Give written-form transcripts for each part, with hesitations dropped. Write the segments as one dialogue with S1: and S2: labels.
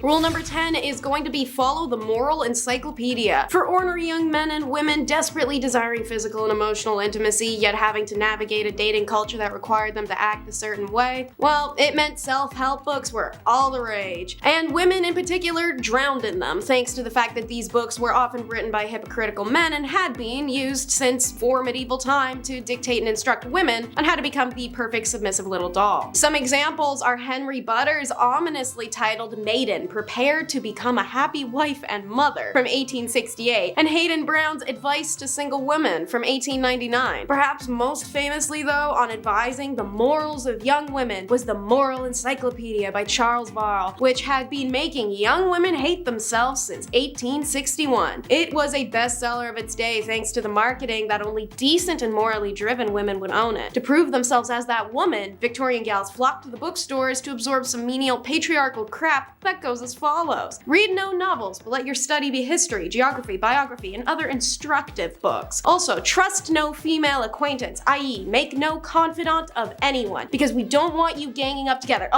S1: Rule number 10 is going to be follow the Moral Encyclopedia. For ornery young men and women desperately desiring physical and emotional intimacy, yet having to navigate a dating culture that required them to act a certain way, well, it meant self-help books were all the rage. And women in particular drowned in them, thanks to the fact that these books were often written by hypocritical men and had been used since for medieval time to dictate and instruct women on how to become the perfect submissive little doll. Some examples are Enri Marta's ominously titled Maiden, Prepared to Become a Happy Wife and Mother from 1868, and Hayden Brown's Advice to Single Women from 1899. Perhaps most famously though, on advising the morals of young women was the Moral Encyclopedia by Charles Varl, which had been making young women hate themselves since 1861. It was a bestseller of its day thanks to the marketing that only decent and morally driven women would own it. To prove themselves as that woman, Victorian gals flocked to the bookstores to absorb some menial patriarchal crap that goes as follows. Read no novels, but let your study be history, geography, biography, and other instructive books. Also, trust no female acquaintance, i.e. make no confidant of anyone, because we don't want you ganging up together.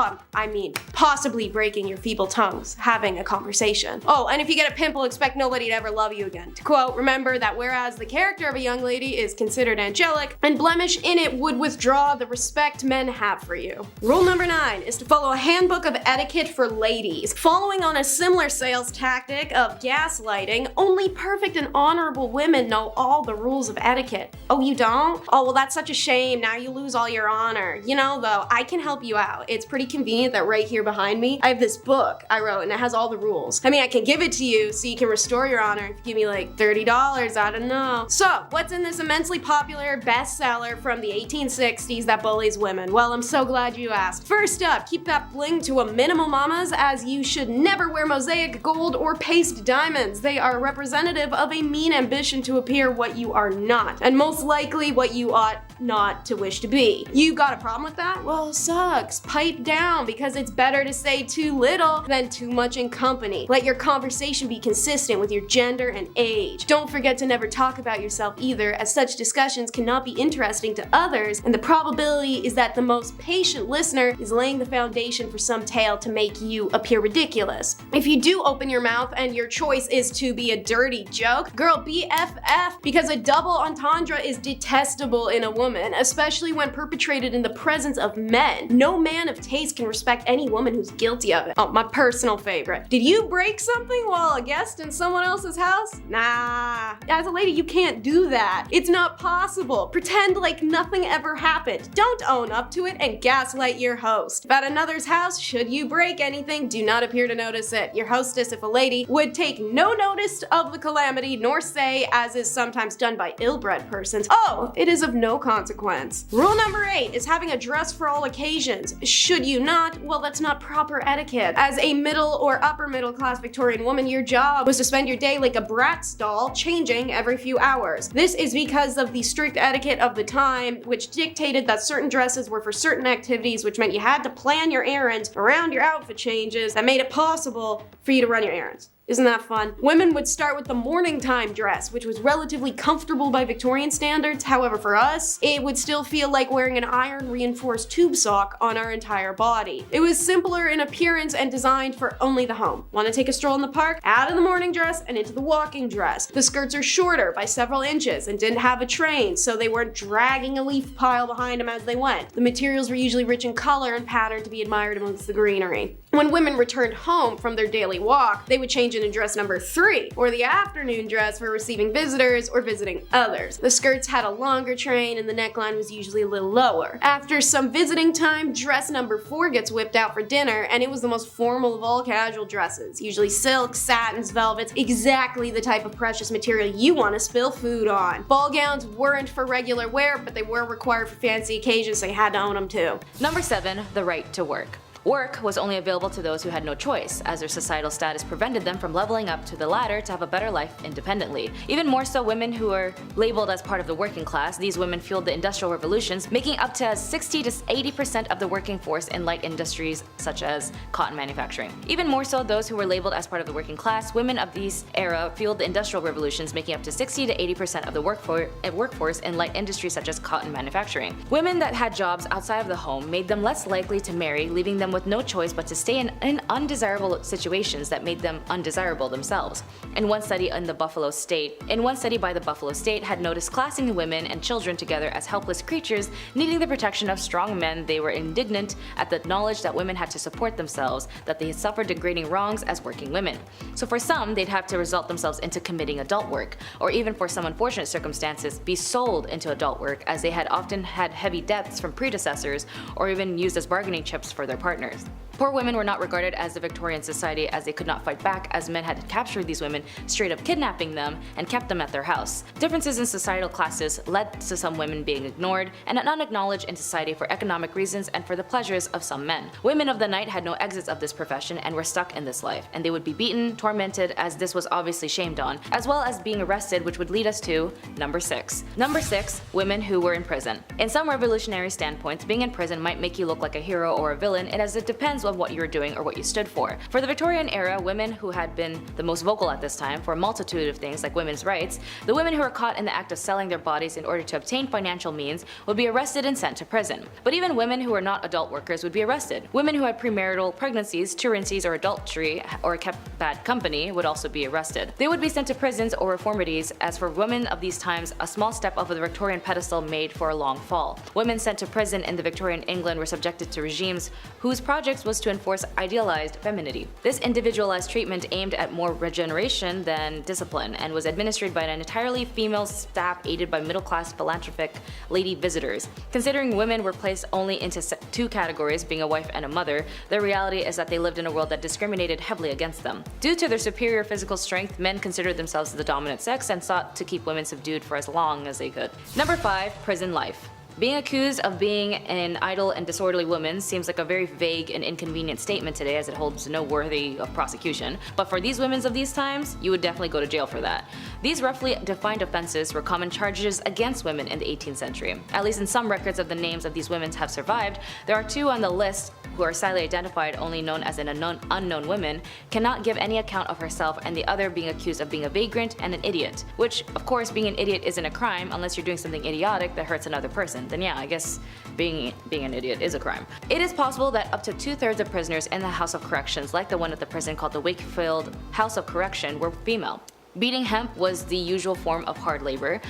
S1: Possibly breaking your feeble tongues, having a conversation. Oh, and if you get a pimple, expect nobody to ever love you again. To quote, remember that whereas the character of a young lady is considered angelic, and blemish in it would withdraw the respect men have for you. Rule number 9 is to follow a handbook of etiquette for ladies. Following on a similar sales tactic of gaslighting, only perfect and honorable women know all the rules of etiquette. Oh, you don't? Oh, well, that's such a shame. Now you lose all your honor. You know, though, I can help you out. It's pretty convenient that right here behind me, I have this book I wrote and it has all the rules. I mean, I can give it to you so you can restore your honor if you give me like $30, I don't know. So, what's in this immensely popular bestseller from the 1860s that bullies women? Well, I'm so glad you asked. First up, keep that bling to a minimum, mamas, as you should never wear mosaic gold or paste diamonds. They are representative of a mean ambition to appear what you are not, and most likely what you ought not to wish to be. You got a problem with that? Well, sucks. Pipe down, because it's better to say too little than too much in company. Let your conversation be consistent with your gender and age. Don't forget to never talk about yourself either, as such discussions cannot be interesting to others, and the probability is that the most patient listener is laying the foundation for some tale to make you appear ridiculous. If you do open your mouth and your choice is to be a dirty joke, girl, BFF, because a double entendre is detestable in a woman, especially when perpetrated in the presence of men. No man of taste can respect any woman who's guilty of it. Oh, my personal favorite. Did you break something while a guest in someone else's house? Nah. As a lady, you can't do that. It's not possible. Pretend like nothing ever happened. Don't own up to it and gaslight your host. If at another's house, should you break anything, do not appear to notice it. Your hostess, if a lady, would take no notice of the calamity, nor say, as is sometimes done by ill-bred persons, oh, it is of no consequence. Rule number 8 is having a dress for all occasions. Should you not? Well, that's not proper etiquette. As a middle or upper middle class Victorian woman, your job was to spend your day like a Bratz doll, changing every few hours. This is because of the strict etiquette of the time, which dictated that certain dresses were for certain activities, which meant you had to plan your errands around your outfit changes that made it possible for you to run your errands. Isn't that fun? Women would start with the morning time dress, which was relatively comfortable by Victorian standards. However, for us, it would still feel like wearing an iron-reinforced tube sock on our entire body. It was simpler in appearance and designed for only the home. Want to take a stroll in the park? Out of the morning dress and into the walking dress. The skirts are shorter by several inches and didn't have a train, so they weren't dragging a leaf pile behind them as they went. The materials were usually rich in color and pattern to be admired amongst the greenery. When women returned home from their daily walk, they would change into dress number 3, or the afternoon dress for receiving visitors or visiting others. The skirts had a longer train and the neckline was usually a little lower. After some visiting time, dress number 4 gets whipped out for dinner, and it was the most formal of all casual dresses. Usually silks, satins, velvets, exactly the type of precious material you want to spill food on. Ball gowns weren't for regular wear, but they were required for fancy occasions, so you had to own them too.
S2: Number 7, the right to work. Work was only available to those who had no choice, as their societal status prevented them from leveling up to the ladder to have a better life independently. Even more so women who were labeled as part of the working class. These women fueled the industrial revolutions, making up to 60 to 80% of the working force in light industries such as cotton manufacturing. Even more so those who were labeled as part of the working class, women of this era fueled the industrial revolutions, making up to 60 to 80% of the workforce in light industries such as cotton manufacturing. Women that had jobs outside of the home made them less likely to marry, leaving them them with no choice but to stay in undesirable situations that made them undesirable themselves. In one study by the Buffalo State had noticed classing women and children together as helpless creatures needing the protection of strong men. They were indignant at the knowledge that women had to support themselves, that they had suffered degrading wrongs as working women. So for some, they'd have to result themselves into committing adult work, or even for some unfortunate circumstances, be sold into adult work, as they had often had heavy debts from predecessors or even used as bargaining chips for their partners. Poor women were not regarded as the Victorian society, as they could not fight back, as men had captured these women, straight up kidnapping them, and kept them at their house. Differences in societal classes led to some women being ignored and unacknowledged in society for economic reasons and for the pleasures of some men. Women of the night had no exits of this profession and were stuck in this life, and they would be beaten, tormented, as this was obviously shamed on, as well as being arrested, which would lead us to number 6. Number 6, women who were in prison. In some revolutionary standpoints, being in prison might make you look like a hero or a villain, and as it depends on what you were doing or what you stood for. For the Victorian era, women who had been the most vocal at this time for a multitude of things like women's rights, the women who were caught in the act of selling their bodies in order to obtain financial means would be arrested and sent to prison. But even women who were not adult workers would be arrested. Women who had premarital pregnancies, truancies, or adultery, or kept bad company would also be arrested. They would be sent to prisons or reformities, as for women of these times, a small step off of the Victorian pedestal made for a long fall. Women sent to prison in the Victorian England were subjected to regimes whose project was to enforce idealized femininity. This individualized treatment aimed at more regeneration than discipline, and was administered by an entirely female staff aided by middle-class philanthropic lady visitors. Considering women were placed only into two categories, being a wife and a mother, the reality is that they lived in a world that discriminated heavily against them. Due to their superior physical strength, men considered themselves the dominant sex and sought to keep women subdued for as long as they could. Number 5, prison life. Being accused of being an idle and disorderly woman seems like a very vague and inconvenient statement today, as it holds no worthy of prosecution, but for these women of these times, you would definitely go to jail for that. These roughly defined offenses were common charges against women in the 18th century. At least in some records of the names of these women have survived, there are 2 on the list who are sadly identified only known as an unknown woman, cannot give any account of herself, and the other being accused of being a vagrant and an idiot. Which, of course, being an idiot isn't a crime unless you're doing something idiotic that hurts another person. Then yeah, I guess being an idiot is a crime. It is possible that up to 2/3 of prisoners in the House of Corrections, like the one at the prison called the Wakefield House of Correction, were female. Beating hemp was the usual form of hard labor,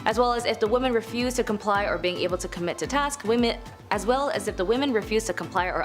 S2: as well as if the women refused to comply or being able to commit to tasks, or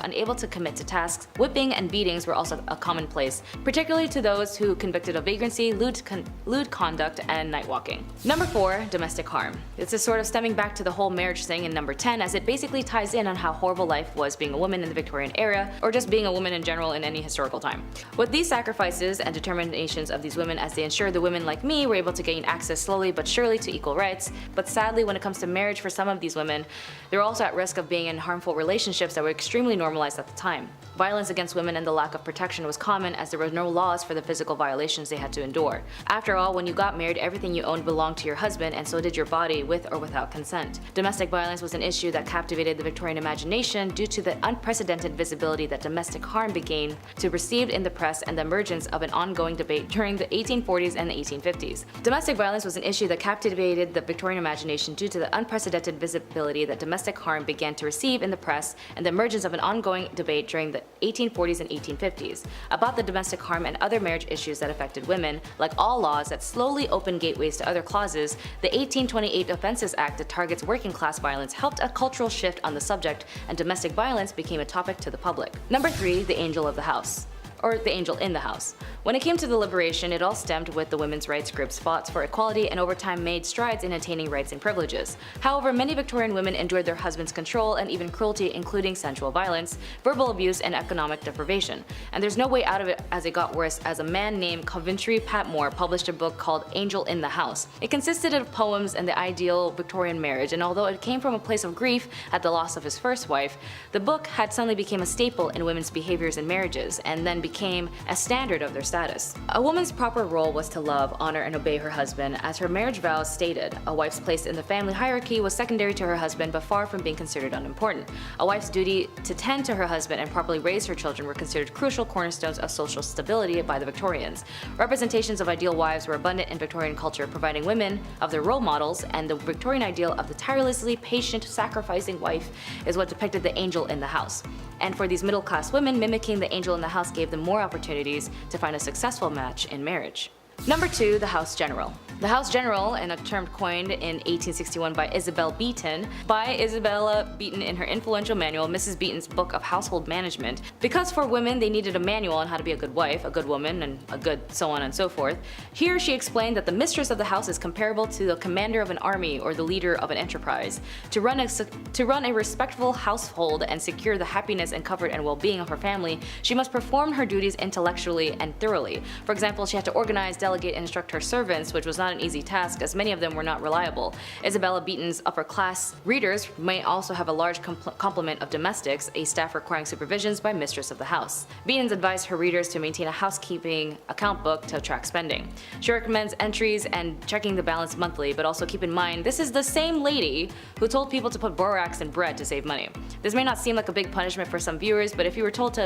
S2: unable to commit to tasks, whipping and beatings were also a commonplace, particularly to those who convicted of vagrancy, lewd conduct, and night walking. Number 4, domestic harm. This is sort of stemming back to the whole marriage thing in number 10, as it basically ties in on how horrible life was being a woman in the Victorian era, or just being a woman in general in any historical time. With these sacrifices and determinations of these women, as they ensured the women like me were able to gain access slowly but surely to equal rights, but sadly when it comes to marriage for some of these women, they're also at risk of being in harmful relationships that were extremely normalized at the time. Violence against women and the lack of protection was common, as there were no laws for the physical violations they had to endure. After all, when you got married, everything you owned belonged to your husband, and so did your body, with or without consent. Domestic violence was an issue that captivated the Victorian imagination due to the unprecedented visibility that domestic harm began to receive in the press and the emergence of an ongoing debate during the 1840s and the 1850s. Domestic violence was an issue that captivated the Victorian imagination due to the unprecedented visibility that domestic harm began to receive in the press and the emergence of an ongoing debate during the 1840s and 1850s about the domestic harm and other marriage issues that affected women. Like all laws that slowly opened gateways to other clauses, the 1828 Offences Act that targets working class violence helped a cultural shift on the subject, and domestic violence became a topic to the public. Number 3, the angel of the house. Or the angel in the house. When it came to the liberation, it all stemmed with the women's rights group's fought for equality and over time made strides in attaining rights and privileges. However, many Victorian women endured their husbands' control and even cruelty, including sensual violence, verbal abuse, and economic deprivation. And there's no way out of it, as it got worse, as a man named Coventry Patmore published a book called Angel in the House. It consisted of poems and the ideal Victorian marriage, and although it came from a place of grief at the loss of his first wife, the book had suddenly become a staple in women's behaviors and marriages, and then became a standard of their style. status. A woman's proper role was to love, honor, and obey her husband, as her marriage vows stated. A wife's place in the family hierarchy was secondary to her husband, but far from being considered unimportant. A wife's duty to tend to her husband and properly raise her children were considered crucial cornerstones of social stability by the Victorians. Representations of ideal wives were abundant in Victorian culture, providing women of their role models, and the Victorian ideal of the tirelessly patient, sacrificing wife is what depicted the angel in the house. And for these middle-class women, mimicking the angel in the house gave them more opportunities to find a successful match in marriage. Number 2, the House General. The House General, in a term coined in 1861 by Isabella Beeton in her influential manual, Mrs. Beeton's Book of Household Management. Because for women they needed a manual on how to be a good wife, a good woman, and a good so on and so forth, here she explained that the mistress of the house is comparable to the commander of an army or the leader of an enterprise. To run a respectful household and secure the happiness and comfort and well-being of her family, she must perform her duties intellectually and thoroughly. For example, she had to organize, delegate, and instruct her servants, which was not an easy task as many of them were not reliable. Isabella Beeton's upper-class readers may also have a large complement of domestics, a staff requiring supervisions by mistress of the house. Beeton's advised her readers to maintain a housekeeping account book to track spending. She recommends entries and checking the balance monthly, but also keep in mind this is the same lady who told people to put borax in bread to save money. This may not seem like a big punishment for some viewers, but if you were told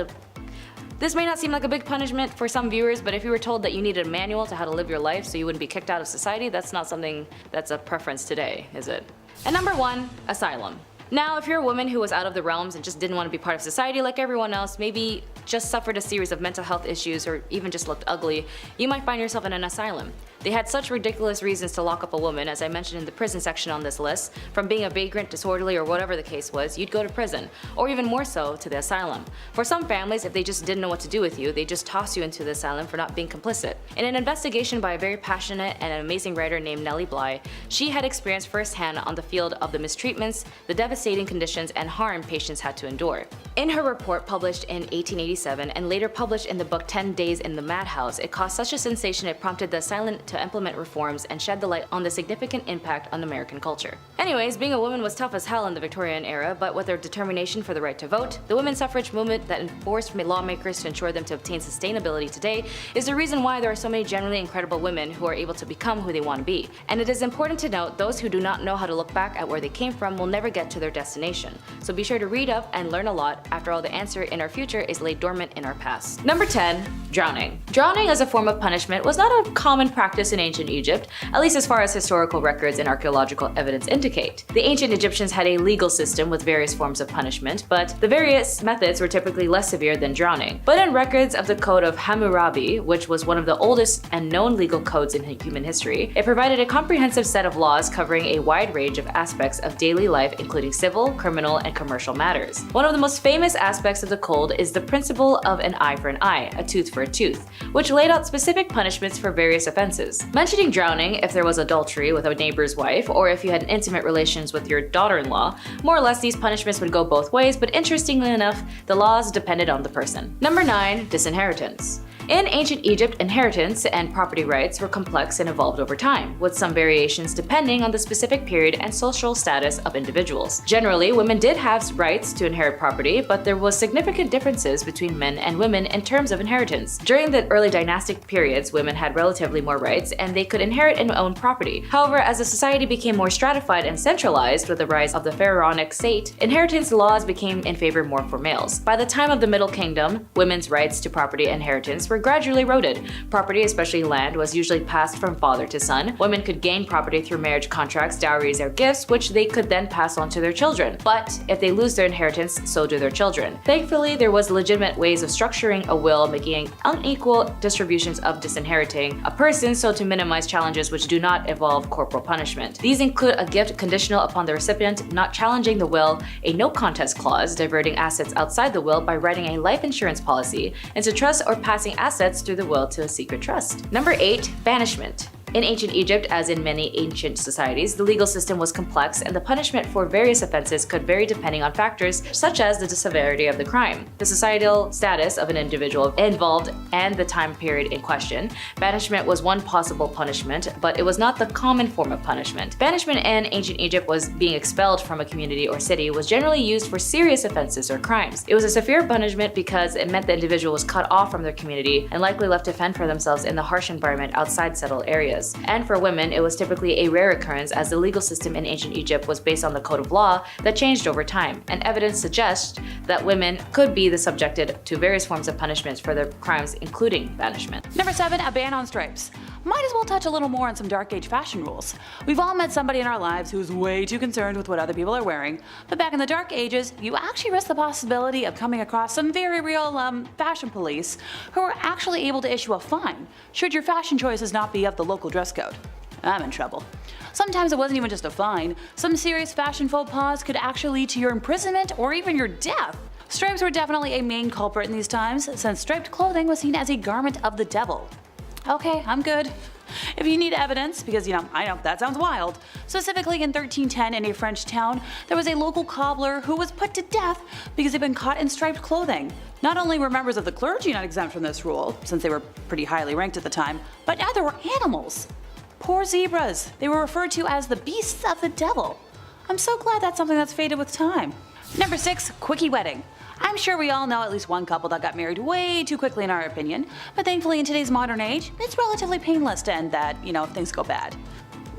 S2: that you needed a manual to how to live your life so you wouldn't be kicked out of society, that's not something that's a preference today, is it? And number 1, Asylum. Now, if you're a woman who was out of the realms and just didn't want to be part of society like everyone else, maybe just suffered a series of mental health issues or even just looked ugly, you might find yourself in an asylum. They had such ridiculous reasons to lock up a woman, as I mentioned in the prison section on this list. From being a vagrant, disorderly, or whatever the case was, you'd go to prison, or even more so, to the asylum. For some families, if they just didn't know what to do with you, they just toss you into the asylum for not being complicit. In an investigation by a very passionate and amazing writer named Nellie Bly, she had experienced firsthand on the field of the mistreatments, the devastating conditions, and harm patients had to endure. In her report published in 1887 and later published in the book 10 Days in the Madhouse, it caused such a sensation it prompted the asylum to implement reforms and shed the light on the significant impact on American culture. Anyways, being a woman was tough as hell in the Victorian era, but with their determination for the right to vote, the women's suffrage movement that enforced lawmakers to ensure them to obtain sustainability today is the reason why there are so many genuinely incredible women who are able to become who they want to be. And it is important to note those who do not know how to look back at where they came from will never get to their destination. So be sure to read up and learn a lot. After all, the answer in our future is laid dormant in our past. Number 10, drowning. Drowning as a form of punishment was not a common practice in ancient Egypt, at least as far as historical records and archaeological evidence indicate. The ancient Egyptians had a legal system with various forms of punishment, but the various methods were typically less severe than drowning. But in records of the Code of Hammurabi, which was one of the oldest and known legal codes in human history, it provided a comprehensive set of laws covering a wide range of aspects of daily life, including civil, criminal, and commercial matters. One of the most famous aspects of the code is the principle of an eye for an eye, a tooth for a tooth, which laid out specific punishments for various offenses. Mentioning drowning if there was adultery with a neighbor's wife, or if you had intimate relations with your daughter-in-law, more or less these punishments would go both ways, but interestingly enough, the laws depended on the person. Number 9, disinheritance. In ancient Egypt, inheritance and property rights were complex and evolved over time, with some variations depending on the specific period and social status of individuals. Generally, women did have rights to inherit property, but there was significant differences between men and women in terms of inheritance. During the early dynastic periods, women had relatively more rights and they could inherit and own property. However, as the society became more stratified and centralized with the rise of the pharaonic state, inheritance laws became in favor more for males. By the time of the Middle Kingdom, women's rights to property and inheritance were gradually eroded. Property, especially land, was usually passed from father to son. Women could gain property through marriage contracts, dowries, or gifts, which they could then pass on to their children. But if they lose their inheritance, so do their children. Thankfully, there was legitimate ways of structuring a will, making unequal distributions of disinheriting a person so to minimize challenges which do not involve corporal punishment. These include a gift conditional upon the recipient not challenging the will, a no contest clause, diverting assets outside the will by writing a life insurance policy into trust, or passing assets through the will to a secret trust. Number 8, banishment. In ancient Egypt, as in many ancient societies, the legal system was complex and the punishment for various offenses could vary depending on factors such as the severity of the crime, the societal status of an individual involved, and the time period in question. Banishment was one possible punishment, but it was not the common form of punishment. Banishment in ancient Egypt was being expelled from a community or city was generally used for serious offenses or crimes. It was a severe punishment because it meant the individual was cut off from their community and likely left to fend for themselves in the harsh environment outside settled areas. And for women, it was typically a rare occurrence as the legal system in ancient Egypt was based on the code of law that changed over time, and evidence suggests that women could be subjected to various forms of punishments for their crimes, including banishment.
S3: Number 7, a ban on stripes. Might as well touch a little more on some dark age fashion rules. We've all met somebody in our lives who's way too concerned with what other people are wearing, but back in the dark ages, you actually risk the possibility of coming across some very real fashion police who are actually able to issue a fine should your fashion choices not be of the local dress code. I'm in trouble. Sometimes it wasn't even just a fine. Some serious fashion faux pas could actually lead to your imprisonment or even your death. Stripes were definitely a main culprit in these times, since striped clothing was seen as a garment of the devil. Okay, I'm good. If you need evidence, because I know that sounds wild. Specifically in 1310 in a French town, there was a local cobbler who was put to death because he'd been caught in striped clothing. Not only were members of the clergy not exempt from this rule, since they were pretty highly ranked at the time, but neither were animals. Poor zebras. They were referred to as the beasts of the devil. I'm so glad that's something that's faded with time. Number 6, Quickie Wedding. I'm sure we all know at least one couple that got married way too quickly in our opinion, but thankfully in today's modern age, it's relatively painless to end that, if things go bad.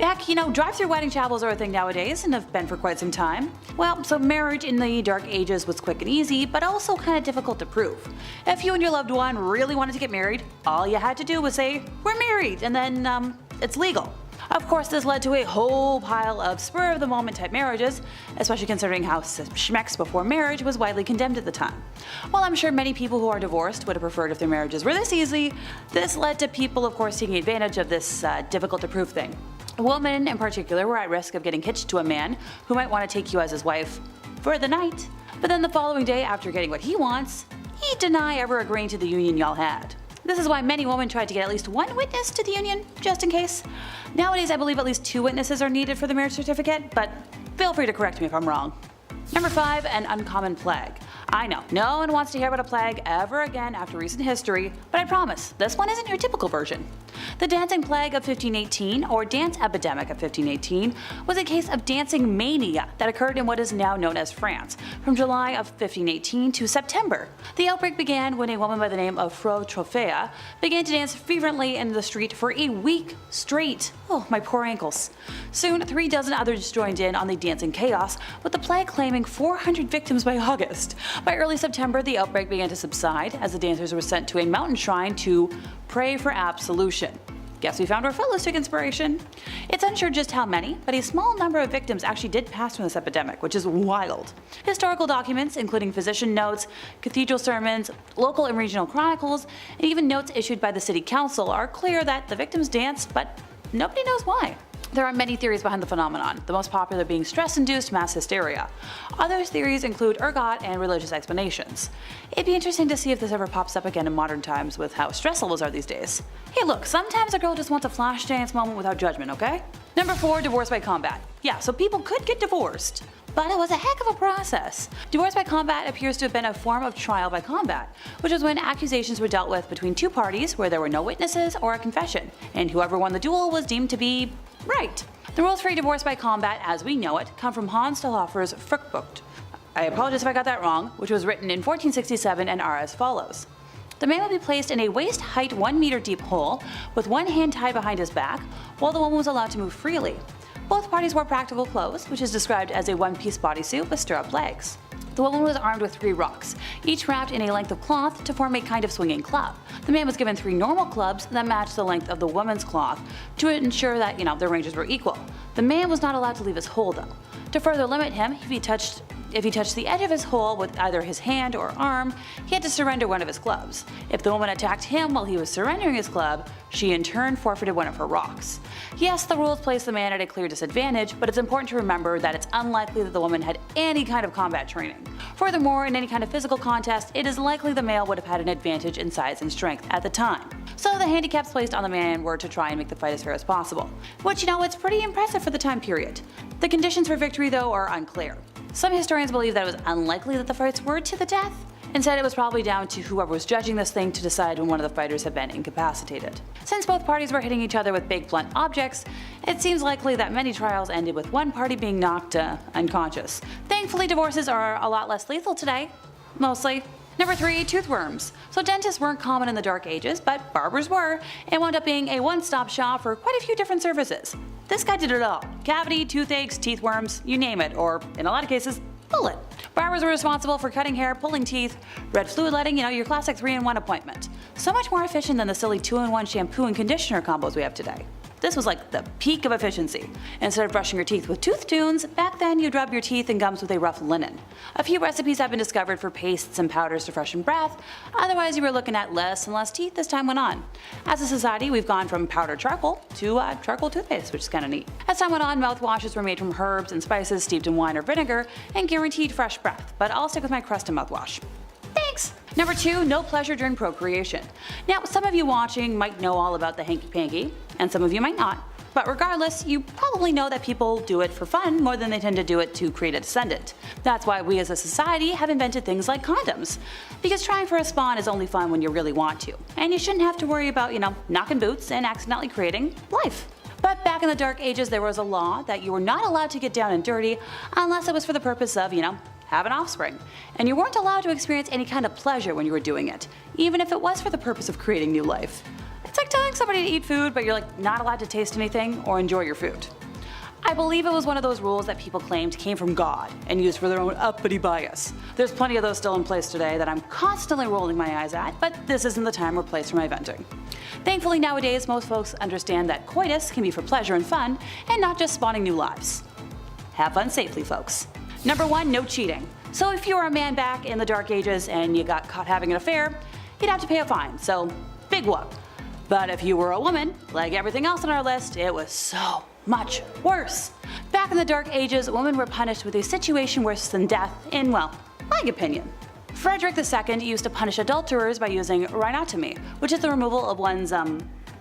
S3: Heck, drive-through wedding chapels are a thing nowadays and have been for quite some time. Well, so marriage in the dark ages was quick and easy, but also kind of difficult to prove. If you and your loved one really wanted to get married, all you had to do was say, "We're married," and then, it's legal. Of course, this led to a whole pile of spur-of-the-moment type marriages, especially considering how schmex before marriage was widely condemned at the time. While I'm sure many people who are divorced would have preferred if their marriages were this easy, this led to people, of course, taking advantage of this difficult-to-prove thing. Women, in particular, were at risk of getting hitched to a man who might want to take you as his wife for the night, but then the following day, after getting what he wants, he'd deny ever agreeing to the union y'all had. This is why many women tried to get at least one witness to the union, just in case. Nowadays, I believe at least 2 witnesses are needed for the marriage certificate, but feel free to correct me if I'm wrong. Number 5, an uncommon plague. I know, no one wants to hear about a plague ever again after recent history, but I promise, this one isn't your typical version. The Dancing Plague of 1518, or Dance Epidemic of 1518, was a case of dancing mania that occurred in what is now known as France, from July of 1518 to September. The outbreak began when a woman by the name of Fro Trofea began to dance fervently in the street for a week straight. Oh, my poor ankles. Soon, 3 dozen others joined in on the dancing chaos, with the plague claiming 400 victims by August. By early September, the outbreak began to subside as the dancers were sent to a mountain shrine to pray for absolution. Guess we found our fellows took inspiration. It's unsure just how many, but a small number of victims actually did pass from this epidemic, which is wild. Historical documents, including physician notes, cathedral sermons, local and regional chronicles, and even notes issued by the city council are clear that the victims danced, but nobody knows why. There are many theories behind the phenomenon, the most popular being stress-induced mass hysteria. Other theories include ergot and religious explanations. It'd be interesting to see if this ever pops up again in modern times with how stress levels are these days. Hey look, sometimes a girl just wants a flash dance moment without judgment, okay? Number 4, divorce by combat. Yeah, so people could get divorced, but it was a heck of a process. Divorce by combat appears to have been a form of trial by combat, which was when accusations were dealt with between 2 parties where there were no witnesses or a confession, and whoever won the duel was deemed to be right. The rules for a divorce by combat, as we know it, come from Hans Stahlhofer's Fruchtbucht. I apologize if I got that wrong, which was written in 1467 and are as follows. The man would be placed in a waist-height 1 meter deep hole with one hand tied behind his back, while the woman was allowed to move freely. Both parties wore practical clothes, which is described as a one-piece bodysuit with stirrup legs. The woman was armed with 3 rocks, each wrapped in a length of cloth to form a kind of swinging club. The man was given 3 normal clubs that matched the length of the woman's cloth to ensure that, their ranges were equal. The man was not allowed to leave his hole though. To further limit him, if he touched if he touched the edge of his hole with either his hand or arm, he had to surrender one of his clubs. If the woman attacked him while he was surrendering his club, she in turn forfeited one of her rocks. Yes, the rules place the man at a clear disadvantage, but it's important to remember that it's unlikely that the woman had any kind of combat training. Furthermore, in any kind of physical contest, it is likely the male would have had an advantage in size and strength at the time. So the handicaps placed on the man were to try and make the fight as fair as possible. Which, it's pretty impressive for the time period. The conditions for victory, though, are unclear. Some historians believe that it was unlikely that the fights were to the death. Instead, it was probably down to whoever was judging this thing to decide when one of the fighters had been incapacitated. Since both parties were hitting each other with big blunt objects, it seems likely that many trials ended with one party being knocked unconscious. Thankfully, divorces are a lot less lethal today. Mostly. Number 3, toothworms. So dentists weren't common in the Dark Ages, but barbers were, and wound up being a one-stop shop for quite a few different services. This guy did it all. Cavity, toothaches, teethworms, you name it, or in a lot of cases, bullet. Barbers were responsible for cutting hair, pulling teeth, red fluid letting, your classic 3-in-1 appointment. So much more efficient than the silly 2-in-1 shampoo and conditioner combos we have today. This was like the peak of efficiency. Instead of brushing your teeth with tooth tunes, back then you'd rub your teeth and gums with a rough linen. A few recipes have been discovered for pastes and powders to freshen breath, otherwise you were looking at less and less teeth as time went on. As a society, we've gone from powdered charcoal to charcoal toothpaste, which is kinda neat. As time went on, mouthwashes were made from herbs and spices steeped in wine or vinegar and guaranteed fresh breath, but I'll stick with my Cresta mouthwash. Thanks! Number 2, no pleasure during procreation. Now, some of you watching might know all about the hanky-panky, and some of you might not. But regardless, you probably know that people do it for fun more than they tend to do it to create a descendant. That's why we as a society have invented things like condoms. Because trying for a spawn is only fun when you really want to. And you shouldn't have to worry about, knocking boots and accidentally creating life. But back in the Dark Ages, there was a law that you were not allowed to get down and dirty unless it was for the purpose of, have an offspring. And you weren't allowed to experience any kind of pleasure when you were doing it, even if it was for the purpose of creating new life. It's like telling somebody to eat food, but you're not allowed to taste anything or enjoy your food. I believe it was one of those rules that people claimed came from God and used for their own uppity bias. There's plenty of those still in place today that I'm constantly rolling my eyes at, but this isn't the time or place for my venting. Thankfully nowadays, most folks understand that coitus can be for pleasure and fun, and not just spawning new lives. Have fun safely, folks. Number 1, no cheating. So if you were a man back in the Dark Ages and you got caught having an affair, you'd have to pay a fine, so big whoop. But if you were a woman, like everything else on our list, it was so much worse. Back in the Dark Ages, women were punished with a situation worse than death in, my opinion. Frederick II used to punish adulterers by using rhinotomy, which is the removal of one's,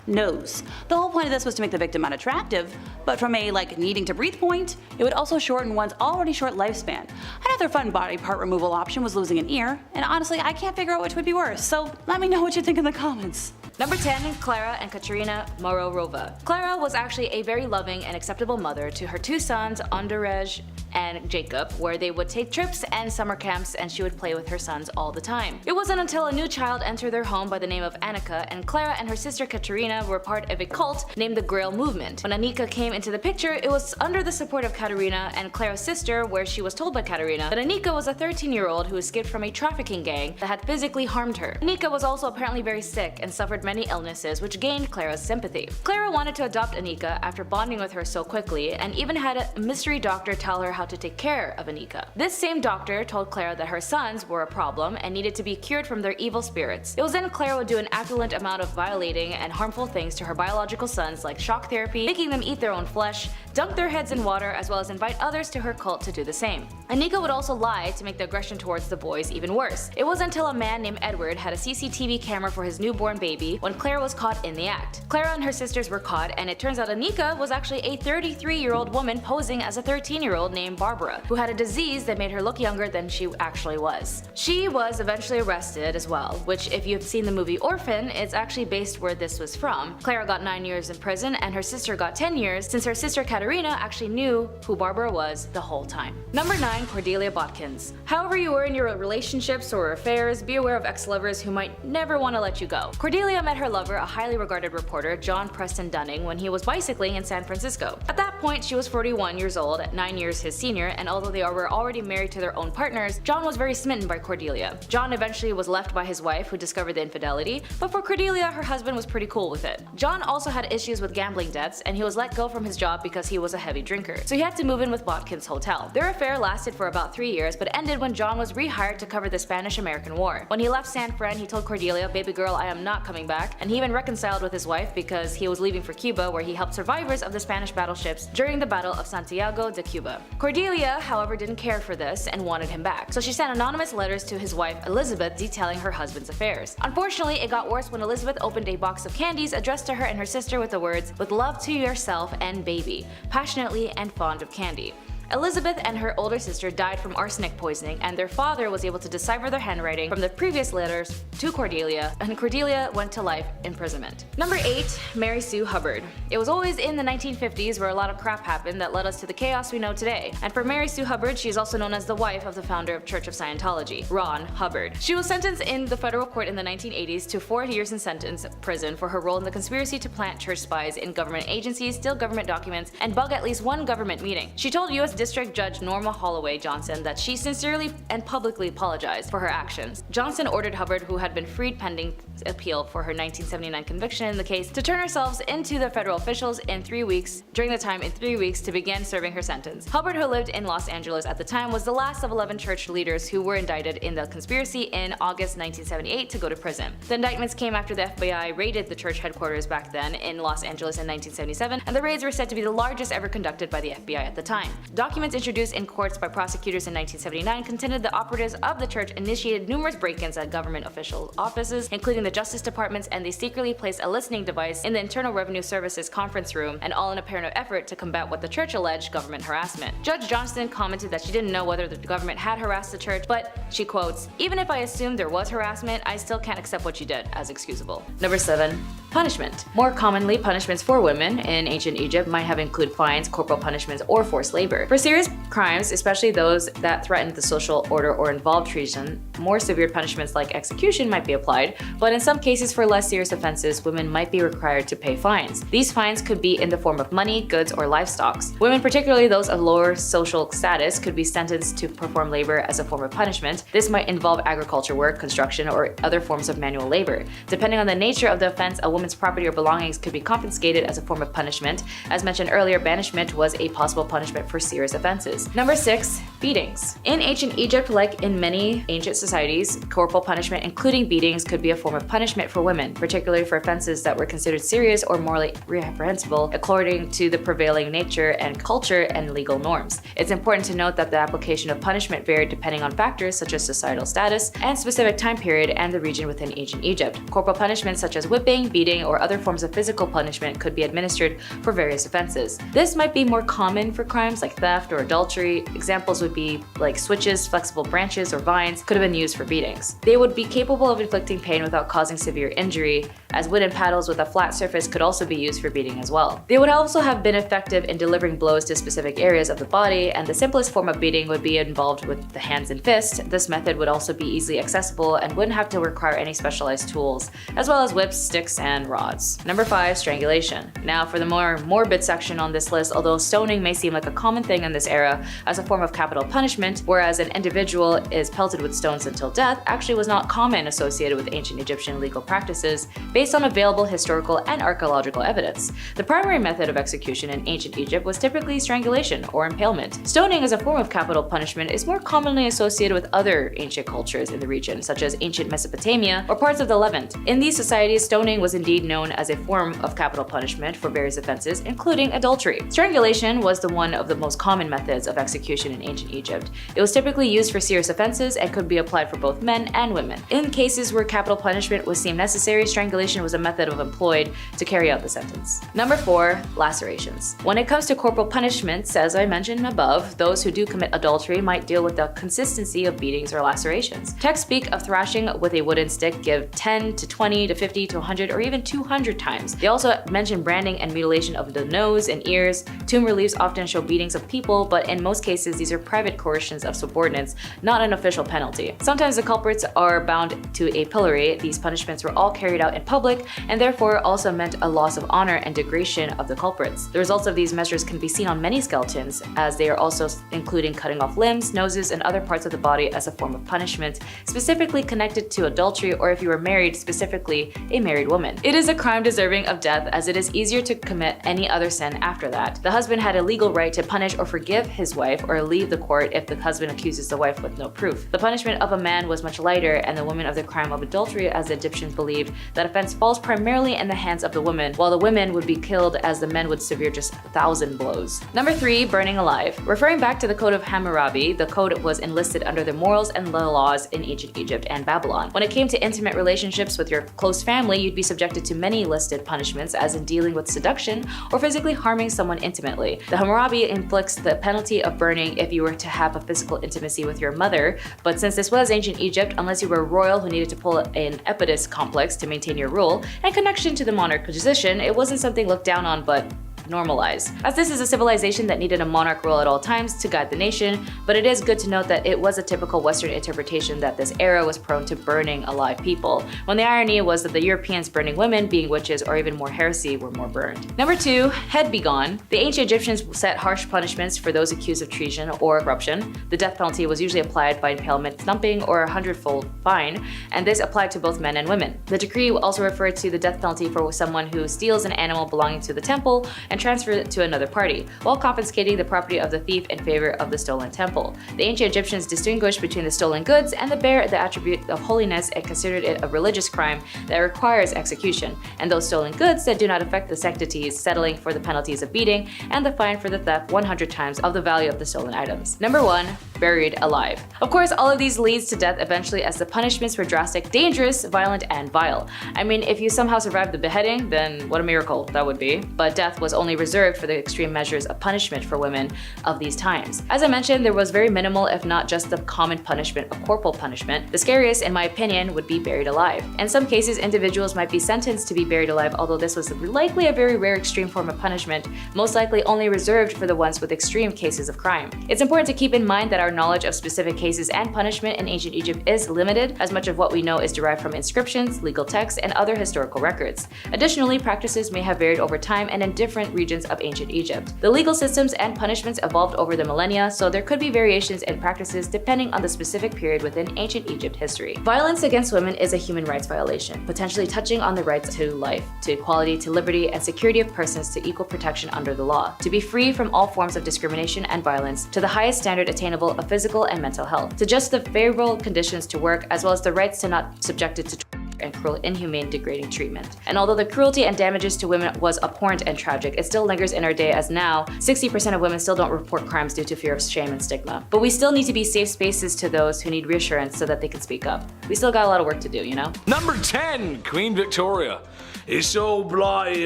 S3: nose. The whole point of this was to make the victim unattractive, but from a needing to breathe point, it would also shorten one's already short lifespan. Another fun body part removal option was losing an ear, and honestly I can't figure out which would be worse, so let me know what you think in the comments.
S2: Number 10, Clara and Katrina Morova. Clara was actually a very loving and acceptable mother to her 2 sons, Andrzej and Jacob, where they would take trips and summer camps and she would play with her sons all the time. It wasn't until a new child entered their home by the name of Annika, and Clara and her sister Katrina were part of a cult named the Grail Movement. When Annika came into the picture, it was under the support of Katerina and Clara's sister, where she was told by Katerina that Annika was a 13-year-old who escaped from a trafficking gang that had physically harmed her. Annika was also apparently very sick and suffered many illnesses, which gained Clara's sympathy. Clara wanted to adopt Annika after bonding with her so quickly, and even had a mystery doctor tell her how to take care of Annika. This same doctor told Clara that her sons were a problem and needed to be cured from their evil spirits. It was then Clara would do an equivalent amount of violating and harmful things to her biological sons, like shock therapy, making them eat their own flesh, dunk their heads in water, as well as invite others to her cult to do the same. Annika would also lie to make the aggression towards the boys even worse. It was until a man named Edward had a CCTV camera for his newborn baby when Clara was caught in the act. Clara and her sisters were caught, and it turns out Annika was actually a 33-year-old woman posing as a 13-year-old named Barbara, who had a disease that made her look younger than she actually was. She was eventually arrested as well, which if you've seen the movie Orphan, it's actually based where this was from. Clara got 9 years in prison and her sister got 10 years, since her sister Katerina actually knew who Barbara was the whole time. Number 9, Cordelia Bodkins. However you were in your relationships or affairs, be aware of ex-lovers who might never want to let you go. Cordelia met her lover, a highly regarded reporter, John Preston Dunning, when he was bicycling in San Francisco. At that point, she was 41 years old, 9 years his Sr., and although they were already married to their own partners, John was very smitten by Cordelia. John eventually was left by his wife, who discovered the infidelity, but for Cordelia, her husband was pretty cool with it. John also had issues with gambling debts, and he was let go from his job because he was a heavy drinker, so he had to move in with Bodkins' hotel. Their affair lasted for about 3 years, but ended when John was rehired to cover the Spanish-American War. When he left San Fran, he told Cordelia, "Baby girl, I am not coming back," and he even reconciled with his wife because he was leaving for Cuba, where he helped survivors of the Spanish battleships during the Battle of Santiago de Cuba. Cordelia, however, didn't care for this and wanted him back, so she sent anonymous letters to his wife Elizabeth detailing her husband's affairs. Unfortunately, it got worse when Elizabeth opened a box of candies addressed to her and her sister with the words, "With love to yourself and baby, passionately and fond of candy." Elizabeth and her older sister died from arsenic poisoning, and their father was able to decipher their handwriting from the previous letters to Cordelia, and Cordelia went to life imprisonment. Number 8. Mary Sue Hubbard. It was always in the 1950s where a lot of crap happened that led us to the chaos we know today. And for Mary Sue Hubbard, she is also known as the wife of the founder of Church of Scientology, Ron Hubbard. She was sentenced in the federal court in the 1980s to 4 years in prison for her role in the conspiracy to plant church spies in government agencies, steal government documents, and bug at least one government meeting. She told U.S. District Judge Norma Holloway Johnson that she sincerely and publicly apologized for her actions. Johnson ordered Hubbard, who had been freed pending appeal for her 1979 conviction in the case, to turn herself into the federal officials in 3 weeks, to begin serving her sentence. Hubbard, who lived in Los Angeles at the time, was the last of 11 church leaders who were indicted in the conspiracy in August 1978 to go to prison. The indictments came after the FBI raided the church headquarters back then in Los Angeles in 1977, and the raids were said to be the largest ever conducted by the FBI at the time. Documents introduced in courts by prosecutors in 1979 contended the operatives of the church initiated numerous break-ins at government official offices, including the Justice Departments, and they secretly placed a listening device in the Internal Revenue Service's conference room, and all in a apparent effort to combat what the church alleged government harassment. Judge Johnston commented that she didn't know whether the government had harassed the church, but she quotes, "Even if I assumed there was harassment, I still can't accept what you did as excusable." Number 7. Punishment. More commonly, punishments for women in ancient Egypt might have included fines, corporal punishments, or forced labor. For serious crimes, especially those that threatened the social order or involved treason, more severe punishments like execution might be applied, but in some cases for less serious offenses, women might be required to pay fines. These fines could be in the form of money, goods, or livestock. Women, particularly those of lower social status, could be sentenced to perform labor as a form of punishment. This might involve agriculture work, construction, or other forms of manual labor. Depending on the nature of the offense, a woman's property or belongings could be confiscated as a form of punishment. As mentioned earlier, banishment was a possible punishment for serious offenses. Number 6. Beatings. In ancient Egypt, like in many ancient societies, corporal punishment, including beatings, could be a form of punishment for women, particularly for offenses that were considered serious or morally reprehensible according to the prevailing nature and culture and legal norms. It's important to note that the application of punishment varied depending on factors such as societal status and specific time period and the region within ancient Egypt. Corporal punishments such as whipping, beating, or other forms of physical punishment could be administered for various offenses. This might be more common for crimes like theft or adultery. Examples would be like switches, flexible branches, or vines could have been used for beatings. They would be capable of inflicting pain without causing severe injury, as wooden paddles with a flat surface could also be used for beating as well. They would also have been effective in delivering blows to specific areas of the body, and the simplest form of beating would be involved with the hands and fists. This method would also be easily accessible and wouldn't have to require any specialized tools, as well as whips, sticks, and rods. Number 5. Strangulation. Now for the more morbid section on this list, although stoning may seem like a common thing in this era as a form of capital punishment, whereas an individual is pelted with stones until death, actually was not common associated with ancient Egyptian legal practices based on available historical and archaeological evidence. The primary method of execution in ancient Egypt was typically strangulation or impalement. Stoning as a form of capital punishment is more commonly associated with other ancient cultures in the region, such as ancient Mesopotamia or parts of the Levant. In these societies, stoning was indeed known as a form of capital punishment for various offenses, including adultery. Strangulation was one of the most common methods of execution in ancient Egypt. It was typically used for serious offenses and could be applied for both men and women. In cases where capital punishment was deemed necessary, strangulation was a method employed to carry out the sentence. Number 4. Lacerations. When it comes to corporal punishments, as I mentioned above, those who do commit adultery might deal with the consistency of beatings or lacerations. Texts speak of thrashing with a wooden stick, give 10 to 20 to 50 to 100 or even even 200 times. They also mention branding and mutilation of the nose and ears. Tomb reliefs often show beatings of people, but in most cases these are private coercions of subordinates, not an official penalty. Sometimes the culprits are bound to a pillory. These punishments were all carried out in public and therefore also meant a loss of honor and degradation of the culprits. The results of these measures can be seen on many skeletons, as they are also including cutting off limbs, noses, and other parts of the body as a form of punishment, specifically connected to adultery or if you were married, specifically a married woman. It is a crime deserving of death, as it is easier to commit any other sin after that. The husband had a legal right to punish or forgive his wife or leave the court if the husband accuses the wife with no proof. The punishment of a man was much lighter, and the woman of the crime of adultery, as the Egyptians believed, that offense falls primarily in the hands of the woman, while the women would be killed as the men would severe just 1,000 blows. Number 3, burning alive. Referring back to the Code of Hammurabi, the code was enlisted under the morals and the laws in ancient Egypt and Babylon. When it came to intimate relationships with your close family, you'd be subjected to many listed punishments, as in dealing with seduction or physically harming someone intimately. The Hammurabi inflicts the penalty of burning if you were to have a physical intimacy with your mother, but since this was ancient Egypt, unless you were royal who needed to pull an Oedipus complex to maintain your rule and connection to the monarch position, it wasn't something looked down on but normalized. As this is a civilization that needed a monarch rule at all times to guide the nation, but it is good to note that it was a typical Western interpretation that this era was prone to burning alive people, when the irony was that the Europeans burning women, being witches or even more heresy, were more burned. Number 2, head be gone. The ancient Egyptians set harsh punishments for those accused of treason or corruption. The death penalty was usually applied by impalement, thumping, or a 100-fold fine, and this applied to both men and women. The decree also referred to the death penalty for someone who steals an animal belonging to the temple and transfer it to another party, while confiscating the property of the thief in favor of the stolen temple. The ancient Egyptians distinguished between the stolen goods and the bear the attribute of holiness and considered it a religious crime that requires execution, and those stolen goods that do not affect the sanctities, settling for the penalties of beating and the fine for the theft 100 times of the value of the stolen items. Number 1, buried alive. Of course, all of these leads to death eventually, as the punishments were drastic, dangerous, violent, and vile. I mean, if you somehow survived the beheading, then what a miracle that would be. But death was only reserved for the extreme measures of punishment for women of these times. As I mentioned, there was very minimal, if not just the common punishment of corporal punishment. The scariest, in my opinion, would be buried alive. In some cases, individuals might be sentenced to be buried alive, although this was likely a very rare extreme form of punishment, most likely only reserved for the ones with extreme cases of crime. It's important to keep in mind that our knowledge of specific cases and punishment in ancient Egypt is limited, as much of what we know is derived from inscriptions, legal texts, and other historical records. Additionally, practices may have varied over time and in different regions of ancient Egypt. The legal systems and punishments evolved over the millennia, so there could be variations in practices depending on the specific period within ancient Egypt history. Violence against women is a human rights violation, potentially touching on the rights to life, to equality, to liberty, and security of persons, to equal protection under the law, to be free from all forms of discrimination and violence, to the highest standard attainable of physical and mental health, to just the favorable conditions to work, as well as the rights to not subjected to and cruel, inhumane, degrading treatment. And although the cruelty and damages to women was abhorrent and tragic, it still lingers in our day, as now 60% of women still don't report crimes due to fear of shame and stigma. But we still need to be safe spaces to those who need reassurance so that they can speak up. We still got a lot of work to do, you know?
S4: Number 10, Queen Victoria. It's old Blighty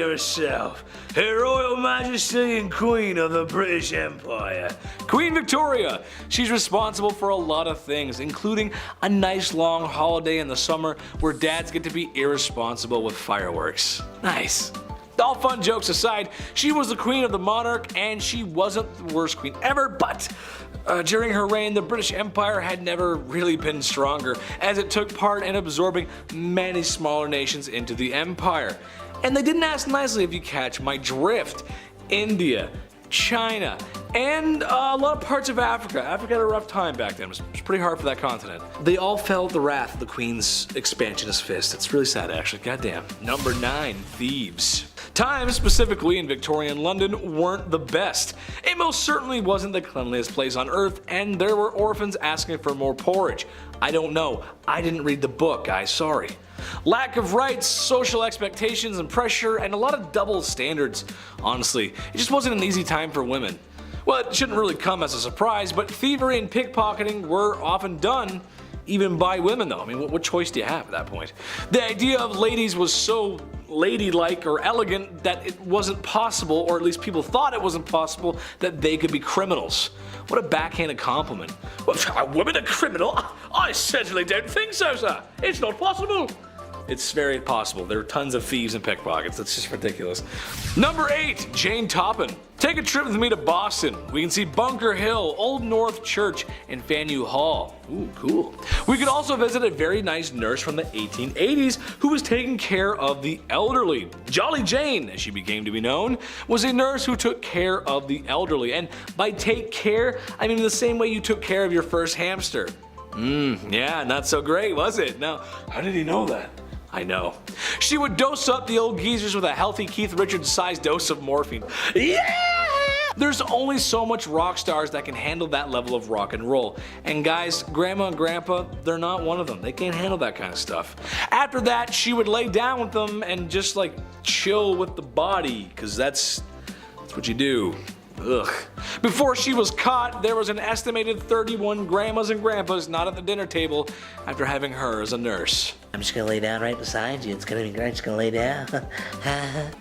S4: herself, Her Royal Majesty and Queen of the British Empire. Queen Victoria. She's responsible for a lot of things, including a nice long holiday in the summer where dads get to be irresponsible with fireworks. Nice. All fun jokes aside, she was the queen of the monarch, and she wasn't the worst queen ever, but during her reign, the British Empire had never really been stronger, as it took part in absorbing many smaller nations into the empire. And they didn't ask nicely, if you catch my drift. India, China, and a lot of parts of Africa. Africa had a rough time back then. It was pretty hard for that continent. They all felt the wrath of the Queen's expansionist fist. It's really sad, actually. Goddamn. Number 9, Thieves. Times, specifically in Victorian London, weren't the best. It most certainly wasn't the cleanliest place on earth, and there were orphans asking for more porridge. I don't know. I didn't read the book, guys. Sorry. Lack of rights, social expectations and pressure, and a lot of double standards. Honestly, it just wasn't an easy time for women. Well, it shouldn't really come as a surprise, but thievery and pickpocketing were often done even by women, though. I mean, what choice do you have at that point? The idea of ladies was so ladylike or elegant that it wasn't possible, or at least people thought it wasn't possible, that they could be criminals. What a backhanded compliment. Well, are women a criminal? I certainly don't think so, sir. It's not possible. It's very possible. There are tons of thieves and pickpockets. That's just ridiculous. Number 8, Jane Toppin. Take a trip with me to Boston. We can see Bunker Hill, Old North Church, and Faneuil Hall. Ooh, cool. We could also visit a very nice nurse from the 1880s who was taking care of the elderly. Jolly Jane, as she became to be known, was a nurse who took care of the elderly. And by take care, I mean the same way you took care of your first hamster. Yeah, not so great, was it? Now, how did he know that? I know. She would dose up the old geezers with a healthy Keith Richards-sized dose of morphine. Yeah! There's only so much rock stars that can handle that level of rock and roll. And guys, Grandma and Grandpa, they're not one of them. They can't handle that kind of stuff. After that, she would lay down with them and just like chill with the body, because that's what you do. Ugh. Before she was caught, there was an estimated 31 grandmas and grandpas not at the dinner table after having her as a nurse.
S5: I'm just gonna lay down right beside you. It's gonna be great. Just gonna lay down.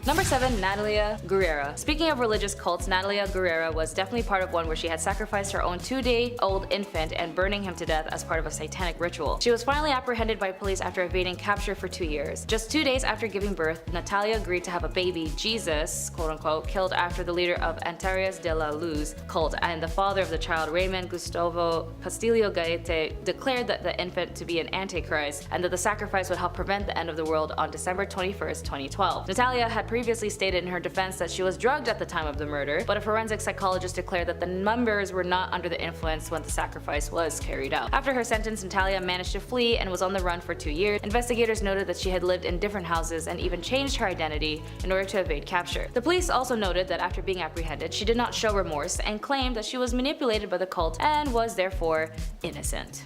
S2: Number 7, Natalia Guera. Speaking of religious cults, Natalia Guera was definitely part of one where she had sacrificed her own 2-day-old infant and burning him to death as part of a satanic ritual. She was finally apprehended by police after evading capture for 2 years. Just 2 days after giving birth, Natalia agreed to have a baby, Jesus, quote-unquote, killed after the leader of Antares de la Luz cult and the father of the child, Raymond Gustavo Castillo Gaete, declared that the infant to be an antichrist and that the sacrifice would help prevent the end of the world on December 21st, 2012. Natalia had previously stated in her defense that she was drugged at the time of the murder, but a forensic psychologist declared that the members were not under the influence when the sacrifice was carried out. After her sentence, Natalia managed to flee and was on the run for 2 years. Investigators noted that she had lived in different houses and even changed her identity in order to evade capture. The police also noted that after being apprehended, she did not show remorse and claimed that she was manipulated by the cult and was therefore innocent.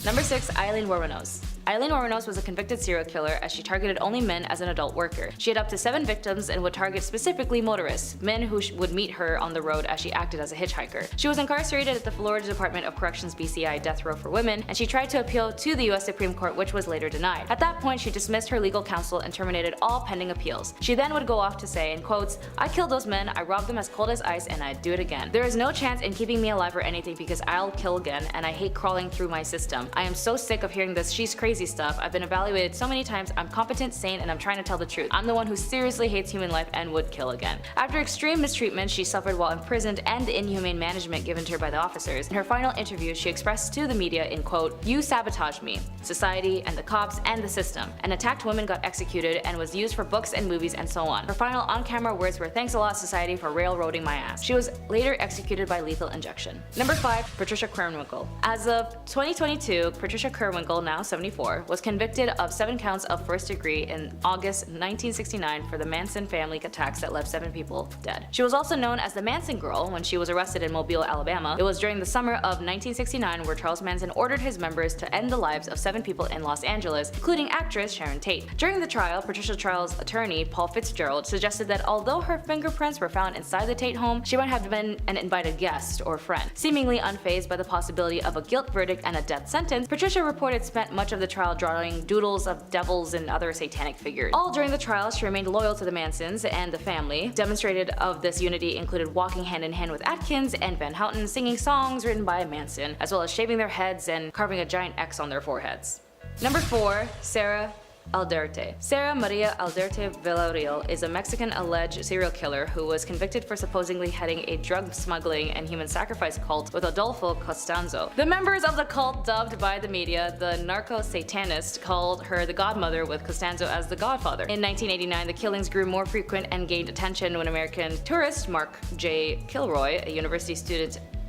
S2: Number 6, Eileen Wuornos. Eileen Wuornos was a convicted serial killer as she targeted only men as an adult worker. She had up to 7 victims and would target specifically motorists, men who would meet her on the road as she acted as a hitchhiker. She was incarcerated at the Florida Department of Corrections BCI death row for women, and she tried to appeal to the US Supreme Court, which was later denied. At that point, she dismissed her legal counsel and terminated all pending appeals. She then would go off to say, in quotes, "I killed those men, I robbed them as cold as ice, and I'd do it again. There is no chance in keeping me alive or anything because I'll kill again, and I hate crawling through my system. I am so sick of hearing this she's crazy stuff. I've been evaluated so many times. I'm competent, sane, and I'm trying to tell the truth. I'm the one who seriously hates human life and would kill again." After extreme mistreatment she suffered while imprisoned and the inhumane management given to her by the officers, in her final interview she expressed to the media in quote, "You sabotaged me, society, and the cops, and the system. An attacked woman got executed and was used for books and movies and so on." Her final on-camera words were, "Thanks a lot, society, for railroading my ass." She was later executed by lethal injection. Number 5, Patricia Krenwinkel. As of 2022, Patricia Krenwinkel, now 74, was convicted of 7 counts of first degree in August 1969 for the Manson family attacks that left 7 people dead. She was also known as the Manson Girl when she was arrested in Mobile, Alabama. It was during the summer of 1969 where Charles Manson ordered his members to end the lives of 7 people in Los Angeles, including actress Sharon Tate. During the trial, Patricia Trial's attorney, Paul Fitzgerald, suggested that although her fingerprints were found inside the Tate home, she might have been an invited guest or friend. Seemingly unfazed by the possibility of a guilt verdict and a death sentence, Patricia reported spent much of the trial drawing doodles of devils and other satanic figures. All during the trial, she remained loyal to the Mansons and the family. Demonstrated of this unity included walking hand in hand with Atkins and Van Houten, singing songs written by Manson, as well as shaving their heads and carving a giant X on their foreheads. Number 4, Sara Alerte. Sara Maria Alerte Villarreal is a Mexican alleged serial killer who was convicted for supposedly heading a drug smuggling and human sacrifice cult with Adolfo Costanzo. The members of the cult, dubbed by the media the narco-satanist, called her the godmother, with Costanzo as the godfather. In 1989, the killings grew more frequent and gained attention when American tourist Mark J. Kilroy, a University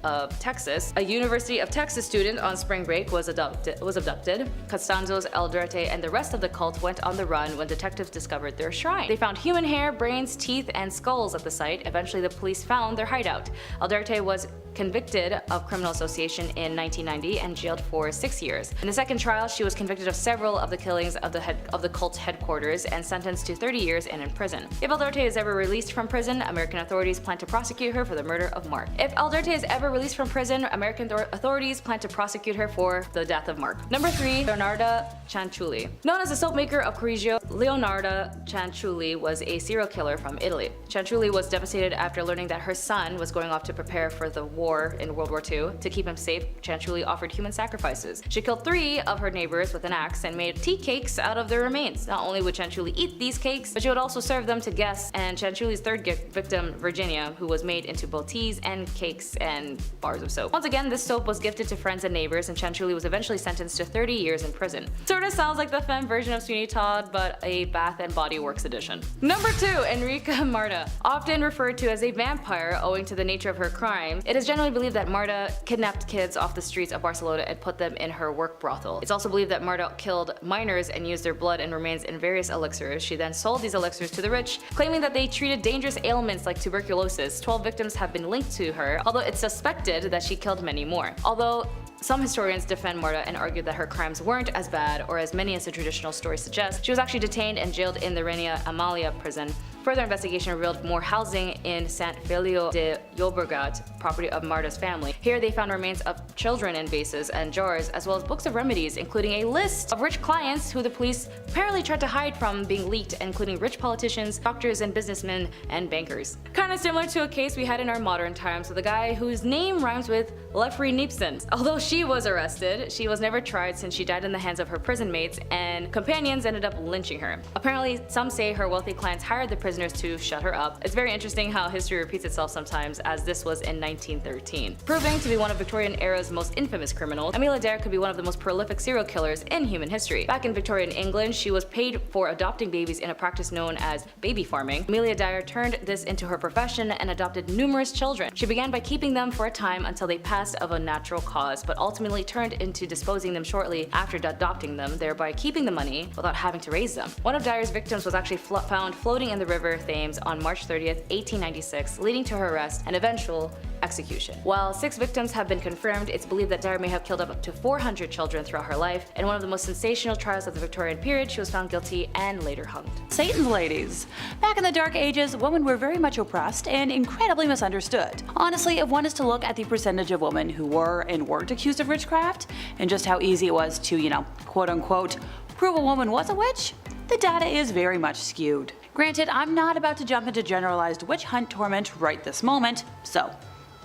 S2: of Texas student on spring break, was abducted. Costanzo's Alerte and the rest of the cult went on the run when detectives discovered their shrine. They found human hair, brains, teeth, and skulls at the site. Eventually, the police found their hideout. Alerte was convicted of criminal association in 1990 and jailed for 6 years. In the second trial, she was convicted of several of the killings of the cult's headquarters and sentenced to 30 years and in prison. If Alerte is ever released from prison, American authorities plan to prosecute her for the murder of Mark. If Alerte is ever released from prison, American authorities plan to prosecute her for the death of Mark. Number 3, Leonardo Chuli. Known as the soap maker of Correggio, Leonardo Chuli was a serial killer from Italy. Chuli was devastated after learning that her son was going off to prepare for the war war in World War II. To keep him safe, Chuli offered human sacrifices. She killed 3 of her neighbors with an axe and made tea cakes out of their remains. Not only would Chuli eat these cakes, but she would also serve them to guests, and Chuli's third victim, Virginia, who was made into both teas and cakes and bars of soap. Once again, this soap was gifted to friends and neighbors, and Chuli was eventually sentenced to 30 years in prison. Sorta sounds like the femme version of Sweeney Todd, but a Bath and Body Works edition. Number 2, Enri Marta. Often referred to as a vampire owing to the nature of her crime, it is generally believed that Marta kidnapped kids off the streets of Barcelona and put them in her work brothel. It's also believed that Marta killed minors and used their blood and remains in various elixirs. She then sold these elixirs to the rich, claiming that they treated dangerous ailments like tuberculosis. 12 victims have been linked to her, although it's suspected that she killed many more. Although some historians defend Marta and argue that her crimes weren't as bad or as many as the traditional story suggests. She was actually detained and jailed in the Reina Amalia prison. Further investigation revealed more housing in Sant Feliu de Llobregat, property of Marta's family. Here they found remains of children in vases and jars, as well as books of remedies, including a list of rich clients who the police apparently tried to hide from being leaked, including rich politicians, doctors and businessmen, and bankers. Kinda similar to a case we had in our modern times with a guy whose name rhymes with Lefrey Neepson. Although she was arrested, she was never tried since she died in the hands of her prison mates, and companions ended up lynching her. Apparently, some say her wealthy clients hired the prisoners to shut her up. It's very interesting how history repeats itself sometimes, as this was in 1913. Proving to be one of Victorian era's most infamous criminals, Amelia Dyer could be one of the most prolific serial killers in human history. Back in Victorian England, she was paid for adopting babies in a practice known as baby farming. Amelia Dyer turned this into her profession and adopted numerous children. She began by keeping them for a time until they passed of a natural cause, but ultimately turned into disposing them shortly after adopting them, thereby keeping the money without having to raise them. One of Dyer's victims was actually found floating in the river Thames on March 30th, 1896, leading to her arrest and eventual execution. While 6 victims have been confirmed, it's believed that Dyer may have killed up to 400 children throughout her life. In one of the most sensational trials of the Victorian period, she was found guilty and later hanged.
S3: Satan's ladies. Back in the Dark Ages, women were very much oppressed and incredibly misunderstood. Honestly, if one is to look at the percentage of women who were and weren't accused of witchcraft, and just how easy it was to, quote unquote, prove a woman was a witch, the data is very much skewed. Granted, I'm not about to jump into generalized witch hunt torment right this moment, so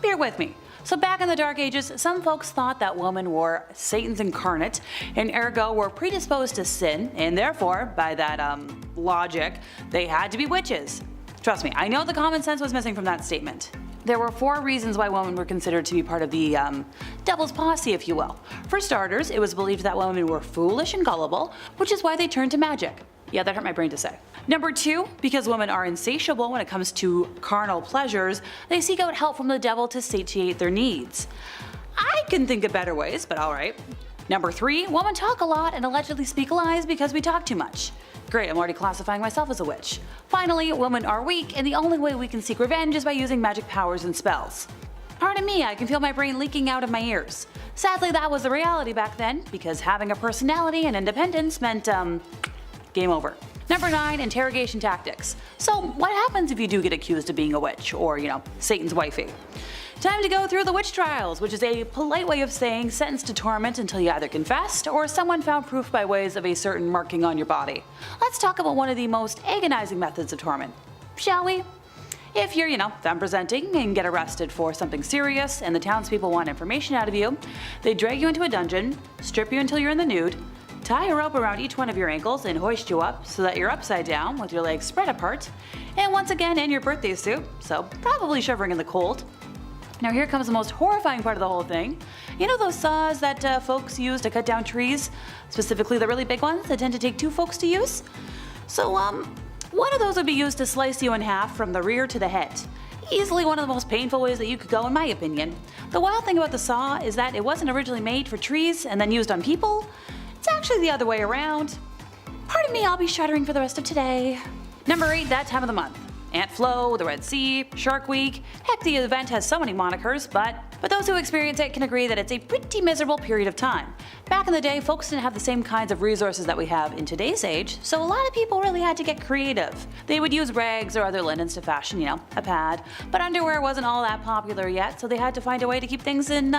S3: bear with me. So back in the Dark Ages, some folks thought that women were Satan's incarnate, and ergo were predisposed to sin, and therefore, by that logic, they had to be witches. Trust me, I know the common sense was missing from that statement. There were 4 reasons why women were considered to be part of the devil's posse, if you will. For starters, it was believed that women were foolish and gullible, which is why they turned to magic. Yeah, that hurt my brain to say. Number 2, because women are insatiable when it comes to carnal pleasures, they seek out help from the devil to satiate their needs. I can think of better ways, but alright. Number 3, women talk a lot and allegedly speak lies because we talk too much. Great, I'm already classifying myself as a witch. Finally, women are weak, and the only way we can seek revenge is by using magic powers and spells. Pardon me, I can feel my brain leaking out of my ears. Sadly, that was the reality back then, because having a personality and independence meant, game over. Number 9, interrogation tactics. So what happens if you do get accused of being a witch, or, Satan's wifey? Time to go through the witch trials, which is a polite way of saying sentenced to torment until you either confessed or someone found proof by ways of a certain marking on your body. Let's talk about one of the most agonizing methods of torment, shall we? If you're, femme presenting and get arrested for something serious and the townspeople want information out of you, they drag you into a dungeon, strip you until you're in the nude, tie a rope around each one of your ankles and hoist you up so that you're upside down with your legs spread apart, and once again in your birthday suit, so probably shivering in the cold. Now here comes the most horrifying part of the whole thing. You know those saws that folks use to cut down trees? Specifically the really big ones that tend to take 2 folks to use? So one of those would be used to slice you in half from the rear to the head. Easily one of the most painful ways that you could go, in my opinion. The wild thing about the saw is that it wasn't originally made for trees and then used on people. It's actually the other way around. Pardon me, I'll be shuddering for the rest of today. Number 8, that time of the month. Ant Flow, the Red Sea, Shark Week. Heck, the event has so many monikers, but those who experience it can agree that it's a pretty miserable period of time. Back in the day, folks didn't have the same kinds of resources that we have in today's age, so a lot of people really had to get creative. They would use rags or other linens to fashion, a pad, but underwear wasn't all that popular yet, so they had to find a way to keep things in,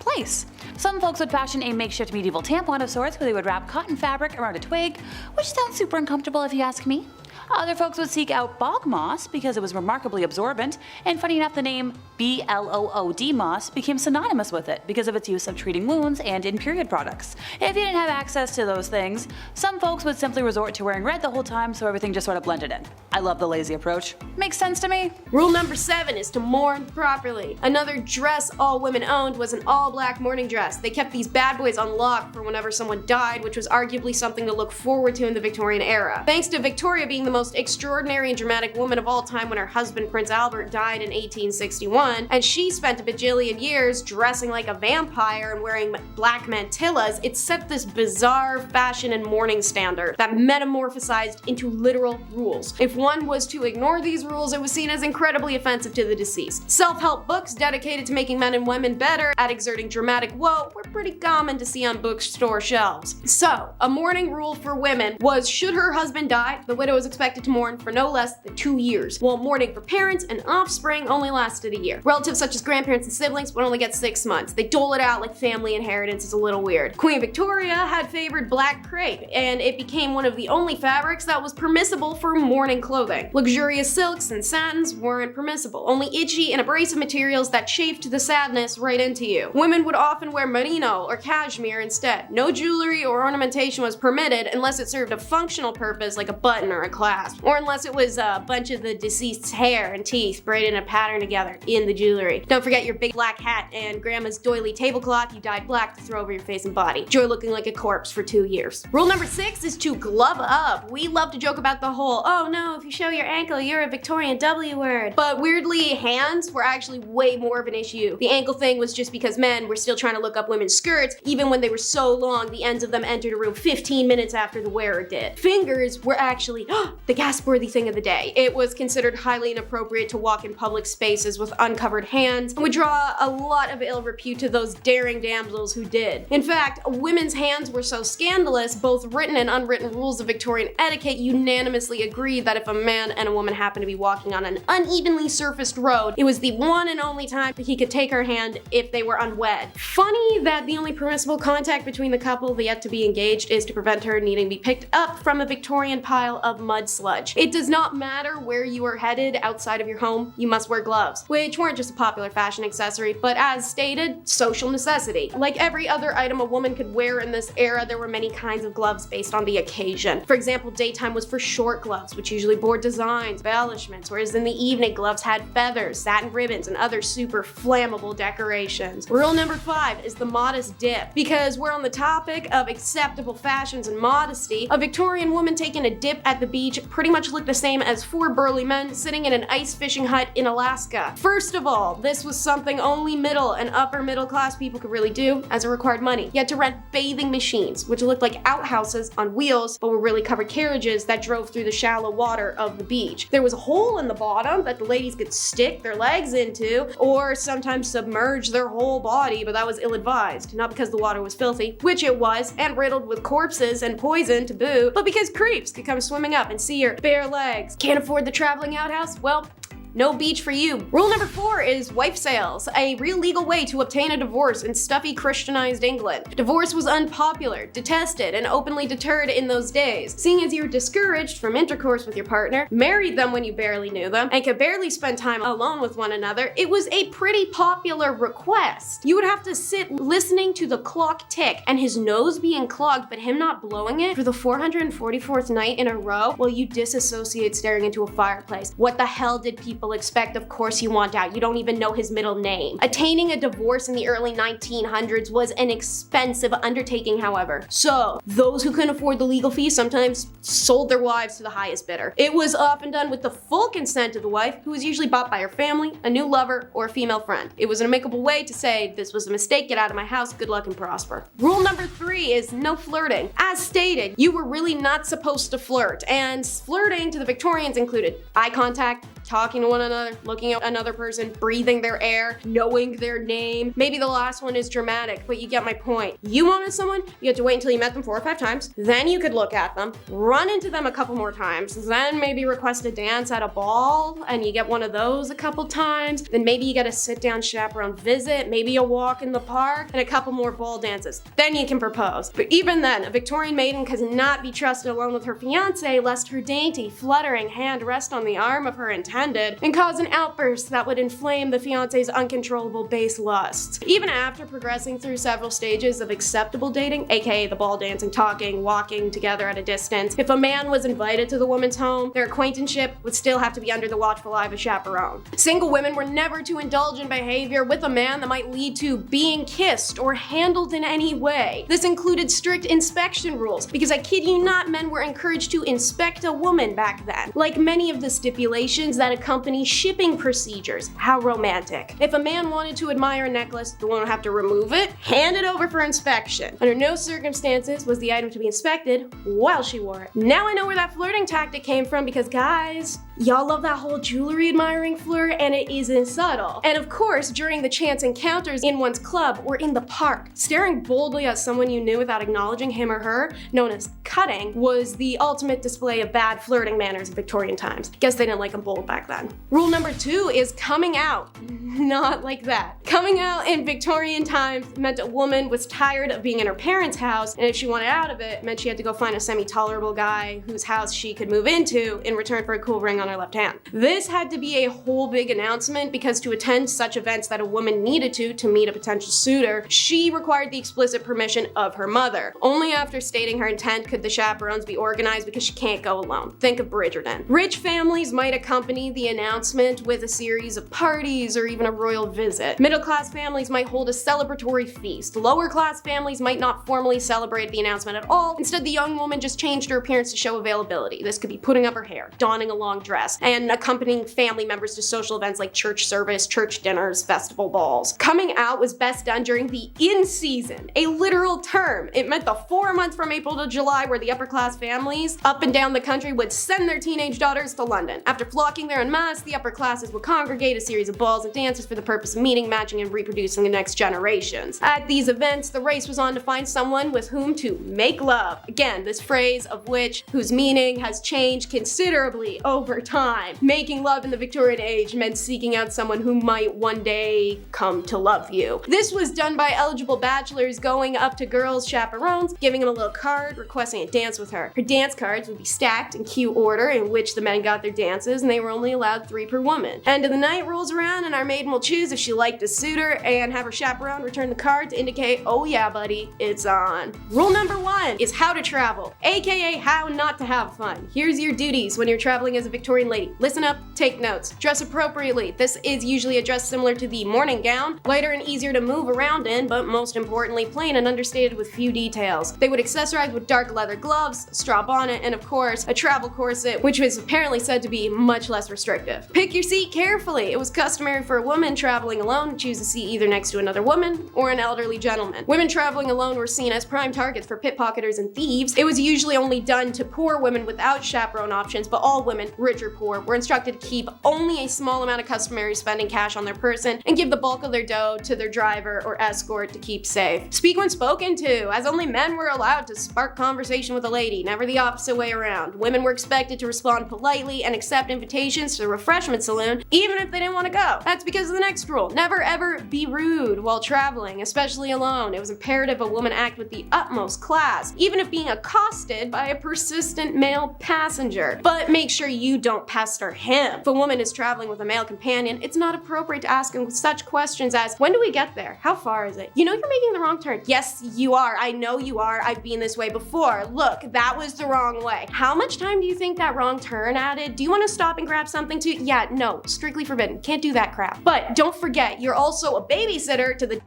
S3: place. Some folks would fashion a makeshift medieval tampon of sorts where they would wrap cotton fabric around a twig, which sounds super uncomfortable if you ask me. Other folks would seek out bog moss because it was remarkably absorbent, and funny enough the name BLOOD moss became synonymous with it because of its use of treating wounds and in period products. If you didn't have access to those things, some folks would simply resort to wearing red the whole time so everything just sort of blended in. I love the lazy approach. Makes sense to me.
S1: Rule number 7 is to mourn properly. Another dress all women owned was an all-black mourning dress. They kept these bad boys on lock for whenever someone died, which was arguably something to look forward to in the Victorian era. Thanks to Victoria being the most extraordinary and dramatic woman of all time when her husband Prince Albert died in 1861, and she spent a bajillion years dressing like a vampire and wearing black mantillas, it set this bizarre fashion and mourning standard that metamorphosized into literal rules. If one was to ignore these rules, it was seen as incredibly offensive to the deceased. Self-help books dedicated to making men and women better at exerting dramatic woe were pretty common to see on bookstore shelves. So, a mourning rule for women was should her husband die, the widow was expected to mourn for no less than 2 years, while mourning for parents and offspring only lasted a year. Relatives such as grandparents and siblings would only get 6 months. They dole it out like family inheritance is a little weird. Queen Victoria had favored black crepe, and it became one of the only fabrics that was permissible for mourning clothing. Luxurious silks and satins weren't permissible, only itchy and abrasive materials that chafed the sadness right into you. Women would often wear merino or cashmere instead. No jewelry or ornamentation was permitted unless it served a functional purpose like a button or a clasp, or unless it was a bunch of the deceased's hair and teeth braided in a pattern together in the jewelry. Don't forget your big black hat and grandma's doily tablecloth you dyed black to throw over your face and body. Enjoy looking like a corpse for 2 years. Rule number 6 is to glove up. We love to joke about the whole, oh no, if you show your ankle, you're a Victorian W word. But weirdly, hands were actually way more of an issue. The ankle thing was just because men were still trying to look up women's skirts, even when they were so long the ends of them entered a room 15 minutes after the wearer did. Fingers were actually the gasp-worthy thing of the day. It was considered highly inappropriate to walk in public spaces with uncovered hands, and would draw a lot of ill repute to those daring damsels who did. In fact, women's hands were so scandalous, both written and unwritten rules of Victorian etiquette unanimously agreed that if a man and a woman happened to be walking on an unevenly surfaced road, it was the one and only time that he could take her hand if they were unwed. Funny that the only permissible contact between the couple yet to be engaged is to prevent her needing to be picked up from a Victorian pile of mud sludge. It does not matter where you are headed outside of your home, you must wear gloves, which weren't just a popular fashion accessory, but as stated, social necessity. Like every other item a woman could wear in this era, there were many kinds of gloves based on the occasion. For example, daytime was for short gloves, which usually bore designs, embellishments, whereas in the evening, gloves had feathers, satin ribbons, and other super flammable decorations. Rule number 5 is the modest dip. Because we're on the topic of acceptable fashions and modesty, a Victorian woman taking a dip at the beach pretty much looked the same as 4 burly men sitting in an ice fishing hut in Alaska. First of all, this was something only middle and upper middle class people could really do, as it required money. You had to rent bathing machines, which looked like outhouses on wheels, but were really covered carriages that drove through the shallow water of the beach. There was a hole in the bottom that the ladies could stick their legs into, or sometimes submerge their whole body, but that was ill-advised. Not because the water was filthy, which it was, and riddled with corpses and poison to boot, but because creeps could come swimming up and see your bare legs. Can't afford the traveling outhouse? Well, no beach for you. Rule number 4 is wife sales, a real legal way to obtain a divorce in stuffy Christianized England. Divorce was unpopular, detested, and openly deterred in those days. Seeing as you were discouraged from intercourse with your partner, married them when you barely knew them, and could barely spend time alone with one another, it was a pretty popular request. You would have to sit listening to the clock tick and his nose being clogged but him not blowing it for the 444th night in a row while you disassociate staring into a fireplace. What the hell did people expect? Of course you want out. You don't even know his middle name. Attaining a divorce in the early 1900s was an expensive undertaking, however. So, those who couldn't afford the legal fees sometimes sold their wives to the highest bidder. It was often done with the full consent of the wife, who was usually bought by her family, a new lover, or a female friend. It was an amicable way to say, this was a mistake, get out of my house, good luck and prosper. Rule number 3 is no flirting. As stated, you were really not supposed to flirt, and flirting to the Victorians included eye contact, talking to one another, looking at another person, breathing their air, knowing their name. Maybe the last one is dramatic, but you get my point. You wanted someone, you had to wait until you met them 4 or 5 times, then you could look at them, run into them a couple more times, then maybe request a dance at a ball, and you get one of those a couple times, then maybe you get a sit-down chaperone visit, maybe a walk in the park, and a couple more ball dances. Then you can propose. But even then, a Victorian maiden could not be trusted alone with her fiancé lest her dainty, fluttering hand rest on the arm of her intended and cause an outburst that would inflame the fiancé's uncontrollable base lusts. Even after progressing through several stages of acceptable dating, aka the ball dancing, talking, walking together at a distance, if a man was invited to the woman's home, their acquaintanceship would still have to be under the watchful eye of a chaperone. Single women were never to indulge in behavior with a man that might lead to being kissed or handled in any way. This included strict inspection rules, because I kid you not, men were encouraged to inspect a woman back then, like many of the stipulations that accompany shipping procedures. How romantic. If a man wanted to admire a necklace, the woman would have to remove it, hand it over for inspection. Under no circumstances was the item to be inspected while she wore it. Now I know where that flirting tactic came from, because guys, y'all love that whole jewelry admiring flirt, and it isn't subtle. And of course, during the chance encounters in one's club or in the park, staring boldly at someone you knew without acknowledging him or her, known as cutting, was the ultimate display of bad flirting manners in Victorian times. Guess they didn't like them bold back then. Rule number 2 is coming out. Not like that. Coming out in Victorian times meant a woman was tired of being in her parents' house, and if she wanted out of it, meant she had to go find a semi-tolerable guy whose house she could move into in return for a cool ring on her left hand. This had to be a whole big announcement, because to attend such events that a woman needed to meet a potential suitor, she required the explicit permission of her mother. Only after stating her intent could the chaperones be organized, because she can't go alone. Think of Bridgerton. Rich families might accompany the announcement with a series of parties or even a royal visit. Middle-class families might hold a celebratory feast. Lower-class families might not formally celebrate the announcement at all. Instead, the young woman just changed her appearance to show availability. This could be putting up her hair, donning a long dress, and accompanying family members to social events like church service, church dinners, festival balls. Coming out was best done during the in-season, a literal term. It meant the 4 months from April to July where the upper-class families up and down the country would send their teenage daughters to London. After flocking there en masse, the upper classes would congregate a series of balls and dances for the purpose of meeting, matching, and reproducing the next generations. At these events, the race was on to find someone with whom to make love. Again, this phrase of whose meaning has changed considerably over time. Making love in the Victorian age meant seeking out someone who might one day come to love you. This was done by eligible bachelors going up to girls' chaperones, giving them a little card, requesting a dance with her. Her dance cards would be stacked in cue order in which the men got their dances, and they were only allowed 3 per woman. End of the night rolls around, and our maiden will choose if she liked a suitor and have her chaperone return the card to indicate, oh yeah buddy, it's on. Rule number 1 is how to travel, aka how not to have fun. Here's your duties when you're traveling as a Victorian lady. Listen up, take notes. Dress appropriately. This is usually a dress similar to the morning gown, lighter and easier to move around in, but most importantly plain and understated with few details. They would accessorize with dark leather gloves, a straw bonnet, and of course a travel corset, which was apparently said to be much less restrictive. Pick your seat carefully. It was customary for a woman traveling alone to choose a seat either next to another woman or an elderly gentleman. Women traveling alone were seen as prime targets for pickpocketers and thieves. It was usually only done to poor women without chaperone options, but all women, rich or poor, were instructed to keep only a small amount of customary spending cash on their person and give the bulk of their dough to their driver or escort to keep safe. Speak when spoken to, as only men were allowed to spark conversation with a lady, never the opposite way around. Women were expected to respond politely and accept invitations to the refreshment saloon, even if they didn't want to go. That's because of the next rule. Never ever be rude while traveling, especially alone. It was imperative a woman act with the utmost class, even if being accosted by a persistent male passenger. But make sure you don't pester him. If a woman is traveling with a male companion, it's not appropriate to ask him such questions as, when do we get there? How far is it? You know you're making the wrong turn. Yes, you are. I know you are. I've been this way before. Look, that was the wrong way. How much time do you think that wrong turn added? Do you want to stop and grab something too? Yeah, no, strictly forbidden. Can't do that crap. But don't forget, you're also a babysitter to the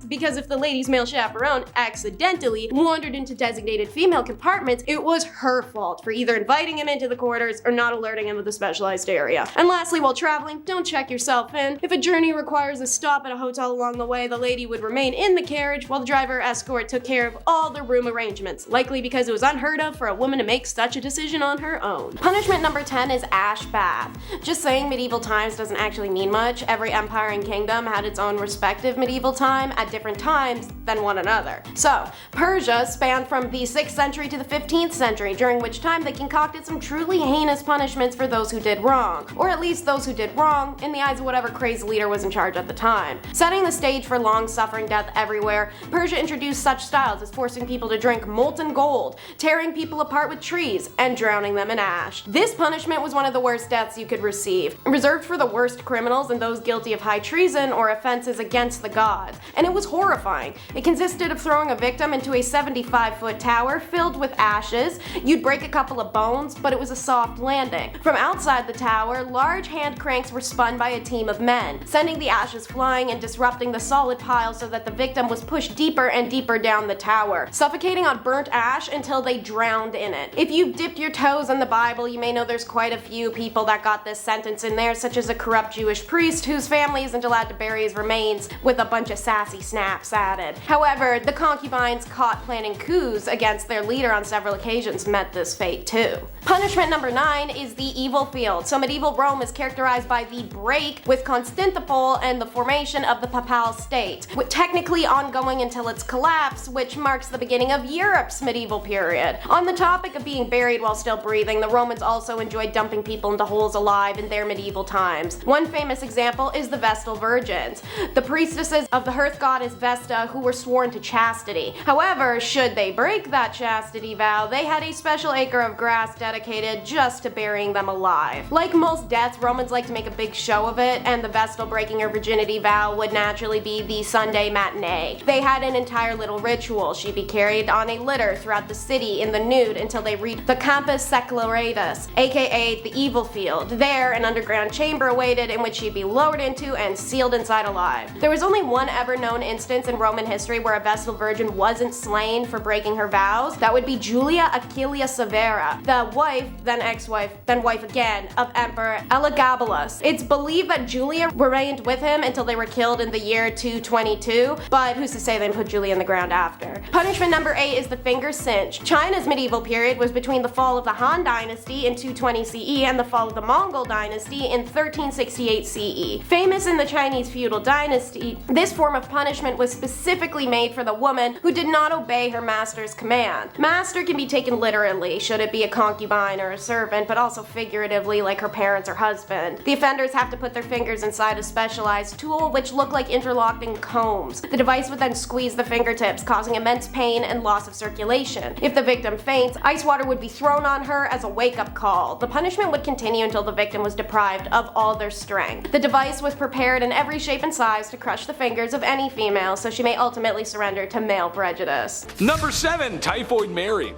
S1: because if the lady's male chaperone accidentally wandered into designated female compartments, it was her fault for either inviting him into the quarters or not alerting him of the specialized area. And lastly, while traveling, don't check yourself in. If a journey requires a stop at a hotel along the way, the lady would remain in the carriage while the driver escort took care of all the room arrangements, likely because it was unheard of for a woman to make such a decision on her own. Punishment number 10 is ash bath. Just saying medieval times doesn't actually mean much. Every empire and kingdom had its own respective medieval time at different times than one another. So, Persia spanned from the 6th century to the 15th century, during which time they concocted some truly heinous punishments for those who did wrong, or at least those who did wrong in the eyes of whatever crazy leader was in charge at the time. Setting the stage for long-suffering death everywhere, Persia introduced such styles as forcing people to drink molten gold, tearing people apart with trees, and drowning them in ash. This punishment was one of the worst deaths you could receive, reserved for the worst criminals and those guilty of high treason or offenses against the gods, and it was horrifying. It consisted of throwing a victim into a 75-foot tower filled with ashes. You'd break a couple of bones, but it was a soft landing. From outside the tower, large hand cranks were spun by a team of men, sending the ashes flying and disrupting the solid pile so that the victim was pushed deeper and deeper down the tower, suffocating on burnt ash until they drowned in it. If you've dipped your toes in the Bible, you may know there's quite a few people that got this sentence in there, such as a corrupt Jewish priest whose family isn't allowed to bury his remains with a bunch of sassy snaps added. However, the concubines caught planning coups against their leader on several occasions met this fate too. Punishment number 9 is the evil field. So medieval Rome is characterized by the break with Constantinople and the formation of the Papal State, technically ongoing until its collapse, which marks the beginning of Europe's medieval period. On the topic of being buried while still breathing, the Romans also enjoyed dumping people into holes alive in their medieval times. One famous example is the Vestal Virgins, the priestesses of the hearth goddess Vesta who were sworn to chastity. However, should they break that chastity vow, they had a special acre of grass dedicated just to burying them alive. Like most deaths, Romans like to make a big show of it, and the Vestal breaking her virginity vow would naturally be the Sunday matinee. They had an entire little ritual. She'd be carried on a litter throughout the city in the nude until they reached the Campus Seculatus, aka the evil field. There, an underground chamber awaited in which she'd be lowered into and sealed inside alive. There was only one ever known instance in Roman history where a Vestal Virgin wasn't slain for breaking her vows. That would be Julia Aquilia Severa, the wife, then ex-wife, then wife again, of Emperor Elagabalus. It's believed that Julia remained with him until they were killed in the year 222, but who's to say they put Julia in the ground after. Punishment number 8 is the finger cinch. China's medieval period was between the fall of the Han Dynasty in 220 CE and the fall of the Mongol Dynasty in 1368 CE. Famous in the Chinese feudal dynasty, this form of punishment was specifically made for the woman who did not obey her master's command. Master can be taken literally, should it be a concubine or a servant, but also figuratively like her parents or husband. The offenders have to put their fingers inside a specialized tool which look like interlocking combs. The device would then squeeze the fingertips, causing immense pain and loss of circulation. If the victim faints, ice water would be thrown on her as a wake-up call. The punishment would continue until the victim was deprived of all their strength. The device was prepared in every shape and size to crush the fingers of any female, so she may ultimately surrender to male prejudice.
S4: Number 7, Typhoid Mary.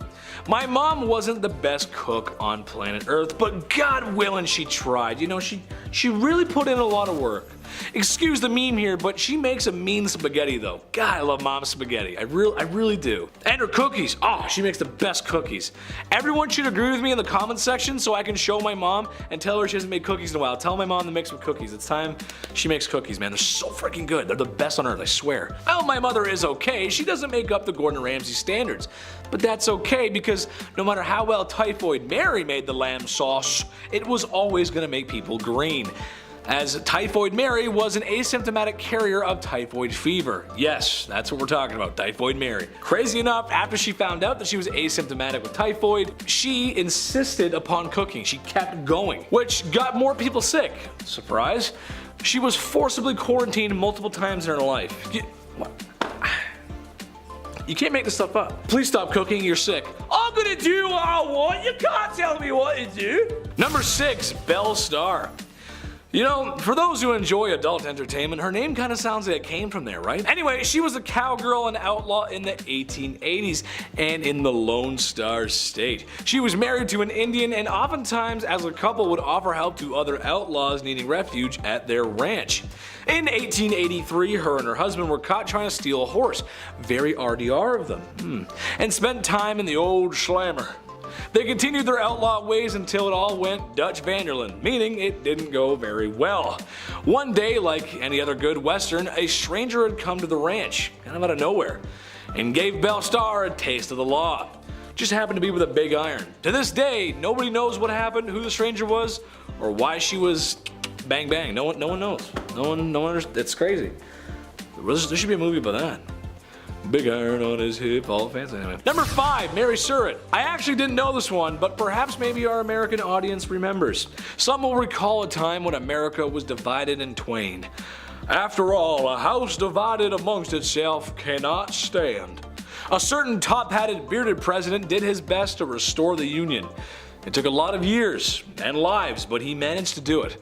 S4: My mom wasn't the best cook on planet Earth, but God willing she tried. You know, she really put in a lot of work. Excuse the meme here, but she makes a mean spaghetti though. God, I love mom's spaghetti. I really do. And her cookies. Oh, she makes the best cookies. Everyone should agree with me in the comments section so I can show my mom and tell her she hasn't made cookies in a while. Tell my mom to make some cookies. It's time she makes cookies, man. They're so freaking good. They're the best on earth, I swear. Oh, my mother is okay. She doesn't make up the Gordon Ramsay standards. But that's okay because no matter how well Typhoid Mary made the lamb sauce, it was always gonna make people green, as Typhoid Mary was an asymptomatic carrier of typhoid fever. Yes, that's what we're talking about, Typhoid Mary. Crazy enough, after she found out that she was asymptomatic with typhoid, she insisted upon cooking. She kept going, which got more people sick. Surprise. She was forcibly quarantined multiple times in her life. You can't make this stuff up. Please stop cooking, you're sick. I'm gonna do what I want, you can't tell me what to do. Number 6, Belle Starr. You know, for those who enjoy adult entertainment, her name kind of sounds like it came from there, right? Anyway, she was a cowgirl and outlaw in the 1880s and in the Lone Star State. She was married to an Indian, and oftentimes as a couple would offer help to other outlaws needing refuge at their ranch. In 1883, her and her husband were caught trying to steal a horse. Very RDR of them. And spent time in the old slammer. They continued their outlaw ways until it all went Dutch Vanderland, meaning it didn't go very well. One day, like any other good western, a stranger had come to the ranch, kind of out of nowhere, and gave Belle Starr a taste of the law. Just happened to be with a big iron. To this day, nobody knows what happened, who the stranger was, or why she was bang bang. No one knows. No one. It's crazy. There should be a movie about that. Big iron on his hip, all fancy. Anyway. Number 5, Mary Surratt. I actually didn't know this one, but perhaps maybe our American audience remembers. Some will recall a time when America was divided in twain. After all, a house divided amongst itself cannot stand. A certain top-hatted, bearded president did his best to restore the Union. It took a lot of years and lives, but he managed to do it.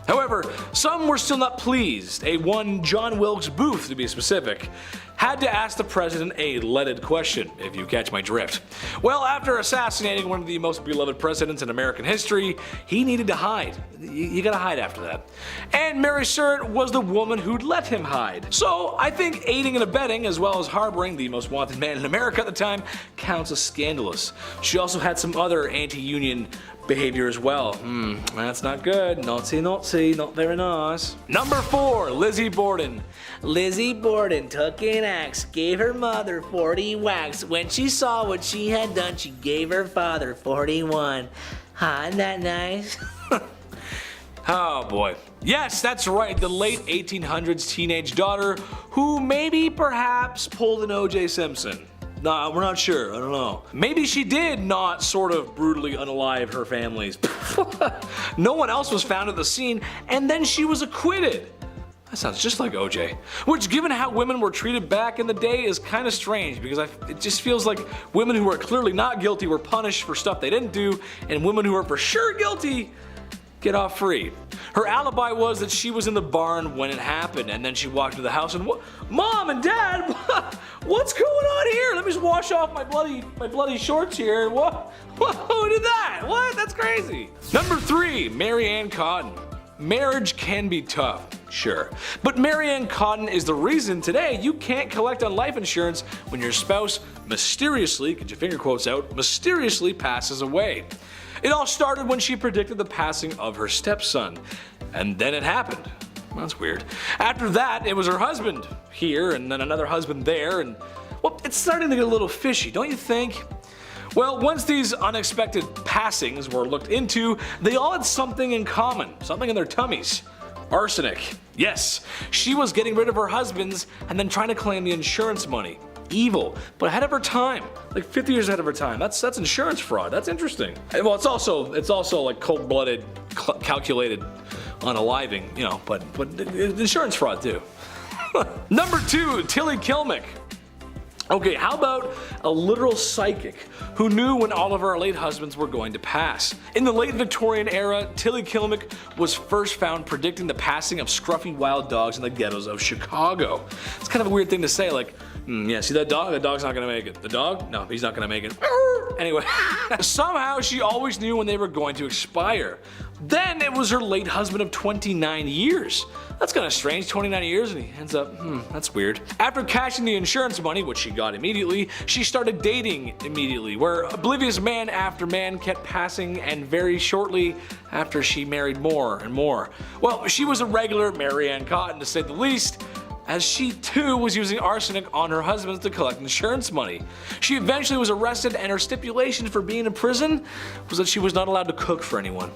S4: However, some were still not pleased. A one John Wilkes Booth, to be specific, had to ask the president a leaded question, if you catch my drift. Well, after assassinating one of the most beloved presidents in American history, he needed to hide. You gotta hide after that. And Mary Surratt was the woman who'd let him hide. So I think aiding and abetting, as well as harboring the most wanted man in America at the time, counts as scandalous. She also had some other anti-union behavior as well. That's not good. Naughty, not very nice. Number 4, Lizzie Bordon.
S5: Lizzie Bordon took an axe, gave her mother 40 whacks. When she saw what she had done, she gave her father 41. Isn't that nice?
S4: Oh boy. Yes, that's right, the late 1800s teenage daughter who maybe perhaps pulled an O.J. Simpson. Nah, we're not sure, I don't know. Maybe she did not sort of brutally unalive her families. No one else was found at the scene, and then she was acquitted. That sounds just like OJ. Which, given how women were treated back in the day, is kind of strange, because it just feels like women who are clearly not guilty were punished for stuff they didn't do, and women who are for sure guilty get off free. Her alibi was that she was in the barn when it happened, and then she walked to the house and, Mom and Dad, what's going on here? Let me just wash off my bloody shorts here. What? Who did that? What? That's crazy. Number 3, Mary Ann Cotton. Marriage can be tough, sure, but Mary Ann Cotton is the reason today you can't collect on life insurance when your spouse mysteriously, get your finger quotes out, mysteriously passes away. It all started when she predicted the passing of her stepson, and then it happened. That's weird. After that, it was her husband here, and then another husband there, and well, it's starting to get a little fishy, don't you think? Well, once these unexpected passings were looked into, they all had something in common, something in their tummies. Arsenic. Yes, she was getting rid of her husbands and then trying to claim the insurance money. Evil, but ahead of her time, like 50 years ahead of her time. That's insurance fraud. That's interesting. Well, it's also like cold-blooded, calculated unaliving, you know, but insurance fraud too. Number 2, Tilly Kilmick. Okay, how about a literal psychic who knew when all of our late husbands were going to pass? In the late Victorian era, Tilly Kilmick was first found predicting the passing of scruffy wild dogs in the ghettos of Chicago. It's kind of a weird thing to say, like, yeah, see that dog? The dog's not gonna make it. The dog? No, he's not gonna make it. Anyway, somehow she always knew when they were going to expire. Then it was her late husband of 29 years. That's kind of strange, 29 years, and he ends up, that's weird. After cashing the insurance money, which she got immediately, she started dating immediately, where oblivious man after man kept passing, and very shortly after she married more and more. Well, she was a regular Mary Ann Cotton, to say the least, as she too was using arsenic on her husbands to collect insurance money. She eventually was arrested, and her stipulation for being in prison was that she was not allowed to cook for anyone.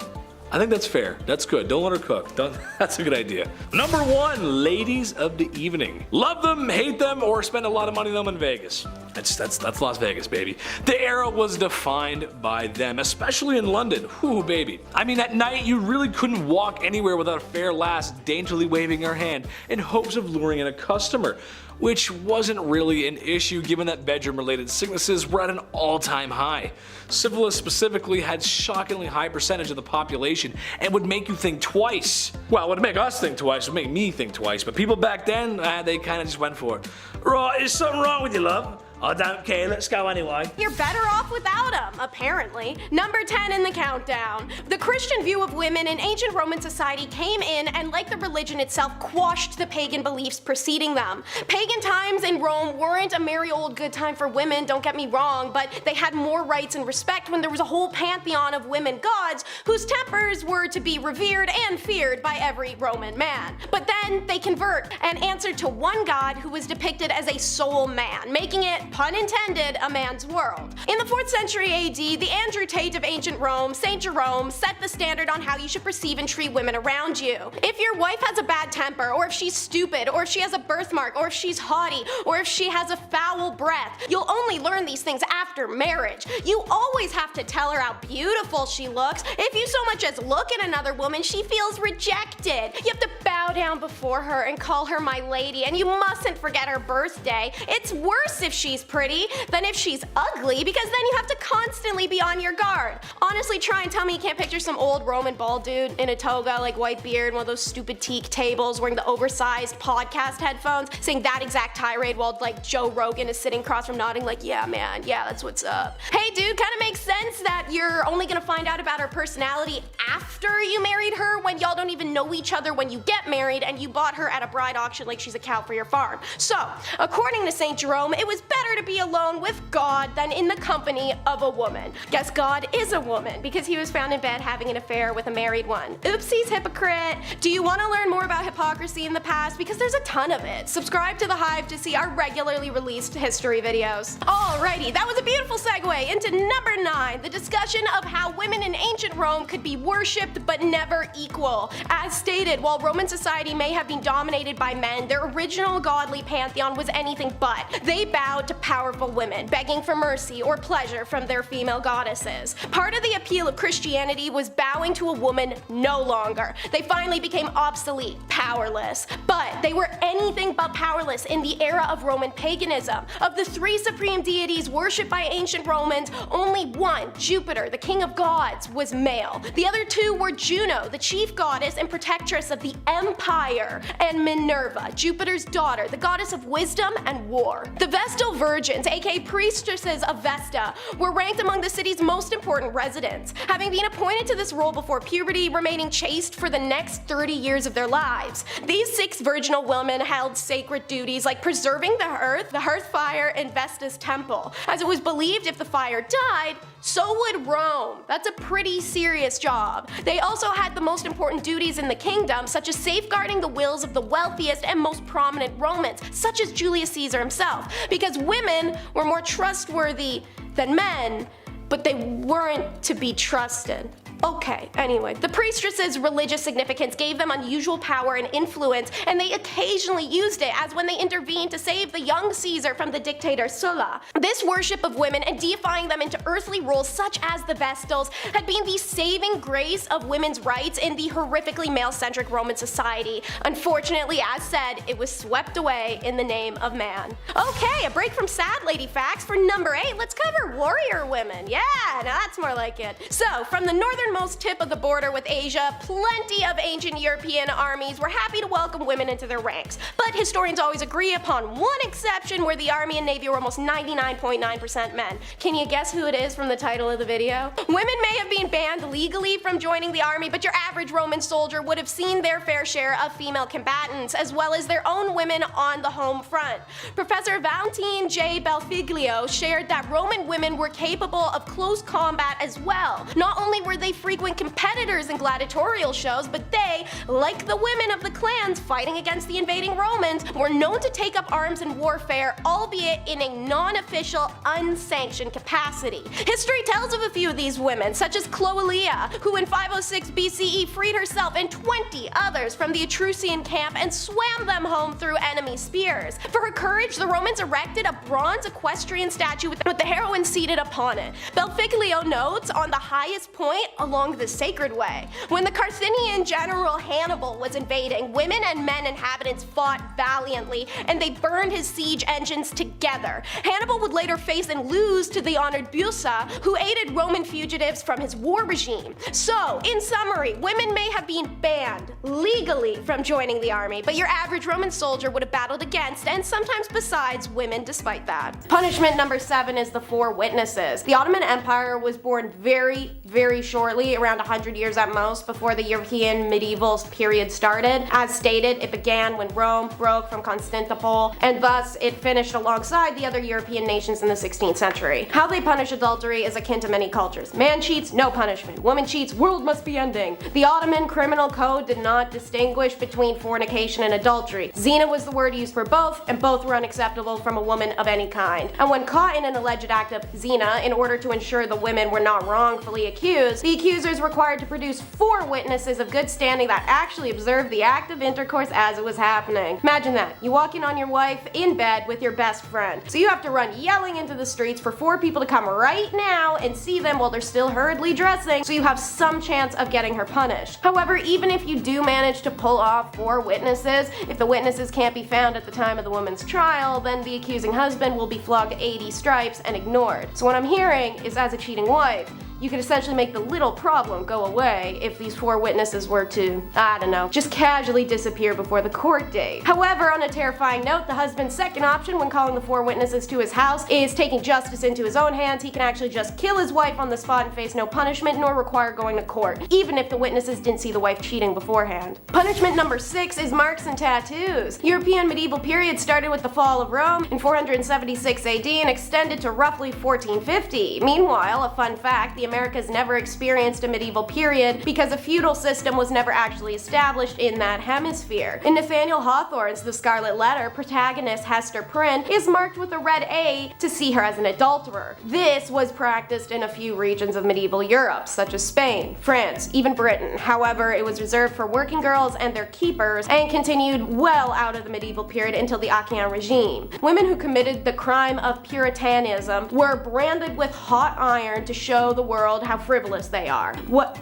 S4: I think that's fair. That's good. Don't let her cook. That's a good idea. Number 1, ladies of the evening. Love them, hate them, or spend a lot of money on them in Vegas. That's Las Vegas, baby. The era was defined by them, especially in London. Whoo, baby. I mean, at night you really couldn't walk anywhere without a fair lass daintily waving her hand in hopes of luring in a customer, which wasn't really an issue given that bedroom-related sicknesses were at an all-time high. Syphilis specifically had shockingly high percentage of the population and would make you think twice. Well, it would make us think twice, it would make me think twice, but people back then, they kinda just went for it. Right, is something wrong with you, love? I don't care, let's go anyway.
S1: You're better off without him, apparently. Number 10 in the countdown. The Christian view of women in ancient Roman society came in and, like the religion itself, quashed the pagan beliefs preceding them. Pagan times in Rome weren't a merry old good time for women, don't get me wrong, but they had more rights and respect when there was a whole pantheon of women gods whose tempers were to be revered and feared by every Roman man. But then they convert and answer to one god who was depicted as a soul man, making it, pun intended, a man's world. In the 4th century AD, the Andrew Tate of ancient Rome, St. Jerome, set the standard on how you should perceive and treat women around you. If your wife has a bad temper, or if she's stupid, or if she has a birthmark, or if she's haughty, or if she has a foul breath, you'll only learn these things after marriage. You always have to tell her how beautiful she looks. If you so much as look at another woman, she feels rejected. You have to bow down before her and call her my lady, and you mustn't forget her birthday. It's worse if she's pretty than if she's ugly, because then you have to constantly be on your guard. Honestly, try and tell me you can't picture some old Roman bald dude in a toga, like white beard, one of those stupid teak tables, wearing the oversized podcast headphones, saying that exact tirade while like Joe Rogan is sitting across from nodding like, yeah man, yeah, that's what's up. Hey dude, kinda makes sense that you're only gonna find out about her personality after you married her, when y'all don't even know each other when you get married and you bought her at a bride auction like she's a cow for your farm. So, according to St. Jerome, it was better to be alone with God than in the company of a woman. Guess God is a woman, because he was found in bed having an affair with a married one. Oopsies, hypocrite. Do you want to learn more about hypocrisy in the past? Because there's a ton of it. Subscribe to The Hive to see our regularly released history videos. Alrighty, that was a beautiful segue into number 9, the discussion of how women in ancient Rome could be worshipped but never equal. As stated, while Roman society may have been dominated by men, their original godly pantheon was anything but. They bowed to powerful women, begging for mercy or pleasure from their female goddesses. Part of the appeal of Christianity was bowing to a woman no longer. They finally became obsolete, powerless. But they were anything but powerless in the era of Roman paganism. Of the 3 supreme deities worshipped by ancient Romans, only one, Jupiter, the king of gods, was male. The other 2 were Juno, the chief goddess and protectress of the empire, and Minerva, Jupiter's daughter, the goddess of wisdom and war. The Vestal Virgins, aka priestesses of Vesta, were ranked among the city's most important residents, having been appointed to this role before puberty, remaining chaste for the next 30 years of their lives. These 6 virginal women held sacred duties like preserving the hearth fire, and Vesta's temple, as it was believed if the fire died, so would Rome. That's a pretty serious job. They also had the most important duties in the kingdom, such as safeguarding the wills of the wealthiest and most prominent Romans, such as Julius Caesar himself, because women were more trustworthy than men, but they weren't to be trusted. Okay, anyway, the priestesses' religious significance gave them unusual power and influence, and they occasionally used it, as when they intervened to save the young Caesar from the dictator Sulla. This worship of women and deifying them into earthly roles such as the Vestals had been the saving grace of women's rights in the horrifically male-centric Roman society. Unfortunately, as said, it was swept away in the name of man. Okay, a break from sad lady facts. For number 8, let's cover warrior women. Yeah, now that's more like it. So, from the northernmost tip of the border with Asia, plenty of ancient European armies were happy to welcome women into their ranks. But historians always agree upon one exception where the army and navy were almost 99.9% men. Can you guess who it is from the title of the video? Women may have been banned legally from joining the army, but your average Roman soldier would have seen their fair share of female combatants, as well as their own women on the home front. Professor Valentine J. Belfiglio shared that Roman women were capable of close combat as well. Not only were they frequent competitors in gladiatorial shows, but they, like the women of the clans fighting against the invading Romans, were known to take up arms in warfare, albeit in a non-official, unsanctioned capacity. History tells of a few of these women, such as Cloelia, who in 506 BCE freed herself and 20 others from the Etruscan camp and swam them home through enemy spears. For her courage, the Romans erected a bronze equestrian statue with the heroine seated upon it. Belfiglio notes, on the highest point along the sacred way. When the Carthaginian general Hannibal was invading, women and men inhabitants fought valiantly, and they burned his siege engines together. Hannibal would later face and lose to the honored Busa, who aided Roman fugitives from his war regime. So, in summary, women may have been banned legally from joining the army, but your average Roman soldier would have battled against and sometimes besides women despite that. Punishment number 7 is the 4 witnesses. The Ottoman Empire was born very shortly, around 100 years at most, before the European medieval period started. As stated, it began when Rome broke from Constantinople, and thus it finished alongside the other European nations in the 16th century. How they punish adultery is akin to many cultures. Man cheats, no punishment. Woman cheats, world must be ending. The Ottoman criminal code did not distinguish between fornication and adultery. Zina was the word used for both, and both were unacceptable from a woman of any kind. And when caught in an alleged act of zina, in order to ensure the women were not wrongfully accused, the accusers required to produce 4 witnesses of good standing that actually observed the act of intercourse as it was happening. Imagine that. You walk in on your wife in bed with your best friend. So you have to run yelling into the streets for 4 people to come right now and see them while they're still hurriedly dressing, so you have some chance of getting her punished. However, even if you do manage to pull off 4 witnesses, if the witnesses can't be found at the time of the woman's trial, then the accusing husband will be flogged 80 stripes and ignored. So what I'm hearing is, as a cheating wife, you could essentially make the little problem go away if these 4 witnesses were to, I don't know, just casually disappear before the court date. However, on a terrifying note, the husband's second option when calling the 4 witnesses to his house is taking justice into his own hands. He can actually just kill his wife on the spot and face no punishment nor require going to court, even if the witnesses didn't see the wife cheating beforehand. Punishment number 6 is marks and tattoos. European medieval period started with the fall of Rome in 476 AD and extended to roughly 1450. Meanwhile, a fun fact, the Americas never experienced a medieval period because a feudal system was never actually established in that hemisphere. In Nathaniel Hawthorne's The Scarlet Letter, protagonist Hester Prynne is marked with a red A to see her as an adulterer. This was practiced in a few regions of medieval Europe, such as Spain, France, even Britain. However, it was reserved for working girls and their keepers and continued well out of the medieval period until the Achaean regime. Women who committed the crime of Puritanism were branded with hot iron to show the world how frivolous they are.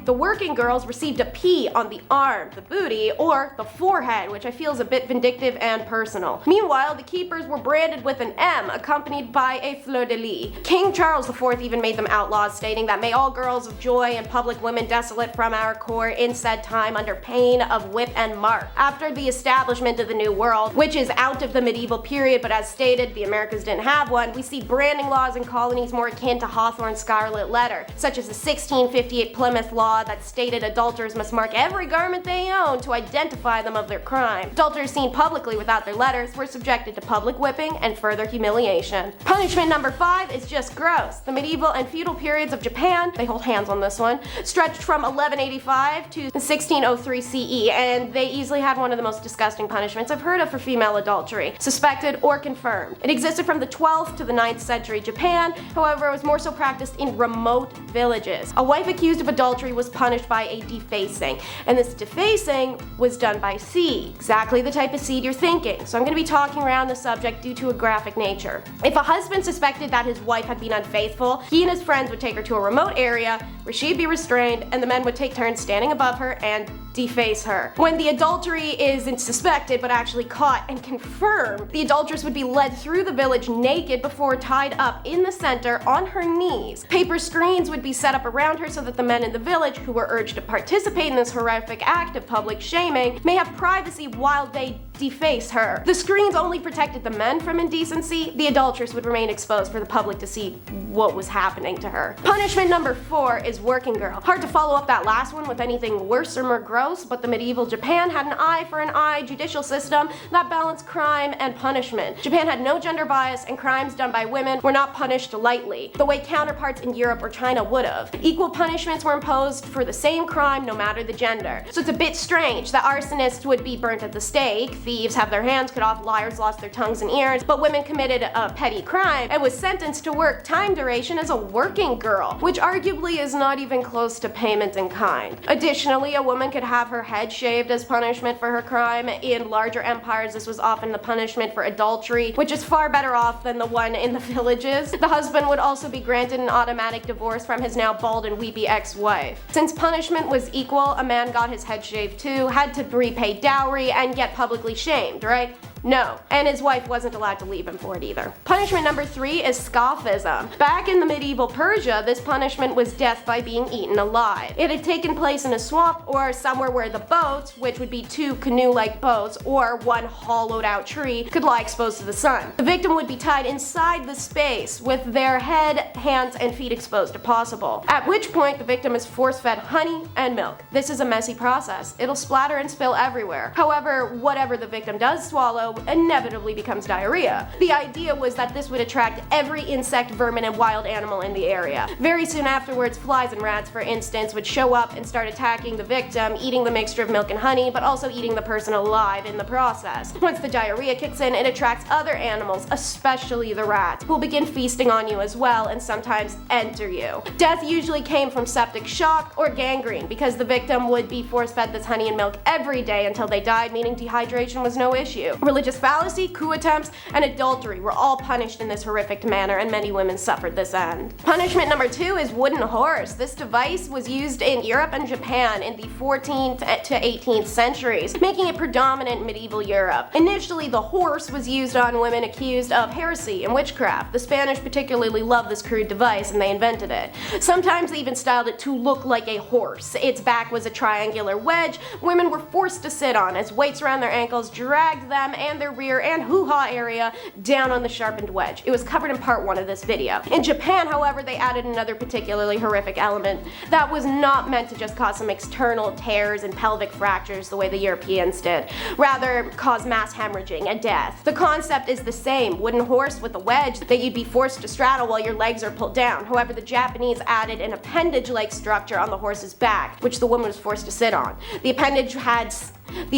S1: The working girls received a P on the arm, the booty, or the forehead, which I feel is a bit vindictive and personal. Meanwhile, the keepers were branded with an M, accompanied by a fleur-de-lis. King Charles IV even made them outlaws, stating that may all girls of joy and public women desolate from our court in said time under pain of whip and mark. After the establishment of the New World, which is out of the medieval period, but as stated, the Americas didn't have one, we see branding laws in colonies more akin to Hawthorne's Scarlet Letter, such as the 1658 Plymouth Law that stated adulterers must mark every garment they own to identify them of their crime. Adulterers seen publicly without their letters were subjected to public whipping and further humiliation. Punishment number 5 is just gross. The medieval and feudal periods of Japan, they hold hands on this one, stretched from 1185 to 1603 CE, and they easily had one of the most disgusting punishments I've heard of for female adultery, suspected or confirmed. It existed from the 12th to the 9th century Japan, however it was more so practiced in remote villages. A wife accused of adultery was punished by a defacing, and this defacing was done by seed, exactly the type of seed you're thinking, so I'm going to be talking around the subject due to a graphic nature. If a husband suspected that his wife had been unfaithful, he and his friends would take her to a remote area where she'd be restrained, and the men would take turns standing above her and deface her. When the adultery isn't suspected but actually caught and confirmed, the adulteress would be led through the village naked before tied up in the center on her knees. Paper screens would be set up around her so that the men in the village who were urged to participate in this horrific act of public shaming may have privacy while they deface her. The screens only protected the men from indecency. The adulteress would remain exposed for the public to see what was happening to her. Punishment number 4 is working girl. Hard to follow up that last one with anything worse or more gross, but the medieval Japan had an eye for an eye judicial system that balanced crime and punishment. Japan had no gender bias, and crimes done by women were not punished lightly, the way counterparts in Europe or China would have. Equal punishments were imposed for the same crime no matter the gender. So it's a bit strange that arsonists would be burnt at the stake, thieves have their hands cut off, liars lost their tongues and ears, but women committed a petty crime and was sentenced to work time duration as a working girl, which arguably is not even close to payment in kind. Additionally, a woman could have her head shaved as punishment for her crime. In larger empires, this was often the punishment for adultery, which is far better off than the one in the villages. The husband would also be granted an automatic divorce from his now bald and weepy ex-wife. Since punishment was equal, a man got his head shaved too, had to repay dowry, and get publicly shamed, right? No, and his wife wasn't allowed to leave him for it either. Punishment number 3 is scaphism. Back in the medieval Persia, this punishment was death by being eaten alive. It had taken place in a swamp or somewhere where the boats, which would be 2 canoe-like boats or 1 hollowed out tree, could lie exposed to the sun. The victim would be tied inside the space with their head, hands, and feet exposed if possible, at which point the victim is force-fed honey and milk. This is a messy process. It'll splatter and spill everywhere. However, whatever the victim does swallow inevitably becomes diarrhea. The idea was that this would attract every insect, vermin, and wild animal in the area. Very soon afterwards, flies and rats, for instance, would show up and start attacking the victim, eating the mixture of milk and honey, but also eating the person alive in the process. Once the diarrhea kicks in, it attracts other animals, especially the rats, who will begin feasting on you as well and sometimes enter you. Death usually came from septic shock or gangrene because the victim would be force-fed this honey and milk every day until they died, meaning dehydration was no issue. Religious fallacy, coup attempts, and adultery were all punished in this horrific manner, and many women suffered this end. Punishment number 2 is wooden horse. This device was used in Europe and Japan in the 14th to 18th centuries, making it predominant in medieval Europe. Initially, the horse was used on women accused of heresy and witchcraft. The Spanish particularly loved this crude device, and they invented it. Sometimes they even styled it to look like a horse. Its back was a triangular wedge women were forced to sit on as weights around their ankles dragged them and their rear and hoo-ha area down on the sharpened wedge. It was covered in part 1 of this video. In Japan, however, they added another particularly horrific element that was not meant to just cause some external tears and pelvic fractures the way the Europeans did, rather cause mass hemorrhaging and death. The concept is the same, wooden horse with a wedge that you'd be forced to straddle while your legs are pulled down. However, the Japanese added an appendage-like structure on the horse's back, which the woman was forced to sit on. The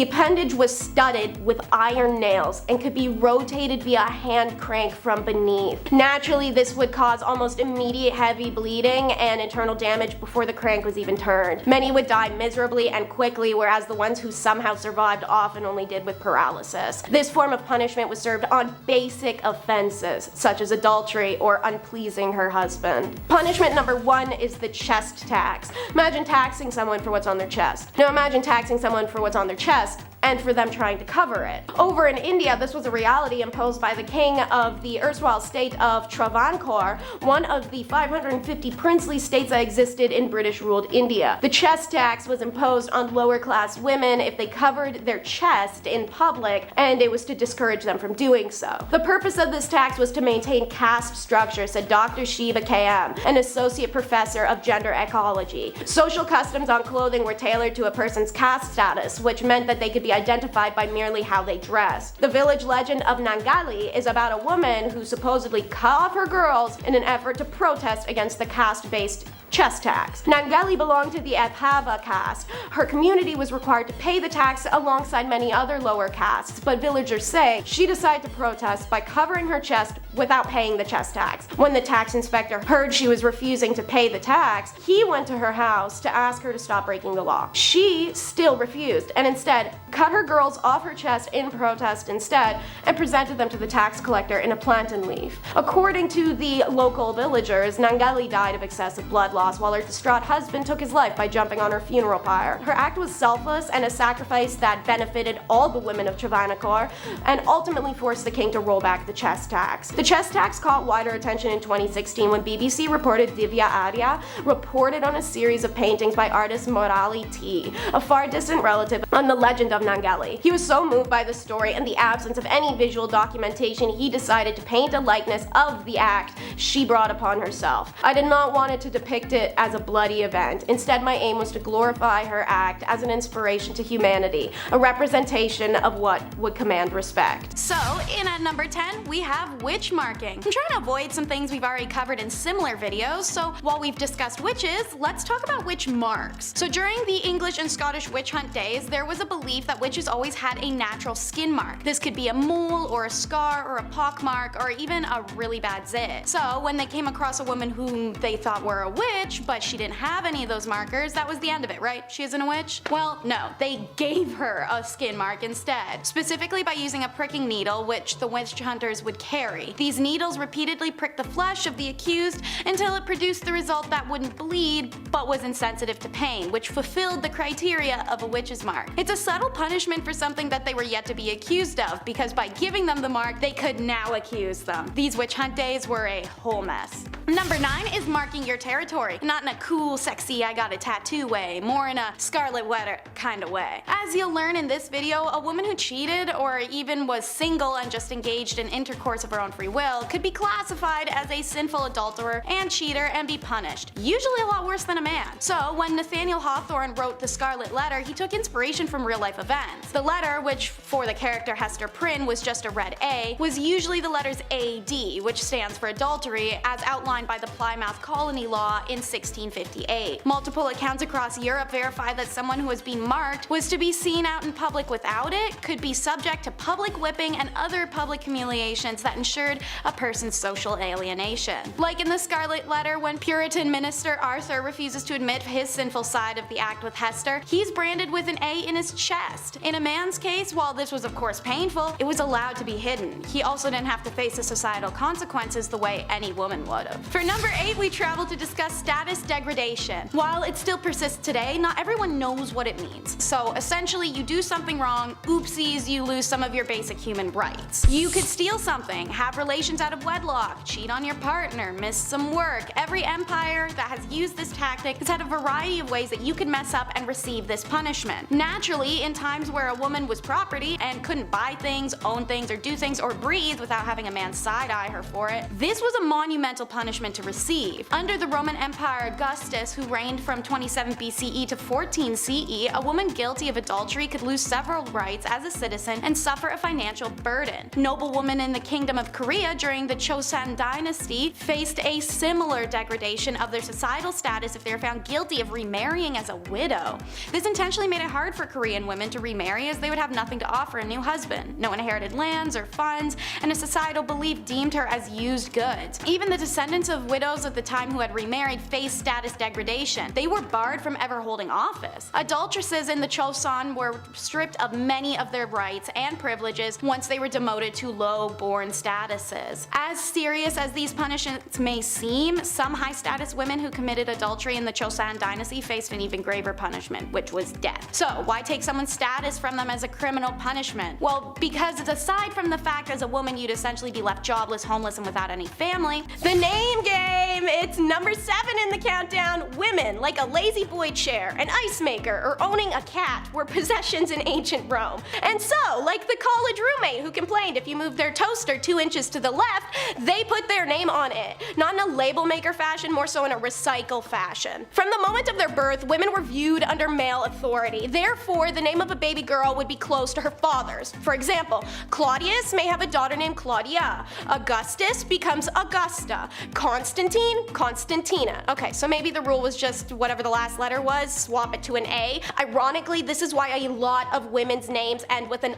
S1: appendage was studded with iron nails and could be rotated via a hand crank from beneath. Naturally, this would cause almost immediate heavy bleeding and internal damage before the crank was even turned. Many would die miserably and quickly, whereas the ones who somehow survived often only did with paralysis. This form of punishment was served on basic offenses, such as adultery or unpleasing her husband. Punishment number 1 is the chest tax. Imagine taxing someone for what's on their chest. Now imagine taxing someone for what's on their chest and for them trying to cover it. Over in India, this was a reality imposed by the king of the erstwhile state of Travancore, one of the 550 princely states that existed in British-ruled India. The chest tax was imposed on lower-class women if they covered their chest in public, and it was to discourage them from doing so. The purpose of this tax was to maintain caste structure, said Dr. Shiva KM, an associate professor of gender ecology. Social customs on clothing were tailored to a person's caste status, which meant that they could be identified by merely how they dressed. The village legend of Nangali is about a woman who supposedly cut off her girls in an effort to protest against the caste-based chest tax. Nangali belonged to the Abhava caste. Her community was required to pay the tax alongside many other lower castes, but villagers say she decided to protest by covering her chest without paying the chest tax. When the tax inspector heard she was refusing to pay the tax, he went to her house to ask her to stop breaking the law. She still refused and instead cut her girls off her chest in protest instead and presented them to the tax collector in a plantain leaf. According to the local villagers, Nangali died of excessive blood loss loss while her distraught husband took his life by jumping on her funeral pyre. Her act was selfless and a sacrifice that benefited all the women of Travancore and ultimately forced the king to roll back the chess tax. The chess tax caught wider attention in 2016 when BBC reported Divya Arya reported on a series of paintings by artist Morali T, a far distant relative on the legend of Nangeli. He was so moved by the story and the absence of any visual documentation, he decided to paint a likeness of the act she brought upon herself. I did not want it to depict it as a bloody event. Instead, my aim was to glorify her act as an inspiration to humanity, a representation of what would command respect.
S6: So, in at number 10, we have witch marking. I'm trying to avoid some things we've already covered in similar videos, so while we've discussed witches, let's talk about witch marks. So during the English and Scottish witch hunt days, there was a belief that witches always had a natural skin mark. This could be a mole or a scar or a pock mark or even a really bad zit. So when they came across a woman whom they thought were a witch, but she didn't have any of those markers, that was the end of it, right? She isn't a witch? Well, no, they gave her a skin mark instead, specifically by using a pricking needle which the witch hunters would carry. These needles repeatedly pricked the flesh of the accused until it produced the result that wouldn't bleed but was insensitive to pain, which fulfilled the criteria of a witch's mark. It's a subtle punishment for something that they were yet to be accused of, because by giving them the mark, they could now accuse them. These witch hunt days were a whole mess. Number 9 is marking your territory. Not in a cool, sexy, I got a tattoo way, more in a Scarlet Letter kind of way. As you'll learn in this video, a woman who cheated or even was single and just engaged in intercourse of her own free will could be classified as a sinful adulterer and cheater and be punished, usually a lot worse than a man. So when Nathaniel Hawthorne wrote The Scarlet Letter, he took inspiration from real life events. The letter, which for the character Hester Prynne was just a red A, was usually the letters AD, which stands for adultery, as outlined by the Plymouth Colony Law in 1658. Multiple accounts across Europe verify that someone who was being marked was to be seen out in public without it, could be subject to public whipping and other public humiliations that ensured a person's social alienation. Like in The Scarlet Letter, when Puritan minister Arthur refuses to admit his sinful side of the act with Hester, he's branded with an A in his chest. In a man's case, while this was of course painful, it was allowed to be hidden. He also didn't have to face the societal consequences the way any woman would have. For number 8, we travel to discuss status degradation. While it still persists today, not everyone knows what it means. So essentially, you do something wrong, oopsies, you lose some of your basic human rights. You could steal something, have relations out of wedlock, cheat on your partner, miss some work. Every empire that has used this tactic has had a variety of ways that you can mess up and receive this punishment. Naturally, in times where a woman was property and couldn't buy things, own things, or do things, or breathe without having a man side-eye her for it, this was a monumental punishment to receive. Under the Roman Empire Augustus, who reigned from 27 BCE to 14 CE, a woman guilty of adultery could lose several rights as a citizen and suffer a financial burden. Noblewomen in the Kingdom of Korea during the Chosun dynasty faced a similar degradation of their societal status if they were found guilty of remarrying as a widow. This intentionally made it hard for Korean women to remarry, as they would have nothing to offer a new husband, no inherited lands or funds, and a societal belief deemed her as used goods. Even the descendants of widows of the time who had remarried faced status degradation. They were barred from ever holding office. Adulteresses in the Chosun were stripped of many of their rights and privileges once they were demoted to low-born statuses. As serious as these punishments may seem, some high-status women who committed adultery in the Chosun dynasty faced an even graver punishment, which was death. So why take someone's status from them as a criminal punishment? Well, because aside from the fact as a woman you'd essentially be left jobless, homeless, and without any family,
S1: the name game! It's number 7 in the countdown. Women, like a lazy boy chair, an ice maker, or owning a cat, were possessions in ancient Rome. And so, like the college roommate who complained if you moved their toaster 2 inches to the left, they put their name on it. Not in a label maker fashion, more so in a recycle fashion. From the moment of their birth, women were viewed under male authority. Therefore, the name of a baby girl would be close to her father's. For example, Claudius may have a daughter named Claudia. Augustus becomes Augusta. Constantine, Constantina. Okay, so maybe the rule was just whatever the last letter was, swap it to an A. Ironically, this is why a lot of women's names end with an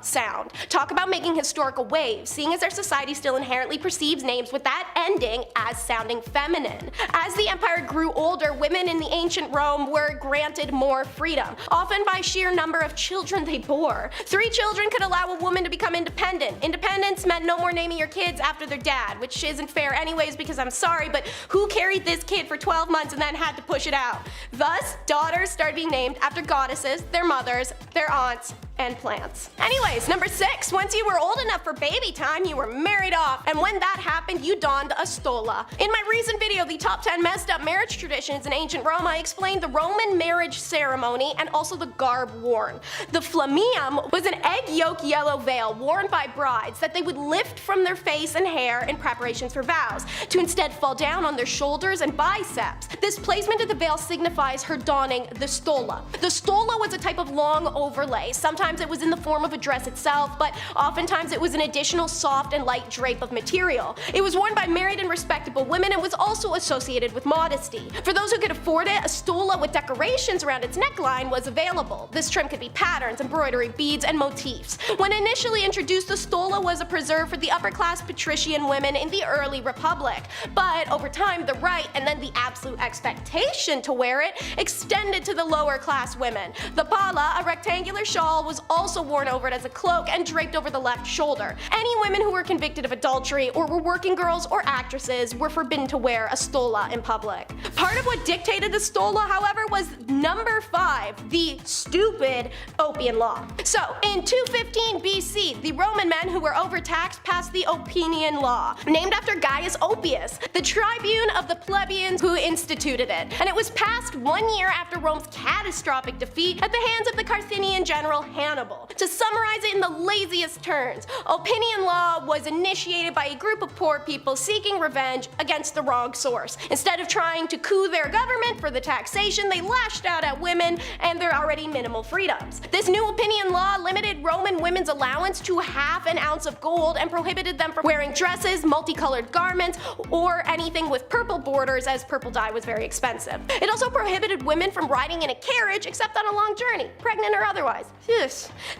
S1: sound. Talk about making historical waves, seeing as our society still inherently perceives names with that ending as sounding feminine. As the empire grew older, women in the ancient Rome were granted more freedom, often by sheer number of children they bore. 3 children could allow a woman to become independent. Independence meant no more naming your kids after their dad, which isn't fair anyways because I'm sorry, but who carried this this kid for 12 months and then had to push it out. Thus, daughters started being named after goddesses, their mothers, their aunts, and plants. Anyways, number 6, once you were old enough for baby time, you were married off, and when that happened, you donned a stola. In my recent video, the top 10 messed up marriage traditions in ancient Rome, I explained the Roman marriage ceremony and also the garb worn. The flamium was an egg yolk yellow veil worn by brides that they would lift from their face and hair in preparations for vows, to instead fall down on their shoulders and biceps. This placement of the veil signifies her donning the stola. The stola was a type of long overlay. Sometimes it was in the form of a dress itself, but oftentimes it was an additional soft and light drape of material. It was worn by married and respectable women and was also associated with modesty. For those who could afford it, a stola with decorations around its neckline was available. This trim could be patterns, embroidery, beads, and motifs. When initially introduced, the stola was a preserve for the upper-class patrician women in the early Republic. But over time, the right and then the absolute expectation to wear it extended to the lower-class women. The pala, a rectangular shawl, was also worn over it as a cloak and draped over the left shoulder. Any women who were convicted of adultery or were working girls or actresses were forbidden to wear a stola in public. Part of what dictated the stola, however, was number 5, the stupid Oppian Law. So, in 215 BC, the Roman men who were overtaxed passed the Oppian Law, named after Gaius Oppius, the tribune of the plebeians who instituted it. And it was passed 1 year after Rome's catastrophic defeat at the hands of the Carthaginian general Hannibal. To summarize it in the laziest terms, Oppian Law was initiated by a group of poor people seeking revenge against the wrong source. Instead of trying to coup their government for the taxation, they lashed out at women and their already minimal freedoms. This new Oppian Law limited Roman women's allowance to ½ an ounce of gold and prohibited them from wearing dresses, multicolored garments, or anything with purple borders, as purple dye was very expensive. It also prohibited women from riding in a carriage except on a long journey, pregnant or otherwise.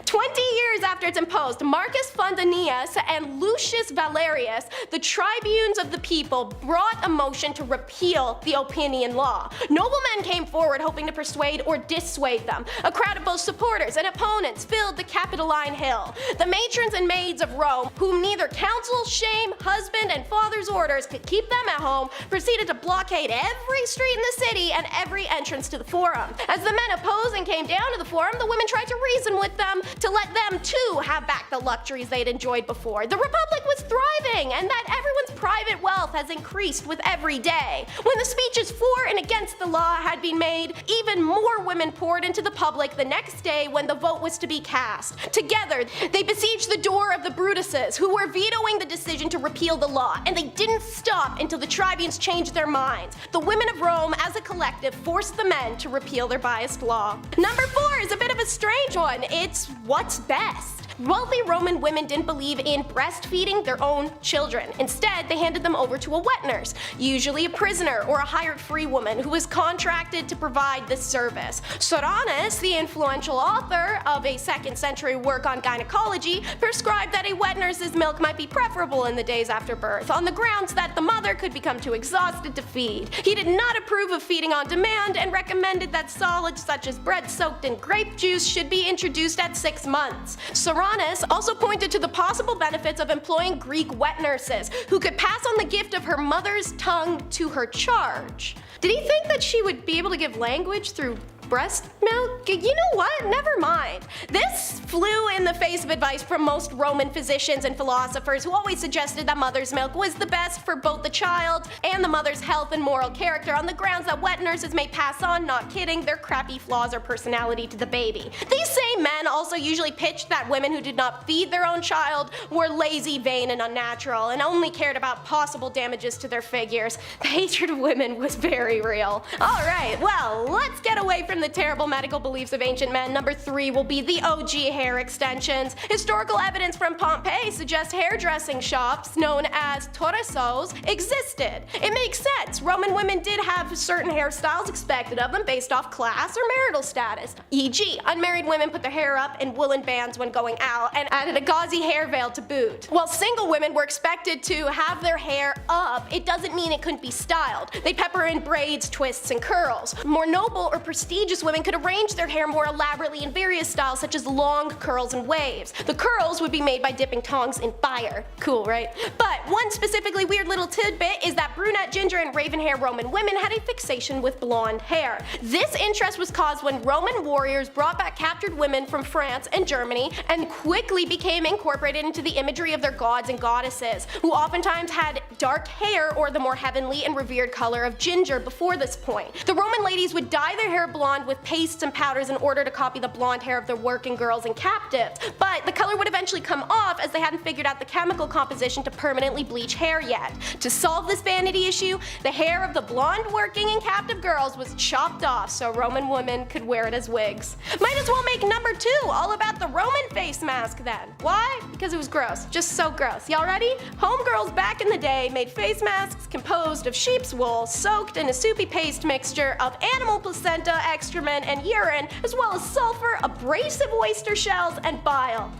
S1: 20 years after it's imposed, Marcus Fundanius and Lucius Valerius, the tribunes of the people, brought a motion to repeal the Oppian Law. Noblemen came forward hoping to persuade or dissuade them. A crowd of both supporters and opponents filled the Capitoline Hill. The matrons and maids of Rome, whom neither council, shame, husband, and father's orders could keep them at home, proceeded to blockade every street in the city and every entrance to the forum. As the men opposing came down to the forum, the women tried to reason with them to let them too have back the luxuries they'd enjoyed before. The Republic was thriving, and that everyone's private wealth has increased with every day. When the speeches for and against the law had been made, even more women poured into the public the next day when the vote was to be cast. Together, they besieged the door of the Brutuses, who were vetoing the decision to repeal the law, and they didn't stop until the tribunes changed their minds. The women of Rome, as a collective, forced the men to repeal their biased law. Number 4 is a bit of a strange one. It's what's best. Wealthy Roman women didn't believe in breastfeeding their own children. Instead, they handed them over to a wet nurse, usually a prisoner or a hired free woman who was contracted to provide this service. Soranus, the influential author of a 2nd century work on gynecology, prescribed that a wet nurse's milk might be preferable in the days after birth, on the grounds that the mother could become too exhausted to feed. He did not approve of feeding on demand and recommended that solids such as bread soaked in grape juice should be introduced at 6 months. Soranus also pointed to the possible benefits of employing Greek wet nurses, who could pass on the gift of her mother's tongue to her charge. Did he think that she would be able to give language through breast milk? You know what? Never mind. This flew in the face of advice from most Roman physicians and philosophers who always suggested that mother's milk was the best for both the child and the mother's health and moral character, on the grounds that wet nurses may pass on, not kidding, their crappy flaws or personality to the baby. These same men also usually pitched that women who did not feed their own child were lazy, vain, and unnatural, and only cared about possible damages to their figures. The hatred of women was very real. Alright, well, let's get away from the terrible medical beliefs of ancient men. Number 3 will be the OG hair extensions. Historical evidence from Pompeii suggests hairdressing shops known as torresos existed. It makes sense. Roman women did have certain hairstyles expected of them based off class or marital status. E.g., unmarried women put their hair up in woolen bands when going out and added a gauzy hair veil to boot. While single women were expected to have their hair up, it doesn't mean it couldn't be styled. They pepper in braids, twists, and curls. More noble or prestige ages, women could arrange their hair more elaborately in various styles such as long curls and waves. The curls would be made by dipping tongs in fire. Cool, right? But one specifically weird little tidbit is that brunette, ginger, and raven hair Roman women had a fixation with blonde hair. This interest was caused when Roman warriors brought back captured women from France and Germany and quickly became incorporated into the imagery of their gods and goddesses, who oftentimes had dark hair or the more heavenly and revered color of ginger before this point. The Roman ladies would dye their hair blonde with pastes and powders in order to copy the blonde hair of their working girls and captives, but the color would eventually come off as they hadn't figured out the chemical composition to permanently bleach hair yet. To solve this vanity issue, the hair of the blonde working and captive girls was chopped off so Roman women could wear it as wigs. Might as well make number 2 all about the Roman face mask then. Why? Because it was gross. Just so gross. Y'all ready? Homegirls back in the day made face masks composed of sheep's wool soaked in a soupy paste mixture of animal placenta, excrement, and urine, as well as sulfur, abrasive oyster shells, and bile.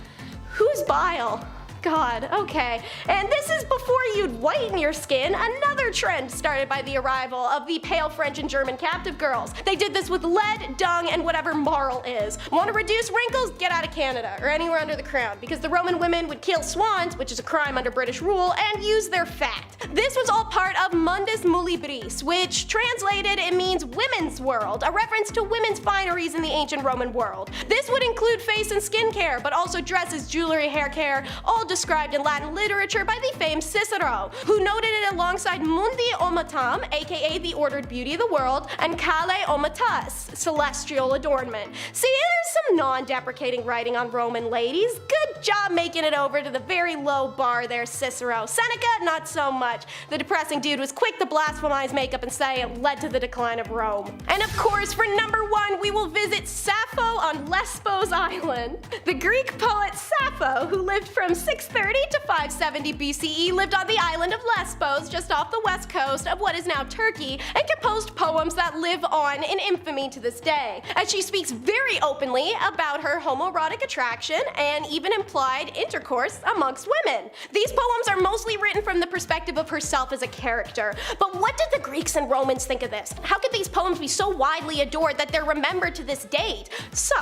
S1: Who's bile? God, okay. And this is before you'd whiten your skin, another trend started by the arrival of the pale French and German captive girls. They did this with lead, dung, and whatever marl is. Want to reduce wrinkles? Get out of Canada, or anywhere under the crown, because the Roman women would kill swans, which is a crime under British rule, and use their fat. This was all part of Mundus Muliebris, which translated it means women's world, a reference to women's fineries in the ancient Roman world. This would include face and skin care, but also dresses, jewelry, hair care, all described in Latin literature by the famed Cicero, who noted it alongside Mundi Omatam, aka the ordered beauty of the world, and Kale Omatas, celestial adornment. See, there's some non-deprecating writing on Roman ladies. Good job making it over to the very low bar there, Cicero. Seneca, not so much. The depressing dude was quick to blasphemize makeup and say it led to the decline of Rome. And of course, for number 1, we will visit Sappho on Lesbos Island. The Greek poet Sappho, who lived from 630 to 570 BCE, lived on the island of Lesbos, just off the west coast of what is now Turkey, and composed poems that live on in infamy to this day, as she speaks very openly about her homoerotic attraction and even implied intercourse amongst women. These poems are mostly written from the perspective of herself as a character. But what did the Greeks and Romans think of this? How could these poems be so widely adored that they're remembered to this date? So,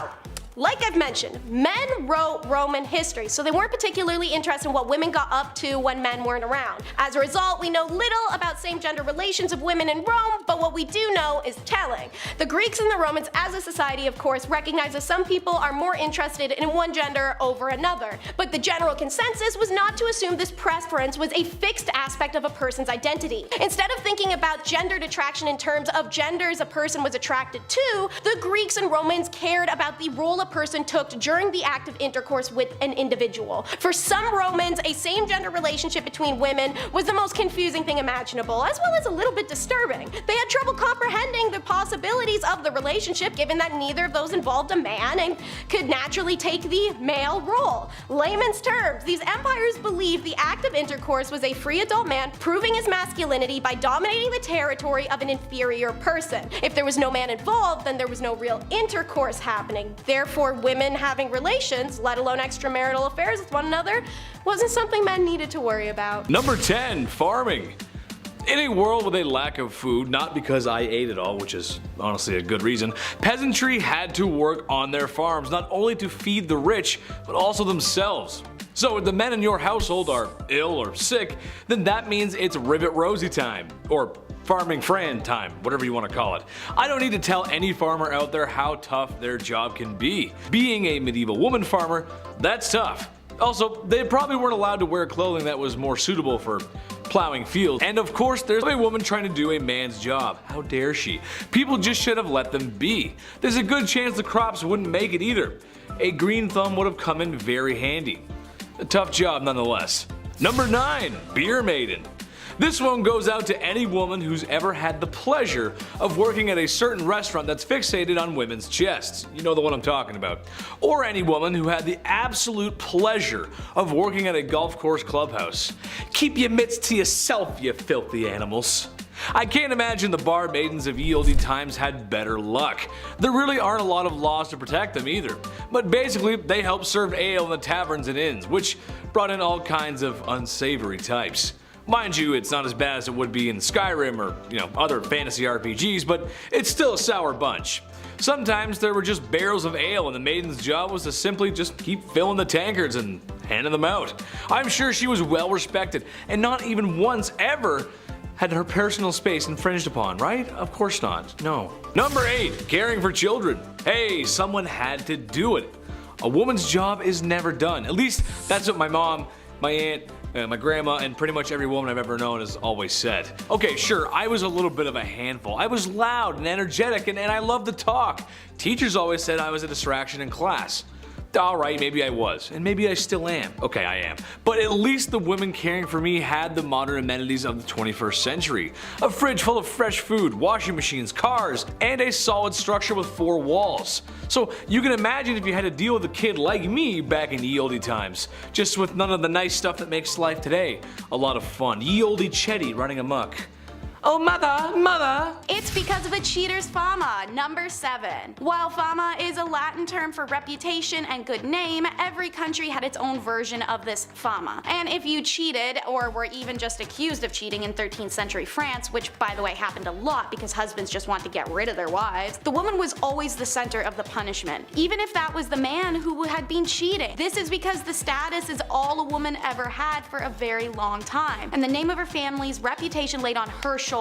S1: like I've mentioned, men wrote Roman history, so they weren't particularly interested in what women got up to when men weren't around. As a result, we know little about same-gender relations of women in Rome, but what we do know is telling. The Greeks and the Romans as a society, of course, recognize that some people are more interested in one gender over another, but the general consensus was not to assume this preference was a fixed aspect of a person's identity. Instead of thinking about gendered attraction in terms of genders a person was attracted to, the Greeks and Romans cared about the role a person took during the act of intercourse with an individual. For some Romans, a same-gender relationship between women was the most confusing thing imaginable, as well as a little bit disturbing. They had trouble comprehending the possibilities of the relationship given that neither of those involved a man and could naturally take the male role. Layman's terms, these empires believed the act of intercourse was a free adult man proving his masculinity by dominating the territory of an inferior person. If there was no man involved, then there was no real intercourse happening. Therefore, women having relations, let alone extramarital affairs with one another, wasn't something men needed to worry about.
S4: Number 10, farming. In a world with a lack of food, not because I ate it all, which is honestly a good reason, peasantry had to work on their farms, not only to feed the rich, but also themselves. So if the men in your household are ill or sick, then that means it's Rivet Rosie time, or Farming Fran time, whatever you want to call it. I don't need to tell any farmer out there how tough their job can be. Being a medieval woman farmer, that's tough. Also, they probably weren't allowed to wear clothing that was more suitable for plowing fields. And of course, there's a woman trying to do a man's job. How dare she? People just should have let them be. There's a good chance the crops wouldn't make it either. A green thumb would have come in very handy. A tough job nonetheless. Number 9, beer maiden. This one goes out to any woman who's ever had the pleasure of working at a certain restaurant that's fixated on women's chests. You know the one I'm talking about. Or any woman who had the absolute pleasure of working at a golf course clubhouse. Keep your mitts to yourself, you filthy animals. I can't imagine the bar maidens of ye olde times had better luck. There really aren't a lot of laws to protect them either. But basically, they helped serve ale in the taverns and inns, which brought in all kinds of unsavory types. Mind you, it's not as bad as it would be in Skyrim or, other fantasy RPGs, but it's still a sour bunch. Sometimes there were just barrels of ale and the maiden's job was to simply just keep filling the tankards and handing them out. I'm sure she was well respected and not even once ever had her personal space infringed upon, right? Of course not, no. Number 8, caring for children. Hey, someone had to do it. A woman's job is never done. At least that's what my mom, my aunt, my grandma, and pretty much every woman I've ever known has always said. Okay, sure, I was a little bit of a handful. I was loud and energetic and I loved to talk. Teachers always said I was a distraction in class. Alright, maybe I was, and maybe I still am. Okay, I am. But at least the women caring for me had the modern amenities of the 21st century. A fridge full of fresh food, washing machines, cars, and a solid structure with 4 walls. So you can imagine if you had to deal with a kid like me back in ye olde times, just with none of the nice stuff that makes life today a lot of fun. Ye olde Chetty running amok. Oh mother!
S6: It's because of a cheater's fama. Number 7. While fama is a Latin term for reputation and good name, every country had its own version of this fama. And if you cheated, or were even just accused of cheating in 13th century France, which by the way happened a lot because husbands just wanted to get rid of their wives, the woman was always the center of the punishment, even if that was the man who had been cheating. This is because the status is all a woman ever had for a very long time, and the name of her family's reputation laid on her shoulders.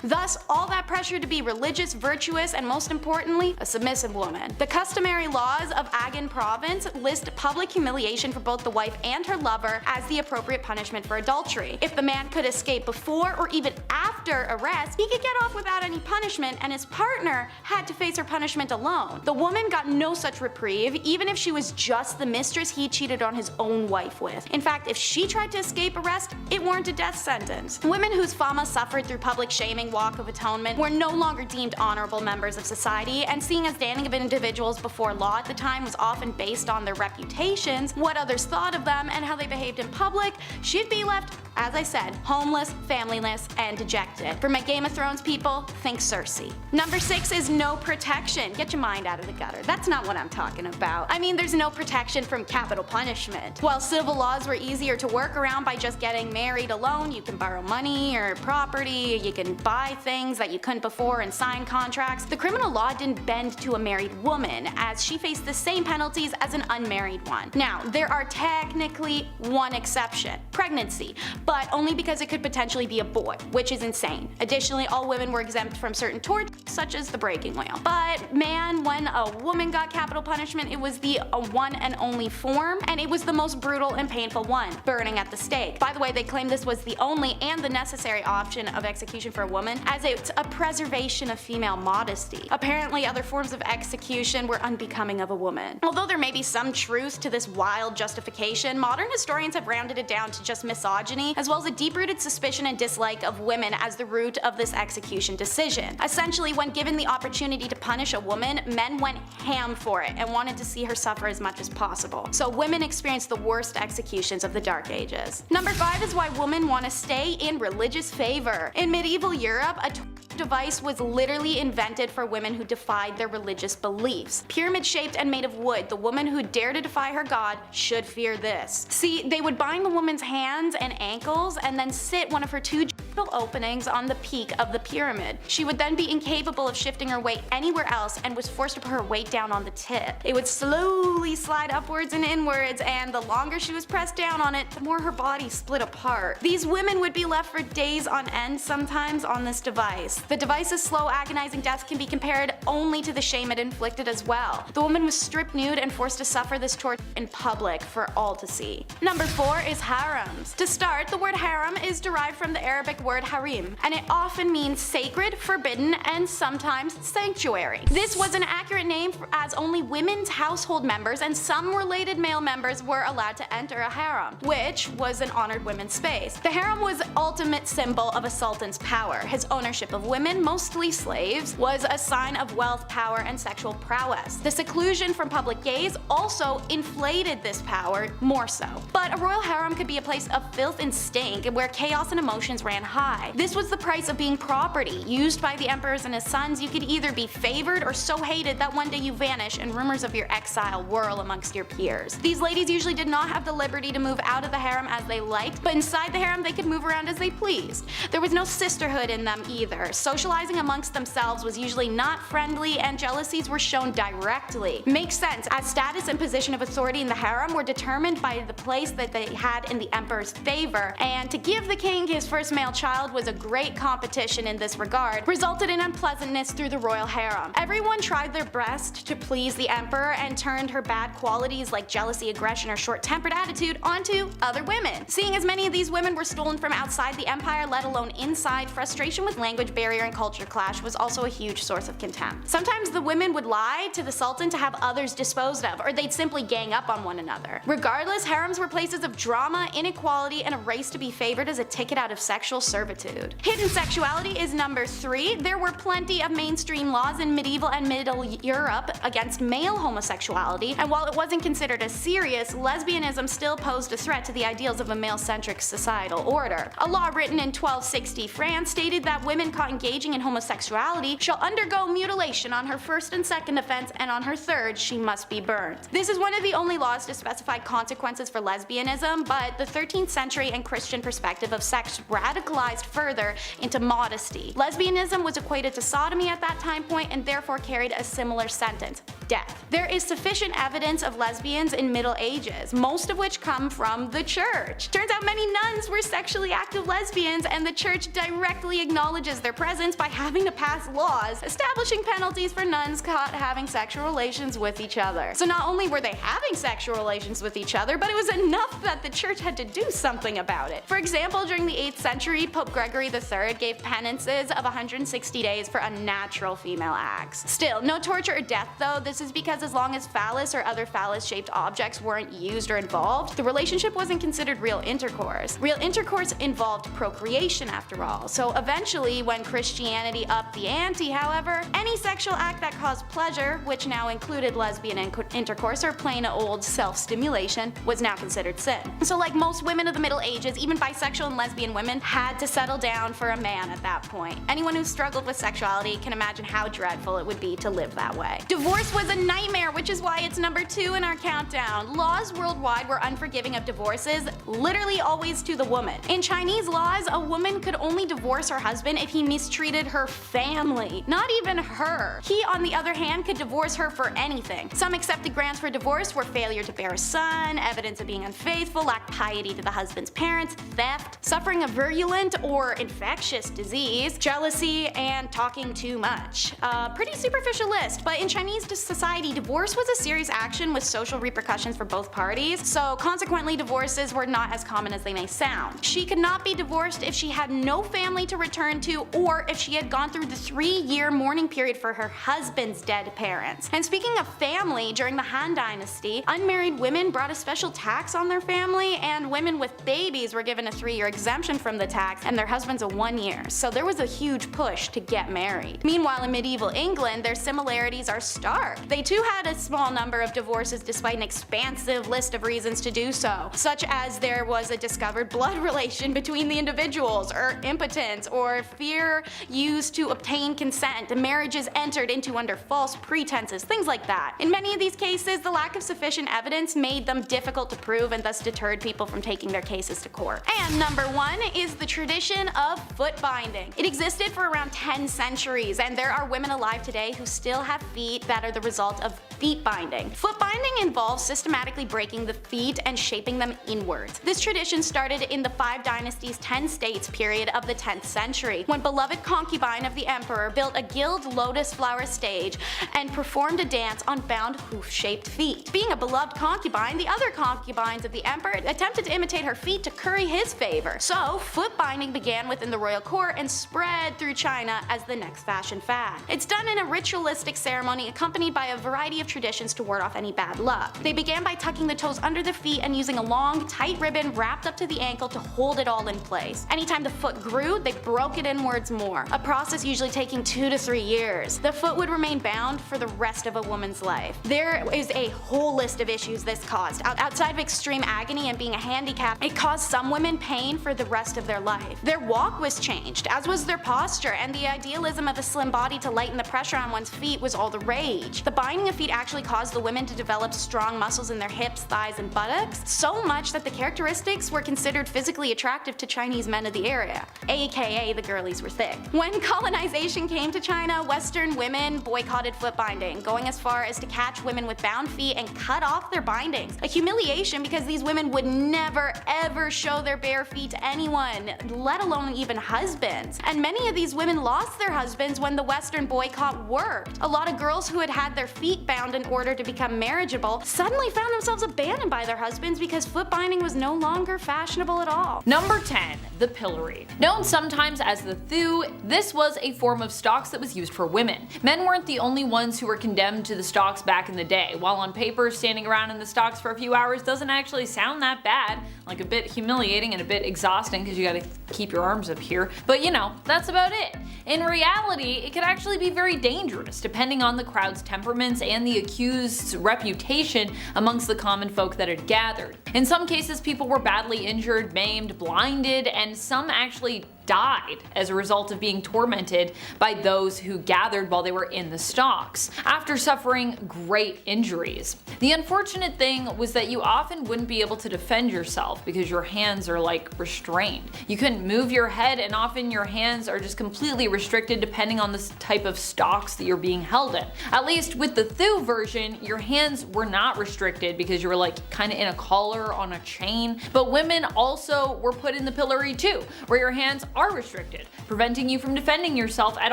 S6: Thus, all that pressure to be religious, virtuous, and most importantly, a submissive woman. The customary laws of Agen province list public humiliation for both the wife and her lover as the appropriate punishment for adultery. If the man could escape before or even after arrest, he could get off without any punishment, and his partner had to face her punishment alone. The woman got no such reprieve, even if she was just the mistress he cheated on his own wife with. In fact, if she tried to escape arrest, it warranted a death sentence. Women whose fama suffered through public shaming walk of atonement were no longer deemed honorable members of society, and seeing as standing of individuals before law at the time was often based on their reputations, what others thought of them, and how they behaved in public, she'd be left, as I said, homeless, familyless, and dejected. For my Game of Thrones people, think Cersei. Number 6 is no protection. Get your mind out of the gutter. That's not what I'm talking about. I mean, there's no protection from capital punishment. While civil laws were easier to work around by just getting married alone, you can borrow money or property, you can buy things that you couldn't before and sign contracts, the criminal law didn't bend to a married woman, as she faced the same penalties as an unmarried one. Now, there are technically one exception: pregnancy, but only because it could potentially be a boy, which is insane. Additionally, all women were exempt from certain torts, such as the breaking wheel. But man, when a woman got capital punishment, it was the one and only form, and it was the most brutal and painful one: burning at the stake. By the way, they claimed this was the only and the necessary option of execution for a woman, as it's a preservation of female modesty. Apparently, other forms of execution were unbecoming of a woman. Although there may be some truth to this wild justification, modern historians have rounded it down to just misogyny, as well as a deep-rooted suspicion and dislike of women as the root of this execution decision. Essentially, when given the opportunity to punish a woman, men went ham for it and wanted to see her suffer as much as possible. So women experienced the worst executions of the Dark Ages. Number 5 is why women want to stay in religious favor. In medieval Europe, a device was literally invented for women who defied their religious beliefs. Pyramid-shaped and made of wood, the woman who dared to defy her god should fear this. See, they would bind the woman's hands and ankles and then sit one of her 2 openings on the peak of the pyramid. She would then be incapable of shifting her weight anywhere else and was forced to put her weight down on the tip. It would slowly slide upwards and inwards, and the longer she was pressed down on it, the more her body split apart. These women would be left for days on end sometimes on this device. The device's slow, agonizing death can be compared only to the shame it inflicted as well. The woman was stripped nude and forced to suffer this torture in public for all to see. Number 4 is harems. To start, the word harem is derived from the Arabic word harim, and it often means sacred, forbidden, and sometimes sanctuary. This was an accurate name as only women's household members and some related male members were allowed to enter a harem, which was an honored women's space. The harem was the ultimate symbol of a sultan's power. His ownership of women, mostly slaves, was a sign of wealth, power, and sexual prowess. The seclusion from public gaze also inflated this power more so. But a royal harem could be a place of filth and stink where chaos and emotions ran high. This was the price of being property, used by the emperors and his sons. You could either be favored or so hated that one day you vanish and rumors of your exile whirl amongst your peers. These ladies usually did not have the liberty to move out of the harem as they liked, but inside the harem they could move around as they pleased. There was no sisterhood in them either. Socializing amongst themselves was usually not friendly, and jealousies were shown directly. Makes sense, as status and position of authority in the harem were determined by the place that they had in the emperor's favor, and to give the king his first male child was a great competition in this regard, resulted in unpleasantness through the royal harem. Everyone tried their best to please the emperor and turned her bad qualities like jealousy, aggression, or short-tempered attitude onto other women. Seeing as many of these women were stolen from outside the empire, let alone inside, frustration with language barrier and culture clash was also a huge source of contempt. Sometimes the women would lie to the sultan to have others disposed of, or they'd simply gang up on one another. Regardless, harems were places of drama, inequality, and a race to be favored as a ticket out of sexual servitude. Hidden sexuality is number 3. There were plenty of mainstream laws in medieval and Middle Europe against male homosexuality, and while it wasn't considered as serious, lesbianism still posed a threat to the ideals of a male-centric societal order. A law written in 1260 France stated that women caught engaging in homosexuality shall undergo mutilation on her first and second offense, and on her third she must be burned. This is one of the only laws to specify consequences for lesbianism, but the 13th century and Christian perspective of sex radicalized further into modesty. Lesbianism was equated to sodomy at that time point and therefore carried a similar sentence: death. There is sufficient evidence of lesbians in Middle Ages, most of which come from the church. Turns out many nuns were sexually active lesbians, and the church directly acknowledges their presence by having to pass laws establishing penalties for nuns caught having sexual relations with each other. So not only were they having sexual relations with each other, but it was enough that the church had to do something about it. For example, during the 8th century, Pope Gregory III gave penances of 160 days for unnatural female acts. Still, no torture or death though. This is because as long as phallus or other phallus-shaped objects weren't used or involved, the relationship wasn't considered real intercourse. Real intercourse involved procreation after all. So eventually, when Christianity upped the ante, however, any sexual act that caused pleasure, which now included lesbian intercourse or plain old self-stimulation, was now considered sin. So like most women of the Middle Ages, even bisexual and lesbian women had to settle down for a man at that point. Anyone who struggled with sexuality can imagine how dreadful it would be to live that way. Divorce was a nightmare, which is why it's number 2 in our countdown. Laws worldwide were unforgiving of divorces, literally always to the woman. In Chinese laws, a woman could only divorce her husband if he mistreated her family, not even her. He, on the other hand, could divorce her for anything. Some accepted grounds for divorce were failure to bear a son, evidence of being unfaithful, lack piety to the husband's parents, theft, suffering a virulent or infectious disease, jealousy, and talking too much. Pretty superficial list, but in Chinese society, divorce was a serious action with social repercussions for both parties, so consequently divorces were not as common as they may sound. She could not be divorced if she had no family to return to, or if she had gone through the 3-year mourning period for her husband's dead parents. And speaking of family, during the Han Dynasty, unmarried women brought a special tax on their family, and women with babies were given a 3-year exemption from the tax, and their husbands a 1 year. So there was a huge push to get married. Meanwhile, in medieval England, their similarities are stark. They too had a small number of divorces despite an expansive list of reasons to do so, such as there was a discovered blood relation between the individuals, or impotence, or fear used to obtain consent, marriages entered into under false pretenses, things like that. In many of these cases, the lack of sufficient evidence made them difficult to prove and thus deterred people from taking their cases to court. And number 1 is the tradition of foot binding. It existed for around 10 centuries, and there are women alive today who still have feet that are the result of feet binding. Foot binding involves systematically breaking the feet and shaping them inwards. This tradition started in the 5 Dynasties 10 states period of the 10th century, when beloved concubine of the emperor built a gilded lotus flower stage and performed a dance on bound hoof-shaped feet. Being a beloved concubine, the other concubines of the emperor attempted to imitate her feet to curry his favor. So foot binding began within the royal court and spread through China as the next fashion fad. It's done in a ritualistic ceremony accompanied by a variety of traditions to ward off any bad luck. They began by tucking the toes under the feet and using a long, tight ribbon wrapped up to the ankle to hold it all in place. Anytime the foot grew, they broke it inwards more, a process usually taking 2 to 3 years. The foot would remain bound for the rest of a woman's life. There is a whole list of issues this caused. Outside of extreme agony and being a handicap, it caused some women pain for the rest of their life. Their walk was changed, as was their posture, and the idealism of a slim body to lighten the pressure on one's feet was all the rage. The binding of feet actually caused the women to develop strong muscles in their hips, thighs, and buttocks, so much that the characteristics were considered physically attractive to Chinese men of the area, aka the girlies were thick. When colonization came to China, Western women boycotted foot binding, going as far as to catch women with bound feet and cut off their bindings. A humiliation because these women would never ever show their bare feet to anyone, let alone even husbands. And many of these women lost their husbands when the Western boycott worked. A lot of girls who had had their feet bound in order to become marriageable suddenly found themselves abandoned by their husbands because foot binding was no longer fashionable at all.
S7: Number 10. The pillory. Known sometimes as the thew, this was a form of stocks that was used for women. Men weren't the only ones who were condemned to the stocks back in the day. While on paper, standing around in the stocks for a few hours doesn't actually sound that bad, like a bit humiliating and a bit exhausting because you gotta keep your arms up here, but you know, that's about it. In reality, it could actually be very dangerous depending on the crowd's temperaments and the accused's reputation amongst the common folk that had gathered. In some cases, people were badly injured, maimed, blinded, and some actually died as a result of being tormented by those who gathered while they were in the stocks, after suffering great injuries. The unfortunate thing was that you often wouldn't be able to defend yourself because your hands are like restrained. You couldn't move your head, and often your hands are just completely restricted depending on the type of stocks that you're being held in. At least with the thew version, your hands were not restricted because you were like kind of in a collar on a chain, but women also were put in the pillory too, where your hands are restricted, preventing you from defending yourself at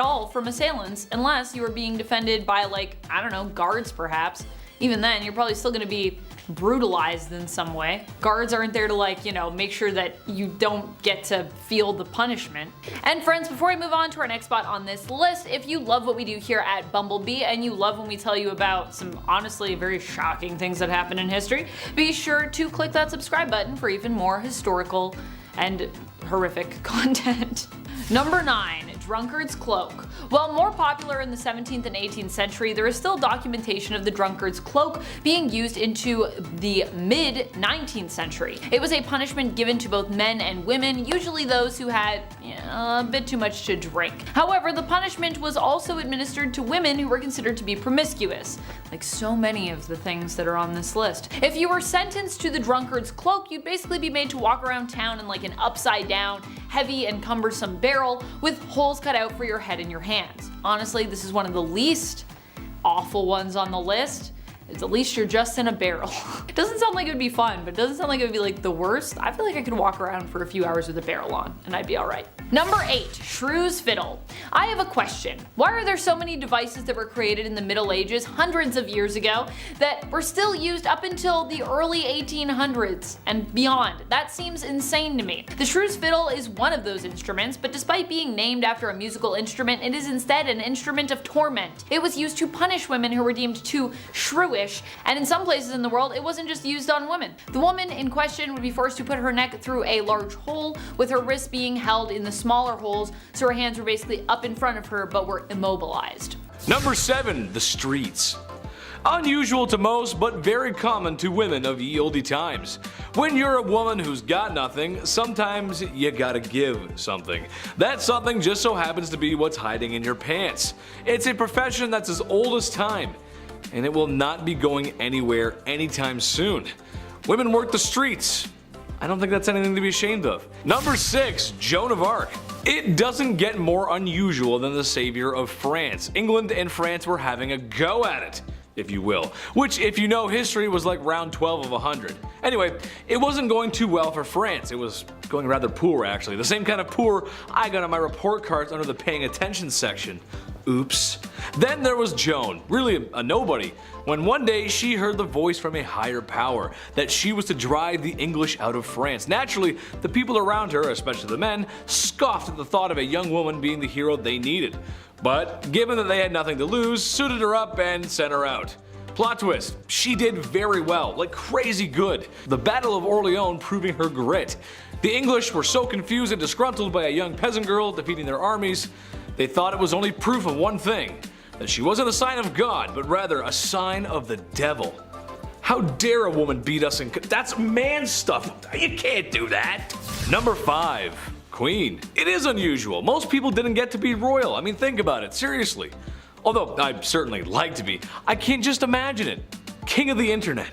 S7: all from assailants unless you were being defended by, like, I don't know, guards perhaps. Even then, you're probably still gonna be brutalized in some way. Guards aren't there to, like, you know, make sure that you don't get to feel the punishment. And friends, before I move on to our next spot on this list, if you love what we do here at BumbleBee and you love when we tell you about some honestly very shocking things that happen in history, be sure to click that subscribe button for even more historical and horrific content. Number 9. Drunkard's cloak. While more popular in the 17th and 18th century, there is still documentation of the drunkard's cloak being used into the mid-19th century. It was a punishment given to both men and women, usually those who had a bit too much to drink. However, the punishment was also administered to women who were considered to be promiscuous, like so many of the things that are on this list. If you were sentenced to the drunkard's cloak, you'd basically be made to walk around town in like an upside down, heavy and cumbersome barrel with holes cut out for your head and your hands. Honestly, this is one of the least awful ones on the list. At least you're just in a barrel. It doesn't sound like it would be fun, but it doesn't sound like it would be like the worst. I feel like I could walk around for a few hours with a barrel on and I'd be alright. Number 8. Shrew's fiddle. I have a question. Why are there so many devices that were created in the Middle Ages hundreds of years ago that were still used up until the early 1800s and beyond? That seems insane to me. The shrew's fiddle is one of those instruments, but despite being named after a musical instrument, it is instead an instrument of torment. It was used to punish women who were deemed too shrewish, and in some places in the world, it wasn't just used on women. The woman in question would be forced to put her neck through a large hole, with her wrists being held in the smaller holes, so her hands were basically up in front of her but were immobilized.
S4: Number 7. The streets. Unusual to most, but very common to women of ye olde times. When you're a woman who's got nothing, sometimes you gotta give something. That something just so happens to be what's hiding in your pants. It's a profession that's as old as time, and it will not be going anywhere anytime soon. Women work the streets. I don't think that's anything to be ashamed of. Number 6. Joan of Arc. It doesn't get more unusual than the savior of France. England and France were having a go at it, if you will, which, if you know history, was like round 12 of 100. Anyway, it wasn't going too well for France. It was going rather poor, actually. The same kind of poor I got on my report cards under the paying attention section. Oops. Then there was Joan, really a nobody, when one day she heard the voice from a higher power that she was to drive the English out of France. Naturally, the people around her, especially the men, scoffed at the thought of a young woman being the hero they needed. But given that they had nothing to lose, suited her up and sent her out. Plot twist, she did very well, like crazy good. The Battle of Orleans proving her grit. The English were so confused and disgruntled by a young peasant girl defeating their armies, they thought it was only proof of one thing, that she wasn't a sign of God, but rather a sign of the devil. How dare a woman beat us in that's man stuff. You can't do that. Number 5. Queen. It is unusual. Most people didn't get to be royal. I mean, think about it, seriously. Although I'd certainly like to be, I can't just imagine it. King of the internet.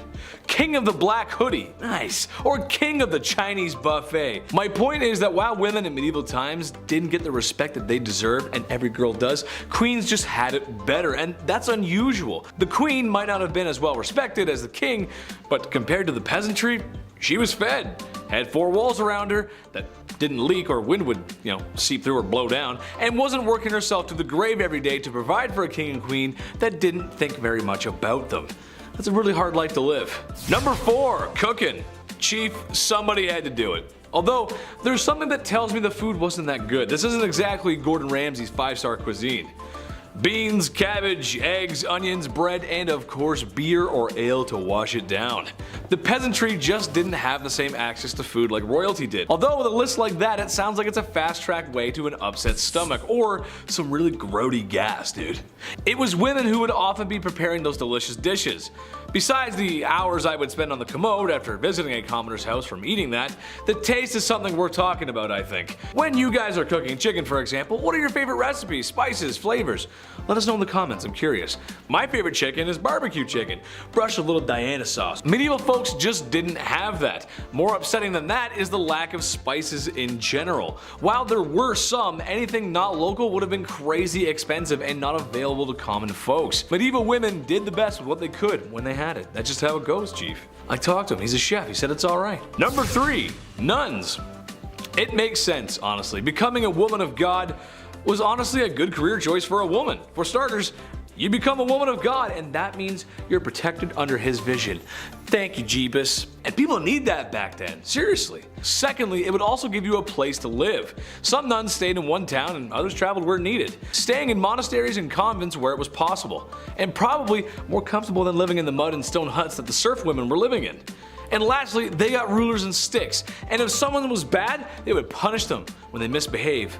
S4: King of the black hoodie, nice, or king of the Chinese buffet. My point is that while women in medieval times didn't get the respect that they deserved, and every girl does, queens just had it better, and that's unusual. The queen might not have been as well respected as the king, but compared to the peasantry, she was fed, had 4 walls around her that didn't leak or wind would, seep through or blow down, and wasn't working herself to the grave every day to provide for a king and queen that didn't think very much about them. That's a really hard life to live. Number 4, cooking. Chief, somebody had to do it. Although, there's something that tells me the food wasn't that good. This isn't exactly Gordon Ramsay's 5-star cuisine. Beans, cabbage, eggs, onions, bread, and of course beer or ale to wash it down. The peasantry just didn't have the same access to food like royalty did. Although with a list like that, it sounds like it's a fast-track way to an upset stomach or some really grody gas, dude. It was women who would often be preparing those delicious dishes. Besides the hours I would spend on the commode after visiting a commoner's house from eating that, the taste is something worth talking about, I think. When you guys are cooking chicken, for example, what are your favorite recipes, spices, flavors? Let us know in the comments, I'm curious. My favorite chicken is barbecue chicken, brushed with a little Diana sauce. Medieval folks just didn't have that. More upsetting than that is the lack of spices in general. While there were some, anything not local would have been crazy expensive and not available to common folks. Medieval women did the best with what they could when they had it. That's just how it goes, Chief. I talked to him, he's a chef, he said it's alright. Number 3, nuns. It makes sense, honestly. Becoming a woman of God was honestly a good career choice for a woman. For starters, you become a woman of God, and that means you're protected under his vision. Thank you, Jeebus. And people need that back then, seriously. Secondly, it would also give you a place to live. Some nuns stayed in one town and others traveled where needed, staying in monasteries and convents where it was possible, and probably more comfortable than living in the mud and stone huts that the serf women were living in. And lastly, they got rulers and sticks, and if someone was bad, they would punish them when they misbehave.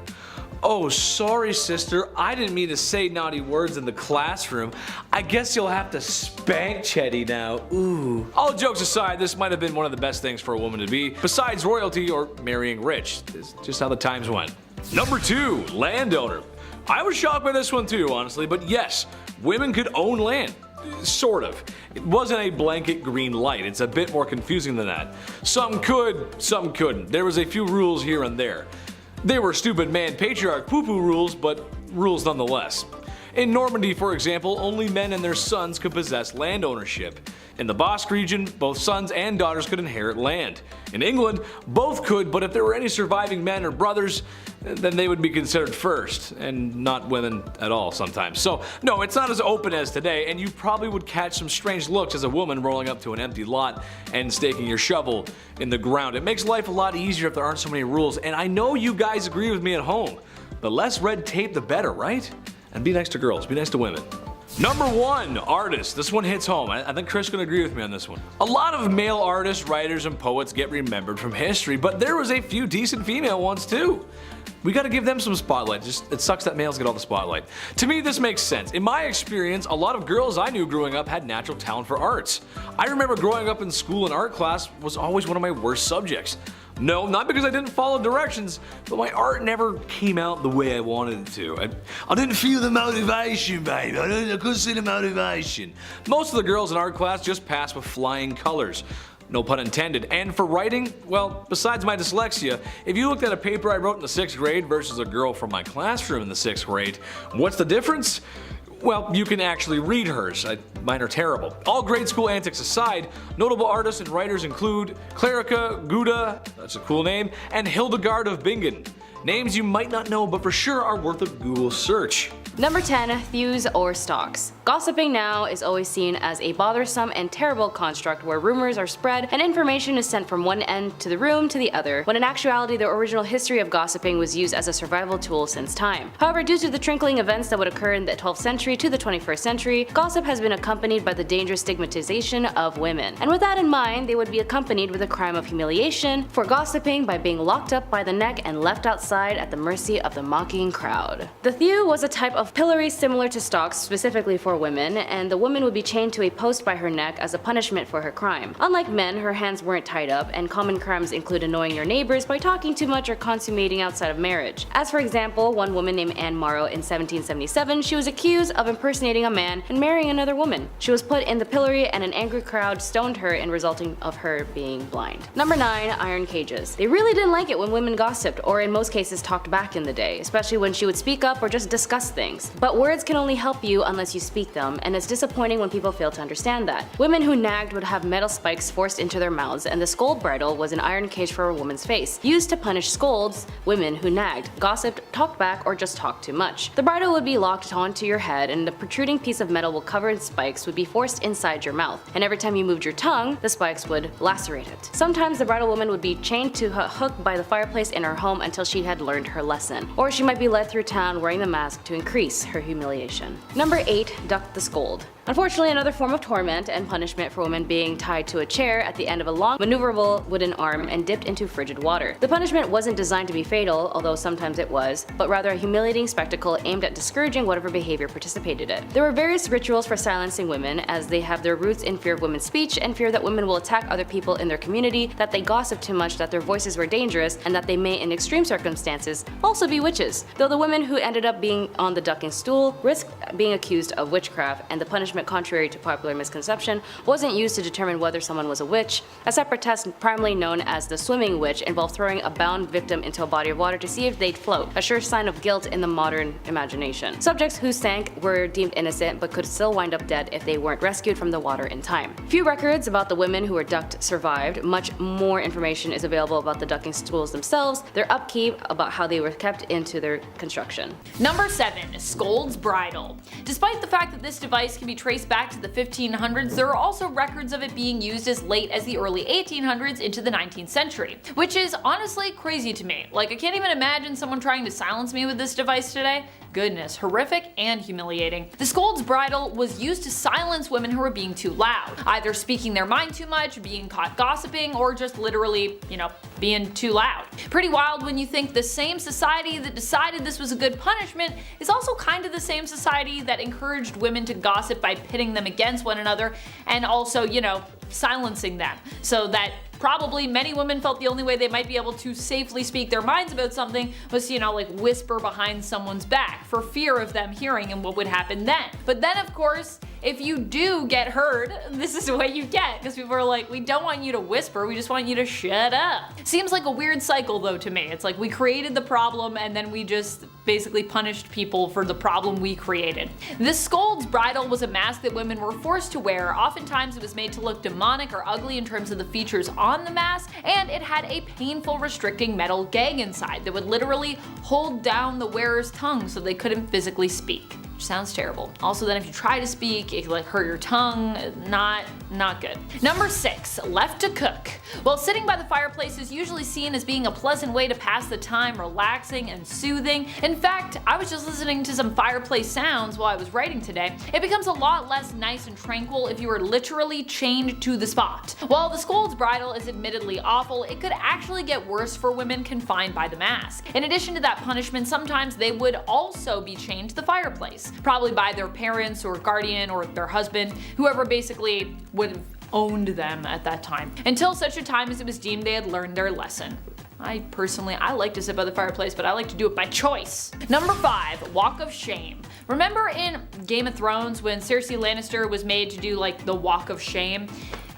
S4: Oh, sorry sister, I didn't mean to say naughty words in the classroom. I guess you'll have to spank Chetty now, ooh. All jokes aside, this might have been one of the best things for a woman to be, besides royalty or marrying rich. It's just how the times went. Number 2, landowner. I was shocked by this one too, honestly, but yes, women could own land. Sort of. It wasn't a blanket green light, it's a bit more confusing than that. Some could, some couldn't. There was a few rules here and there. They were stupid man patriarch poo-poo rules, but rules nonetheless. In Normandy, for example, only men and their sons could possess land ownership. In the Basque region, both sons and daughters could inherit land. In England, both could, but if there were any surviving men or brothers, then they would be considered first, and not women at all sometimes. So no, it's not as open as today, and you probably would catch some strange looks as a woman rolling up to an empty lot and staking your shovel in the ground. It makes life a lot easier if there aren't so many rules, and I know you guys agree with me at home. The less red tape, the better, right? And be nice to girls, be nice to women. Number 1, artists. This one hits home. I think Chris can agree with me on this one. A lot of male artists, writers, and poets get remembered from history, but there was a few decent female ones too. We gotta give them some spotlight. It sucks that males get all the spotlight. To me, this makes sense. In my experience, a lot of girls I knew growing up had natural talent for arts. I remember growing up in school, and art class was always one of my worst subjects. No, not because I didn't follow directions, but my art never came out the way I wanted it to. I didn't feel the motivation, babe. I couldn't see the motivation. Most of the girls in art class just passed with flying colors. No pun intended. And for writing, well, besides my dyslexia, if you looked at a paper I wrote in the 6th grade versus a girl from my classroom in the 6th grade, what's the difference? Well, you can actually read hers. Mine are terrible. All grade school antics aside, notable artists and writers include Clara Gouda, that's a cool name, and Hildegard of Bingen. Names you might not know but for sure are worth a Google search.
S2: Number 10. Thieves or stalks. Gossiping now is always seen as a bothersome and terrible construct where rumors are spread and information is sent from one end to the room to the other, when in actuality the original history of gossiping was used as a survival tool since time. However, due to the trickling events that would occur in the 12th century to the 21st century, gossip has been accompanied by the dangerous stigmatization of women. And with that in mind, they would be accompanied with a crime of humiliation for gossiping by being locked up by the neck and left outside at the mercy of the mocking crowd. The thew was a type of pillory similar to stocks specifically for women, and the woman would be chained to a post by her neck as a punishment for her crime. Unlike men, her hands weren't tied up, and common crimes include annoying your neighbors by talking too much or consummating outside of marriage. As for example, one woman named Anne Morrow in 1777, she was accused of impersonating a man and marrying another woman. She was put in the pillory and an angry crowd stoned her in resulting of her being blind. Number 9. Iron cages. They really didn't like it when women gossiped, or in most cases talked back in the day, especially when she would speak up or just discuss things. But words can only help you unless you speak them, and it's disappointing when people fail to understand that. Women who nagged would have metal spikes forced into their mouths, and the scold bridle was an iron cage for a woman's face, used to punish scolds, women who nagged, gossiped, talked back, or just talked too much. The bridle would be locked onto your head, and the protruding piece of metal covered in spikes would be forced inside your mouth, and every time you moved your tongue, the spikes would lacerate it. Sometimes the bridal woman would be chained to a hook by the fireplace in her home until she had learned her lesson, or she might be led through town wearing the mask to increase her humiliation. Number 8. Duck the scold. Unfortunately, another form of torment and punishment for women being tied to a chair at the end of a long, maneuverable wooden arm and dipped into frigid water. The punishment wasn't designed to be fatal, although sometimes it was, but rather a humiliating spectacle aimed at discouraging whatever behavior participated in it. There were various rituals for silencing women, as they have their roots in fear of women's speech and fear that women will attack other people in their community, that they gossip too much, that their voices were dangerous, and that they may, in extreme circumstances, also be witches. Though the women who ended up being on the ducking stool risked being accused of witchcraft, and the punishment, contrary to popular misconception, wasn't used to determine whether someone was a witch. A separate test, primarily known as the swimming witch, involved throwing a bound victim into a body of water to see if they'd float, a sure sign of guilt in the modern imagination. Subjects who sank were deemed innocent but could still wind up dead if they weren't rescued from the water in time. Few records about the women who were ducked survived. Much more information is available about the ducking stools themselves, their upkeep, about how they were kept into their construction.
S7: Number 7. Scold's bridle. Despite the fact that this device can be traced back to the 1500s, there are also records of it being used as late as the early 1800s into the 19th century, which is honestly crazy to me. Like, I can't even imagine someone trying to silence me with this device today. Goodness, horrific and humiliating. The scold's bridle was used to silence women who were being too loud, either speaking their mind too much, being caught gossiping, or just literally, being too loud. Pretty wild when you think the same society that decided this was a good punishment is also kind of the same society that encouraged women to gossip by pitting them against one another and also, silencing them, so that probably many women felt the only way they might be able to safely speak their minds about something was to, whisper behind someone's back for fear of them hearing and what would happen then. But then, of course, if you do get heard, this is what you get, because people are like, we don't want you to whisper, we just want you to shut up. Seems like a weird cycle though to me. It's like we created the problem and then we just basically punished people for the problem we created. This scold's bridle was a mask that women were forced to wear. Oftentimes it was made to look demonic or ugly in terms of the features on the mask, and it had a painful restricting metal gag inside that would literally hold down the wearer's tongue so they couldn't physically speak. Which sounds terrible. Also, then if you try to speak, it could hurt your tongue. Not good. Number 6, left to cook. Well, sitting by the fireplace is usually seen as being a pleasant way to pass the time, relaxing and soothing. In fact, I was just listening to some fireplace sounds while I was writing today. It becomes a lot less nice and tranquil if you are literally chained to the spot. While the scold's bridle is admittedly awful, it could actually get worse for women confined by the mask. In addition to that punishment, sometimes they would also be chained to the fireplace, probably by their parents or guardian or their husband, whoever basically would have owned them at that time, until such a time as it was deemed they had learned their lesson. I like to sit by the fireplace, but I like to do it by choice. Number 5, walk of shame. Remember in Game of Thrones when Cersei Lannister was made to do the walk of shame?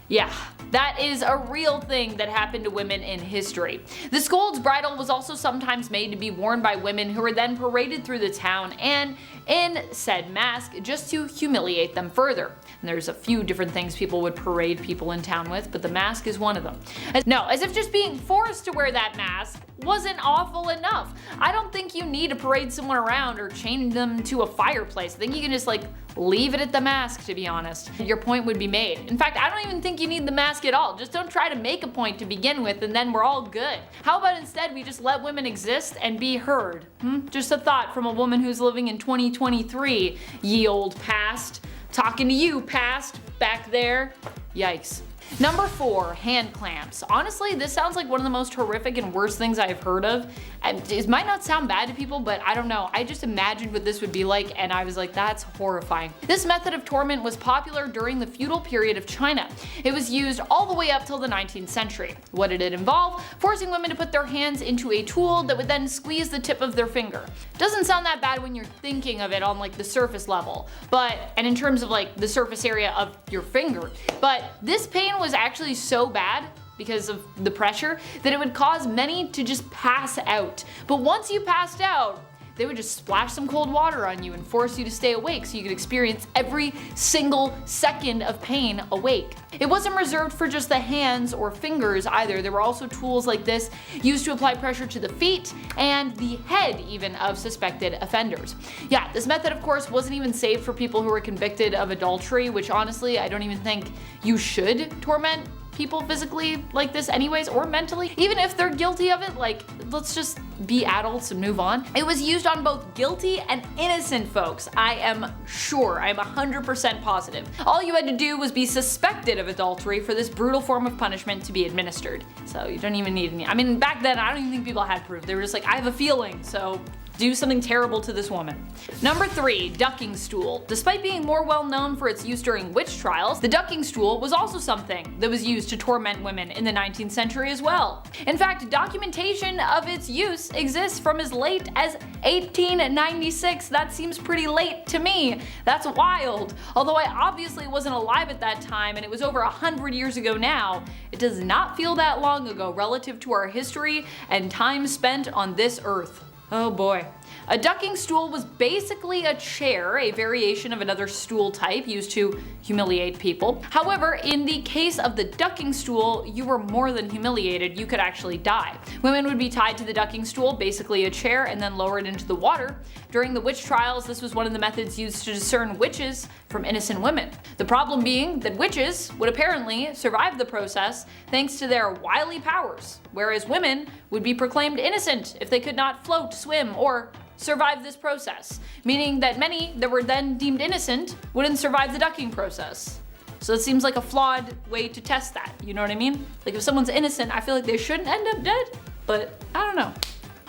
S7: Yeah, that is a real thing that happened to women in history. The scold's bridle was also sometimes made to be worn by women who were then paraded through the town and in said mask just to humiliate them further. And there's a few different things people would parade people in town with, but the mask is one of them. As if just being forced to wear that mask wasn't awful enough. I don't think you need to parade someone around or chain them to a fireplace. I think you can just leave it at the mask, to be honest. Your point would be made. In fact, I don't even think you need the mask at all. Just don't try to make a point to begin with and then we're all good. How about instead we just let women exist and be heard? Just a thought from a woman who's living in 2023, ye old past. Talking to you, past, back there. Yikes. Number 4, hand clamps. Honestly, this sounds like one of the most horrific and worst things I've heard of. And it might not sound bad to people, but I don't know. I just imagined what this would be like and I was like, that's horrifying. This method of torment was popular during the feudal period of China. It was used all the way up till the 19th century. What did it involve? Forcing women to put their hands into a tool that would then squeeze the tip of their finger. Doesn't sound that bad when you're thinking of it on the surface level, and in terms of the surface area of your finger. But this pain was actually so bad because of the pressure that it would cause many to just pass out. But once you passed out, they would just splash some cold water on you and force you to stay awake so you could experience every single second of pain awake. It wasn't reserved for just the hands or fingers either. There were also tools like this used to apply pressure to the feet and the head even of suspected offenders. Yeah, this method of course wasn't even saved for people who were convicted of adultery, which honestly I don't even think you should torment people physically like this anyways, or mentally. Even if they're guilty of it, let's just be adults and move on. It was used on both guilty and innocent folks. I am sure, I'm 100% positive. All you had to do was be suspected of adultery for this brutal form of punishment to be administered. So you don't even need any, back then I don't even think people had proof. They were just I have a feeling, so do something terrible to this woman. Number 3, ducking stool. Despite being more well known for its use during witch trials, the ducking stool was also something that was used to torment women in the 19th century as well. In fact, documentation of its use exists from as late as 1896. That seems pretty late to me. That's wild. Although I obviously wasn't alive at that time and it was over 100 years ago now, it does not feel that long ago relative to our history and time spent on this earth. Oh boy. A ducking stool was basically a chair, a variation of another stool type used to humiliate people. However, in the case of the ducking stool, you were more than humiliated, you could actually die. Women would be tied to the ducking stool, basically a chair, and then lowered into the water. During the witch trials, this was one of the methods used to discern witches from innocent women. The problem being that witches would apparently survive the process thanks to their wily powers, whereas women would be proclaimed innocent if they could not float, swim, or survive this process, meaning that many that were then deemed innocent wouldn't survive the ducking process. So it seems like a flawed way to test that, you know what I mean? If someone's innocent, I feel like they shouldn't end up dead, but I don't know.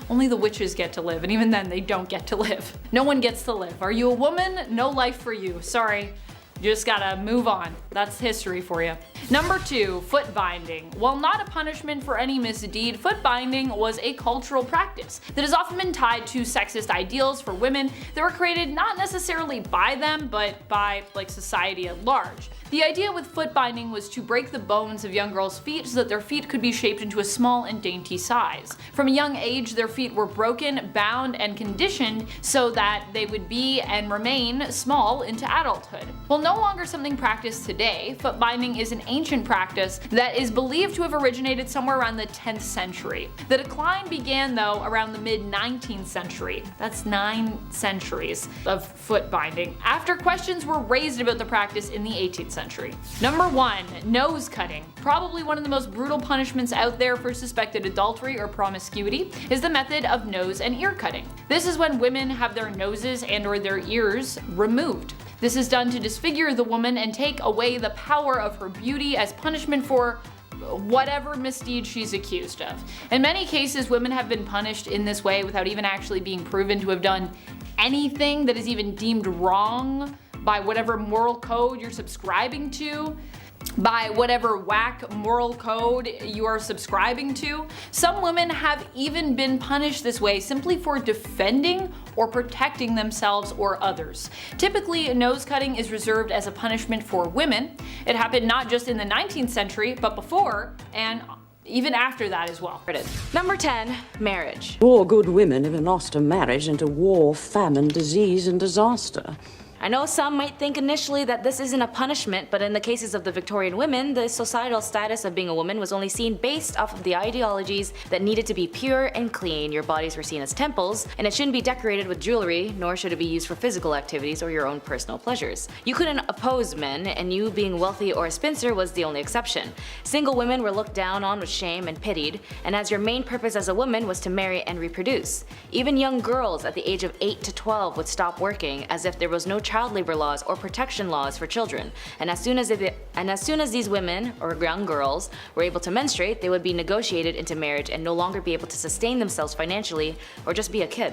S7: Only the witches get to live, and even then they don't get to live. No one gets to live. Are you a woman? No life for you. Sorry. You just gotta move on. That's history for you. Number 2, foot binding. While not a punishment for any misdeed, foot binding was a cultural practice that has often been tied to sexist ideals for women that were created not necessarily by them, but by society at large. The idea with foot binding was to break the bones of young girls' feet so that their feet could be shaped into a small and dainty size. From a young age, their feet were broken, bound, and conditioned so that they would be and remain small into adulthood. While no longer something practiced today, foot binding is an ancient practice that is believed to have originated somewhere around the 10th century. The decline began though around the mid-19th century. That's 9 centuries of foot binding, after questions were raised about the practice in the 18th century. Number 1, nose cutting. Probably one of the most brutal punishments out there for suspected adultery or promiscuity is the method of nose and ear cutting. This is when women have their noses and or their ears removed. This is done to disfigure the woman and take away the power of her beauty as punishment for whatever misdeed she's accused of. In many cases, women have been punished in this way without even actually being proven to have done anything that is even deemed wrong by whatever moral code you're subscribing to, by whatever whack moral code you are subscribing to. Some women have even been punished this way simply for defending or protecting themselves or others. Typically, nose cutting is reserved as a punishment for women. It happened not just in the 19th century, but before and even after that as well.
S2: Number 10, marriage.
S8: All good women have lost a marriage into war, famine, disease, and disaster.
S2: I know some might think initially that this isn't a punishment, but in the cases of the Victorian women, the societal status of being a woman was only seen based off of the ideologies that needed to be pure and clean. Your bodies were seen as temples, and it shouldn't be decorated with jewelry, nor should it be used for physical activities or your own personal pleasures. You couldn't oppose men, and you being wealthy or a spinster was the only exception. Single women were looked down on with shame and pitied, and as your main purpose as a woman was to marry and reproduce. Even young girls at the age of 8 to 12 would stop working as if there was no child labor laws or protection laws for children, and as soon as these women or young girls were able to menstruate, they would be negotiated into marriage and no longer be able to sustain themselves financially or just be a kid.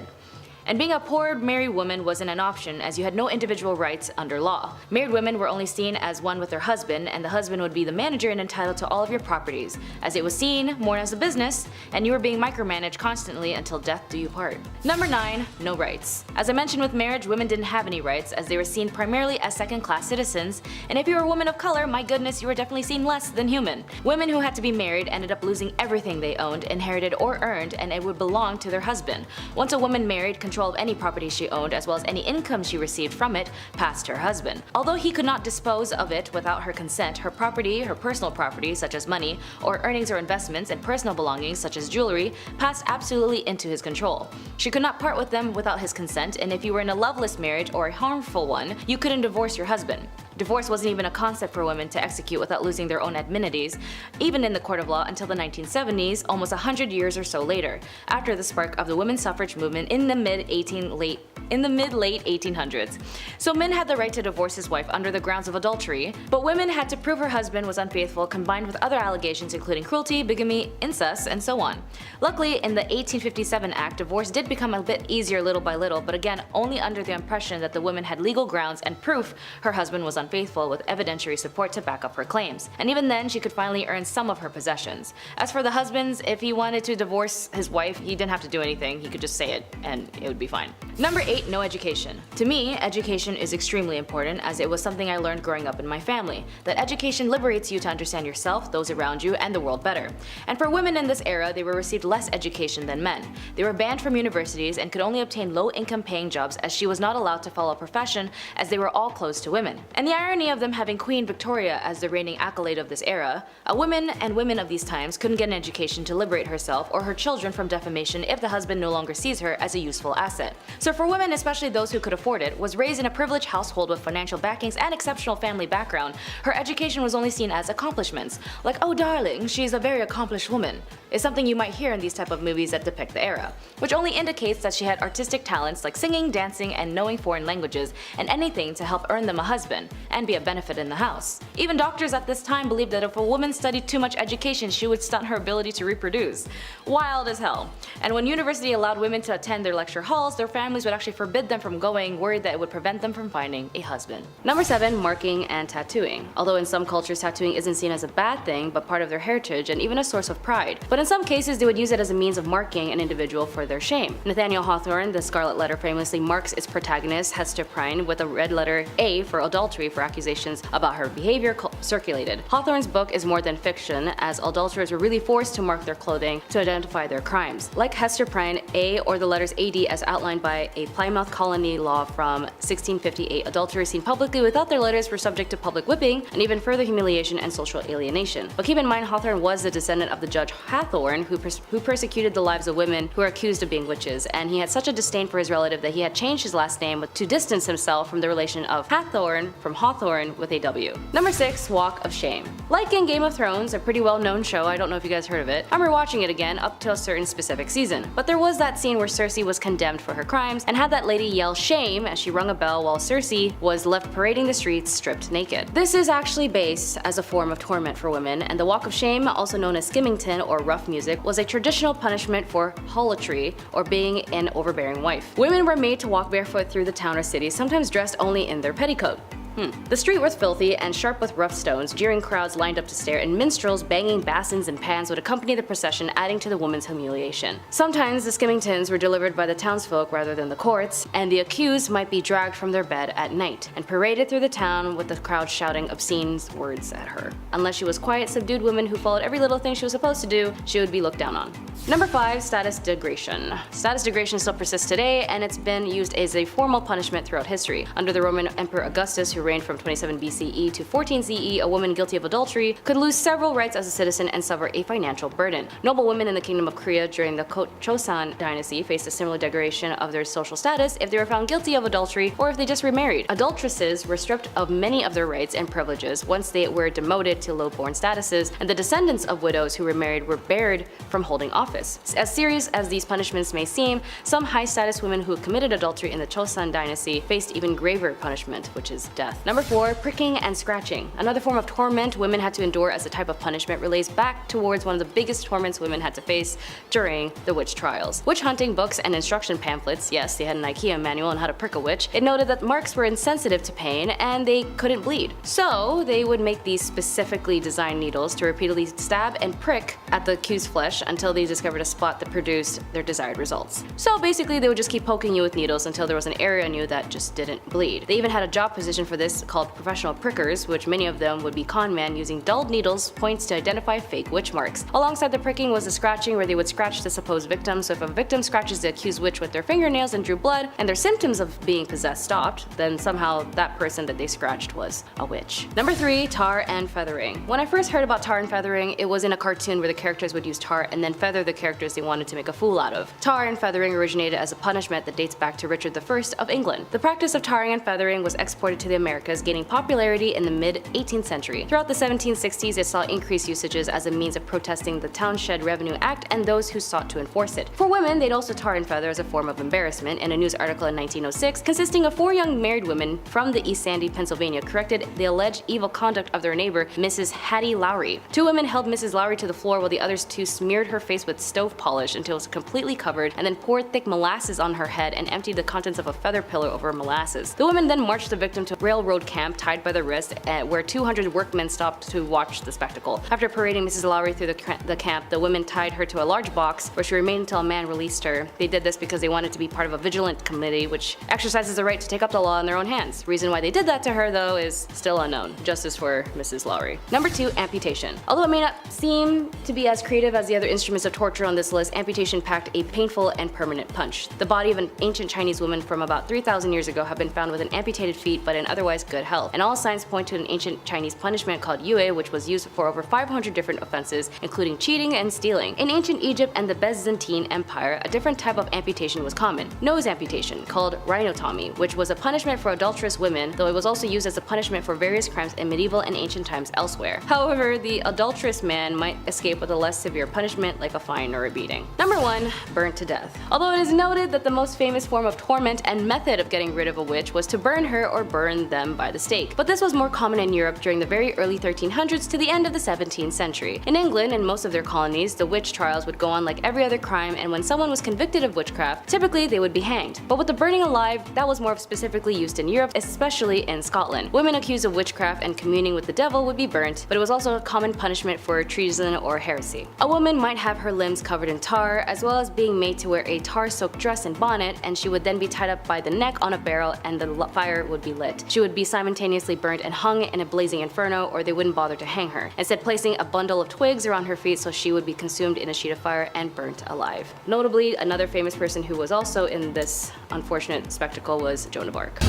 S2: And being a poor married woman wasn't an option, as you had no individual rights under law. Married women were only seen as one with their husband, and the husband would be the manager and entitled to all of your properties, as it was seen more as a business, and you were being micromanaged constantly until death do you part. Number 9. No rights. As I mentioned with marriage, women didn't have any rights, as they were seen primarily as second-class citizens, and if you were a woman of color, my goodness, you were definitely seen less than human. Women who had to be married ended up losing everything they owned, inherited, or earned, and it would belong to their husband. Once a woman married, control of any property she owned as well as any income she received from it passed her husband. Although he could not dispose of it without her consent, her property, her personal property such as money or earnings or investments, and personal belongings such as jewelry passed absolutely into his control. She could not part with them without his consent, and if you were in a loveless marriage or a harmful one, you couldn't divorce your husband. Divorce wasn't even a concept for women to execute without losing their own amenities, even in the court of law until the 1970s, almost 100 years or so later, after the spark of the women's suffrage movement in the mid-late 1800s. So men had the right to divorce his wife under the grounds of adultery, but women had to prove her husband was unfaithful, combined with other allegations including cruelty, bigamy, incest, and so on. Luckily, in the 1857 Act, divorce did become a bit easier little by little, but again only under the impression that the woman had legal grounds and proof her husband was unfaithful, with evidentiary support to back up her claims. And even then, she could finally earn some of her possessions. As for the husbands, if he wanted to divorce his wife, he didn't have to do anything, he could just say it and it would be fine. Number 8. No education. To me, education is extremely important, as it was something I learned growing up in my family, that education liberates you to understand yourself, those around you, and the world better. And for women in this era, they were received less education than men. They were banned from universities and could only obtain low-income paying jobs, as she was not allowed to follow a profession, as they were all closed to women. And the irony of them having Queen Victoria as the reigning accolade of this era, a woman and women of these times couldn't get an education to liberate herself or her children from defamation if the husband no longer sees her as a useful asset. So for women, especially those who could afford it, was raised in a privileged household with financial backings and exceptional family background, her education was only seen as accomplishments. Like, oh darling, she's a very accomplished woman, is something you might hear in these type of movies that depict the era, which only indicates that she had artistic talents like singing, dancing, and knowing foreign languages, and anything to help earn them a husband and be a benefit in the house. Even doctors at this time believed that if a woman studied too much education, she would stunt her ability to reproduce. Wild as hell. And when university allowed women to attend their lecture halls, their families would actually forbid them from going, worried that it would prevent them from finding a husband. Number 7. Marking and tattooing. Although in some cultures tattooing isn't seen as a bad thing, but part of their heritage and even a source of pride. But in some cases they would use it as a means of marking an individual for their shame. Nathaniel Hawthorne, The Scarlet Letter, famously marks its protagonist Hester Prynne with a red letter A for adultery for accusations about her behavior circulated. Hawthorne's book is more than fiction, as adulterers were really forced to mark their clothing to identify their crimes. Like Hester Prynne, A or the letters AD as outlined by a Plymouth colony law from 1658, adulterers seen publicly without their letters were subject to public whipping and even further humiliation and social alienation. But keep in mind, Hawthorne was the descendant of the Judge Hathorne, who persecuted the lives of women who were accused of being witches, and he had such a disdain for his relative that he had changed his last name to distance himself from the relation of Hathorne from Hawthorne with a W. Number 6. Walk of Shame. Like in Game of Thrones, a pretty well-known show, I don't know if you guys heard of it, I'm rewatching it again up to a certain specific season. But there was that scene where Cersei was condemned for her crimes and had that lady yell shame as she rung a bell while Cersei was left parading the streets stripped naked. This is actually based as a form of torment for women, and the Walk of Shame, also known as skimmington or rough music, was a traditional punishment for harlotry or being an overbearing wife. Women were made to walk barefoot through the town or city, sometimes dressed only in their petticoat. The street was filthy and sharp with rough stones, jeering crowds lined up to stare, and minstrels banging basins and pans would accompany the procession, adding to the woman's humiliation. Sometimes the skimming tins were delivered by the townsfolk rather than the courts, and the accused might be dragged from their bed at night and paraded through the town with the crowd shouting obscene words at her. Unless she was quiet, subdued woman who followed every little thing she was supposed to do, she would be looked down on. Number 5. Status degradation. Status degradation still persists today, and it's been used as a formal punishment throughout history. Under the Roman Emperor Augustus, who reigned from 27 BCE to 14 CE, a woman guilty of adultery could lose several rights as a citizen and suffer a financial burden. Noble women in the Kingdom of Korea during the Chosun dynasty faced a similar degradation of their social status if they were found guilty of adultery or if they just remarried. Adulteresses were stripped of many of their rights and privileges once they were demoted to low-born statuses, and the descendants of widows who remarried were barred from holding office. As serious as these punishments may seem, some high-status women who committed adultery in the Chosun dynasty faced even graver punishment, which is death. Number 4. Pricking and scratching. Another form of torment women had to endure as a type of punishment relates back towards one of the biggest torments women had to face during the witch trials. Witch hunting books and instruction pamphlets, yes, they had an IKEA manual on how to prick a witch, it noted that marks were insensitive to pain and they couldn't bleed. So they would make these specifically designed needles to repeatedly stab and prick at the accused's flesh until they discovered a spot that produced their desired results. So basically they would just keep poking you with needles until there was an area on you that just didn't bleed. They even had a job position for this called professional prickers, which many of them would be con men using dulled needles points to identify fake witch marks. Alongside the pricking was the scratching, where they would scratch the supposed victim. So if a victim scratches the accused witch with their fingernails and drew blood and their symptoms of being possessed stopped, then somehow that person that they scratched was a witch. Number 3. Tar and feathering. When I first heard about tar and feathering, it was in a cartoon where the characters would use tar and then feather the characters they wanted to make a fool out of. Tar and feathering originated as a punishment that dates back to Richard I of England. The practice of tarring and feathering was exported to the Americas, gaining popularity in the mid-18th century. Throughout the 1760s, it saw increased usages as a means of protesting the Townshend Revenue Act and those who sought to enforce it. For women, they'd also tar and feather as a form of embarrassment. In a news article in 1906, consisting of 4 young married women from the East Sandy, Pennsylvania, corrected the alleged evil conduct of their neighbor, Mrs. Hattie Lowry. 2 women held Mrs. Lowry to the floor while the others 2 smeared her face with stove polish until it was completely covered, and then poured thick molasses on her head and emptied the contents of a feather pillow over molasses. The women then marched the victim to a railroad camp tied by the wrist, where 200 workmen stopped to watch the spectacle. After parading Mrs. Lowry through the camp, the women tied her to a large box where she remained until a man released her. They did this because they wanted to be part of a vigilant committee which exercises the right to take up the law in their own hands. Reason why they did that to her, though, is still unknown. Justice for Mrs. Lowry. Number 2. Amputation. Although it may not seem to be as creative as the other instruments of torture on this list, amputation packed a painful and permanent punch. The body of an ancient Chinese woman from about 3,000 years ago have been found with an amputated feet but in otherwise good health, and all signs point to an ancient Chinese punishment called yue, which was used for over 500 different offenses, including cheating and stealing. In ancient Egypt and the Byzantine Empire, a different type of amputation was common: nose amputation, called rhinotomy, which was a punishment for adulterous women, though it was also used as a punishment for various crimes in medieval and ancient times elsewhere. However, the adulterous man might escape with a less severe punishment like a fine or a beating. Number 1. Burnt to death. Although it is noted that the most famous form of torment and method of getting rid of a witch was to burn her or burn them by the stake, but this was more common in Europe during the very early 1300s to the end of the 17th century. In England and most of their colonies, the witch trials would go on like every other crime, and when someone was convicted of witchcraft, typically they would be hanged. But with the burning alive, that was more specifically used in Europe, especially in Scotland. Women accused of witchcraft and communing with the devil would be burnt, but it was also a common punishment for treason or heresy. A woman might have her limbs covered in tar, as well as being made to wear a tar-soaked dress and bonnet, and she would then be tied up by the neck on a barrel and the fire would be lit. She would be simultaneously burnt and hung in a blazing inferno, or they wouldn't bother to hang her, instead placing a bundle of twigs around her feet so she would be consumed in a sheet of fire and burnt alive. Notably, another famous person who was also in this unfortunate spectacle was Joan of Arc.